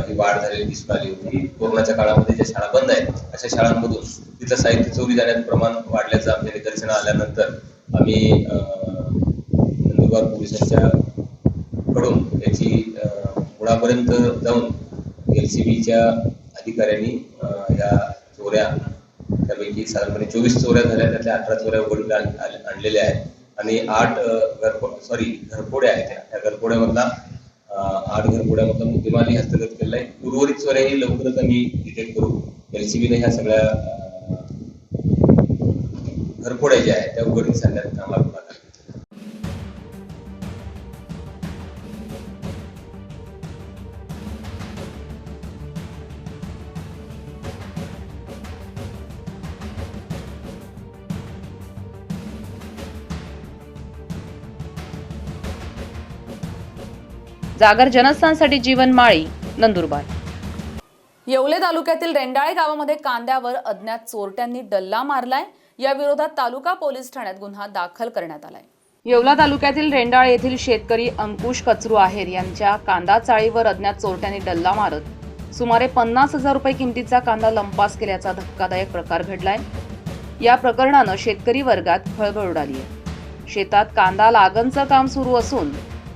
ही वाढ झालेली दिसून आली होती. कोरोनाच्या काळामध्ये ज्या शाळा बंद आहेत अशा शाळांमधून तिथलं साहित्य चोरी जाण्याचं प्रमाण वाढल्याचं आमच्या निदर्शनास आल्यानंतर आम्ही नंदुरबार पोलिसांच्या कडून याची मुळापर्यंत जाऊन LCBच्या अधिकाऱ्यांनी या चोऱ्या त्यापैकी साधारणपणे 24 चोऱ्या झाल्या, त्यातल्या 18 चोऱ्या उघडकीला आणलेल्या आहेत आणि 8 घरफोड्या आहेत. त्या घरफोड्यामधला 8 घरफोड्यामधला मुद्देमालही हस्तगत केलेला आहे. उर्वरित चोऱ्याही लवकरच आम्ही डिटेक्ट करू. LCBने ह्या सगळ्या घरफोड्या ज्या आहेत त्या उघडकीस आणण्यात कामाला पुढाकार. जागर जनस्थानसाठी जीवन माळी, नंदुरबार. येवले तालुक्यातील रेंडाळे गावामध्ये कांद्यावर अज्ञात चोरट्यांनी डल्ला मारलाय. या विरोधात तालुका पोलीस ठाण्यात गुन्हा दाखल करण्यात आलाय. येवला तालुक्यातील रेंडाळे येथील शेतकरी अंकुश कचरू आहेर यांच्या कांदा चाळीवर अज्ञात चोरट्यांनी डल्ला मारत सुमारे 50,000 रुपये किमतीचा कांदा लंपास केल्याचा धक्कादायक प्रकार घडलाय. या प्रकरणानं शेतकरी वर्गात खळबळ उडाली आहे. शेतात कांदा लागणचं काम सुरू असून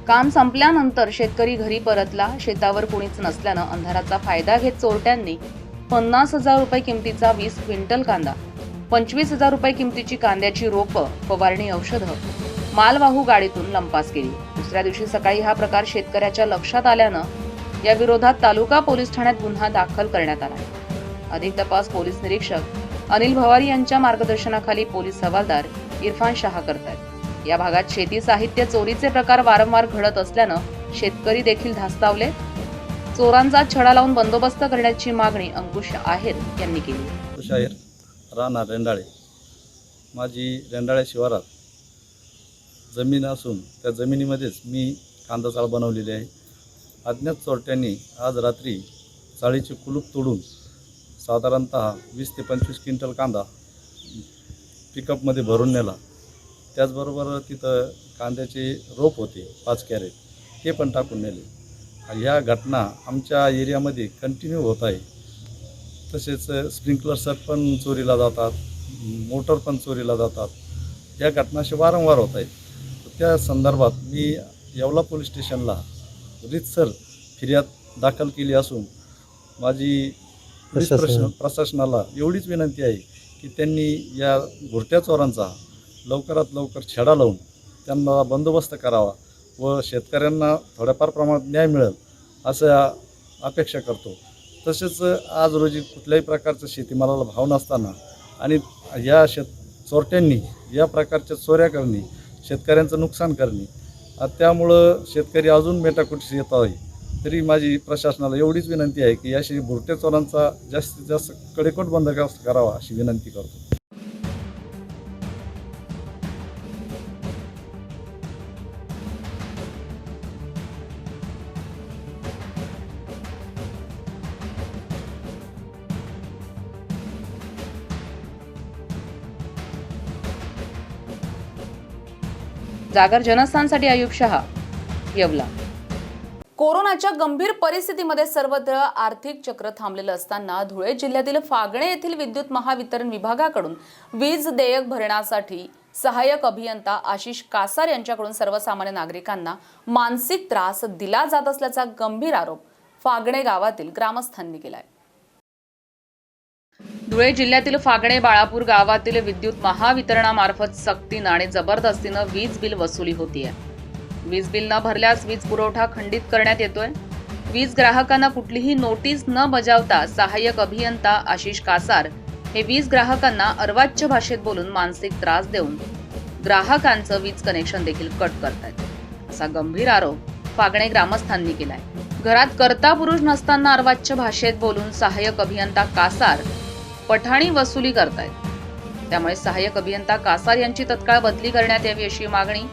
काम संपल्यानंतर शेतकरी घरी परतला. शेतावर कुणीच नसल्यानं अंधाराचा फायदा घेत चोरट्यांनी 50,000 रुपये किमतीचा 20 क्विंटल कांदा, 25,000 रुपये किमतीची कांद्याची रोपं, फवारणी औषधं मालवाहू गाडीतून लंपास केली. दुसऱ्या दिवशी सकाळी हा प्रकार शेतकऱ्याच्या लक्षात आल्यानं या विरोधात तालुका पोलीस ठाण्यात गुन्हा दाखल करण्यात आला. अधिक तपास पोलीस निरीक्षक अनिल भवारी यांच्या मार्गदर्शनाखाली पोलीस हवालदार इरफान शाह करतात. या भागात शेती साहित्य चोरीचे प्रकार वारंवार घडत असल्यानं शेतकरी देखील धास्तावले. चोरांचा छडा लावून बंदोबस्त करण्याची मागणी अंकुश आहेर यांनी केली. अंकुश आहेर, राहणार रेंडाळे. माझी रेंडाळे शिवारात जमीन असून त्या जमिनीमध्येच मी कांदा चाळ बनवलेली आहे. अज्ञात चोरट्यांनी आज रात्री चाळीचे कुलूप तोडून साधारणतः 20 ते 25 क्विंटल कांदा पिकअपमध्ये भरून नेला. त्याचबरोबर तिथं कांद्याचे रोप होते 5 कॅरेट, ते पण टाकून नेले. ह्या घटना आमच्या एरियामध्ये कंटिन्यू होत आहे. तसेच स्प्रिंकलर्स पण चोरीला जातात, मोटर पण चोरीला जातात. या घटना अशा वारंवार होत आहेत. त्या संदर्भात मी येवला पोलीस स्टेशनला रीतसर फिर्याद दाखल केली असून माझी प्रशासनाला एवढीच विनंती आहे की त्यांनी या घोरट्या चोरांचा लवकरात लवकर छडा लावून त्यांना बंदोबस्त करावा व शेतकऱ्यांना थोड्याफार प्रमाणात न्याय मिळेल असं अपेक्षा करतो. तसेच आज रोजी कुठल्याही प्रकारचं शेतीमालाला भाव नसताना आणि या चोरट्यांनी या प्रकारच्या चोऱ्या करणे, शेतकऱ्यांचं नुकसान करणे, त्यामुळं शेतकरी अजून मेटाकुटीस येत आहे. तरी माझी प्रशासनाला एवढीच विनंती आहे की याशी भुरट्या चोरांचा जास्तीत जास्त कडेकोट बंदोबस्त करावा अशी विनंती करतो. जागर जनस्थानसाठी आयुब शहा, येवला. कोरोनाच्या गंभीर परिस्थितीमध्ये सर्वत्र आर्थिक चक्र थांबलेलं असताना धुळे जिल्ह्यातील फागणे येथील विद्युत महावितरण विभागाकडून वीज देयक भरण्यासाठी सहाय्यक अभियंता आशिष कासार यांच्याकडून सर्वसामान्य नागरिकांना मानसिक त्रास दिला जात असल्याचा गंभीर आरोप फागणे गावातील ग्रामस्थांनी केलाय. धुळे जिल्ह्यातील फागणे बाळापूर गावातील विद्युत महावितरणामार्फत सक्तीनं आणि जबरदस्तीनं वीज बिल वसुली होतीये. वीज बिल न भरल्यास वीज पुरवठा खंडित करण्यात येतोय. वीज ग्राहकांना कुठलीही नोटीस न बजावता सहाय्यक अभियंता आशिष कासार हे वीज ग्राहकांना अर्वाच्य भाषेत बोलून मानसिक त्रास देऊन ग्राहकांचं वीज कनेक्शन देखील कट करतायत, असा गंभीर आरोप फागणे ग्रामस्थांनी केलाय. घरात कर्ता पुरुष नसताना अर्वाच्य भाषेत बोलून सहाय्यक अभियंता कासार पठाणी वसुली करतायत. त्यामुळे सहाय्यक अभियंता कासार यांची तत्काळ बदली करण्यात यावी अशी मागणी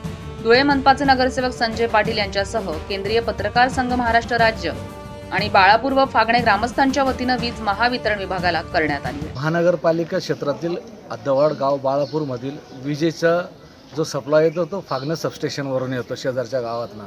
धुळे मनपाचे नगरसेवक संजय पाटील यांच्यासह केंद्रीय पत्रकार संघ महाराष्ट्र राज्य आणि बाळापूर व फागणे ग्रामस्थांच्या वतीनं वीज महावितरण विभागाला करण्यात आली आहे. महानगरपालिका क्षेत्रातील अद्दवाड गाव बाळापूरमधील विजेचा जो सप्लाय येतो तो फागणे सबस्टेशनवरून येतो शेजारच्या गावातनं.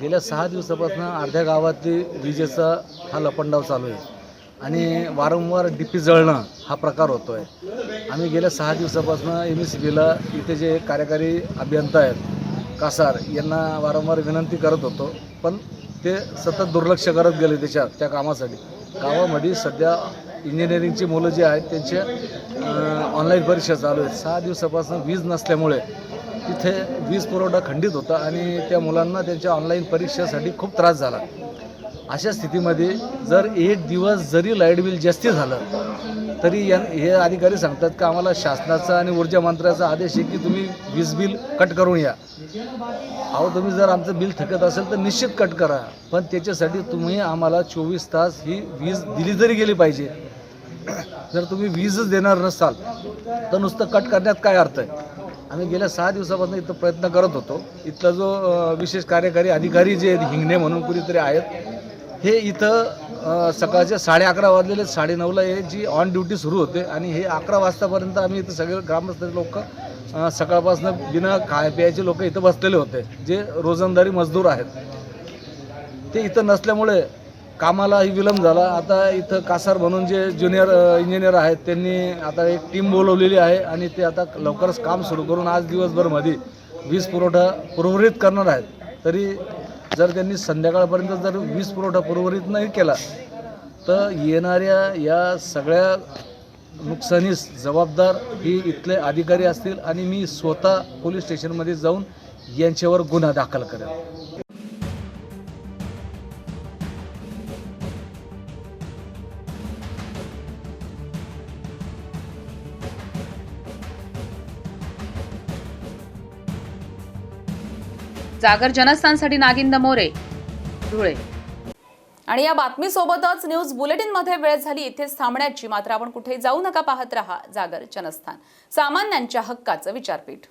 गेल्या 6 दिवसापासून अर्ध्या गावातली विजेचा हा लपंडाव चालू आहे आणि वारंवार डीपी जळणं हा प्रकार होतो आहे. आम्ही गेल्या 6 दिवसापासून MSBला इथे जे कार्यकारी अभियंता आहेत कासार यांना वारंवार विनंती करत होतो, पण ते सतत दुर्लक्ष करत गेले त्या कामासाठी. गावामध्ये सध्या इंजिनिअरिंगची मुलं जी आहेत त्यांच्या ऑनलाईन परीक्षा चालू आहेत. 6 दिवसापासून वीज नसल्यामुळे तिथे वीज पुरवठा खंडित होता आणि त्या मुलांना त्यांच्या ऑनलाईन परीक्षेसाठी खूप त्रास झाला. अशा स्थितीमध्ये जर एक दिवस जरी लाईट बिल जास्ती झालं तरी हे अधिकारी सांगतात की आम्हाला शासनाचा आणि ऊर्जा मंत्र्याचा आदेश आहे की तुम्ही वीज बिल कट करून या. अहो, तुम्ही जर आमचं बिल थकत असेल तर निश्चित कट करा, पण त्याच्यासाठी तुम्ही आम्हाला 24 तास ही वीज दिली जरी गेली पाहिजे. जर तुम्ही वीजच देणार नसाल तर नुसतं कट करण्यात काय अर्थ आहे. आम्ही गेल्या 6 दिवसापासून इथं प्रयत्न करत होतो. इथला जो विशेष कार्यकारी अधिकारी जे हिंगणे म्हणून कुणीतरी आहेत हे इथं सकाळचे 11:30 वाजलेले 9:30ला हे जी ऑन ड्युटी सुरू होते आणि हे 11 वाजतापर्यंत आम्ही इथं सगळे ग्रामस्थ लोक सकाळपासून बिना खाय प्यायचे लोक इथं बसलेले होते जे रोजंदारी मजदूर आहेत. ते इथं नसल्यामुळे कामालाही विलंब झाला. आता इथं कासार म्हणून जे ज्युनियर इंजिनियर आहेत त्यांनी आता एक टीम बोलवलेली आहे आणि ते आता लवकरच काम सुरू करून आज दिवसभरमध्ये वीज पुरवठा पूर्वरित करणार आहेत. तरी जर त्यांनी संध्याकाळपर्यंत जर वीज पुरवठा पूर्वरित नाही केला तर येणाऱ्या या सगळ्या नुकसानीस जबाबदार ही इथले अधिकारी असतील आणि मी स्वतः पोलीस स्टेशनमध्ये जाऊन यांच्यावर गुन्हा दाखल करेन. जागर जनस्थानसाठी नागिंद मोरे, धुळे. आणि या बातमीसोबतच न्यूज बुलेटिनमध्ये वेळ झाली इथेच थांबण्याची. मात्र आपण कुठेही जाऊ नका, पाहत रहा जागर जनस्थान, सामान्यांच्या हक्काचं विचारपीठ.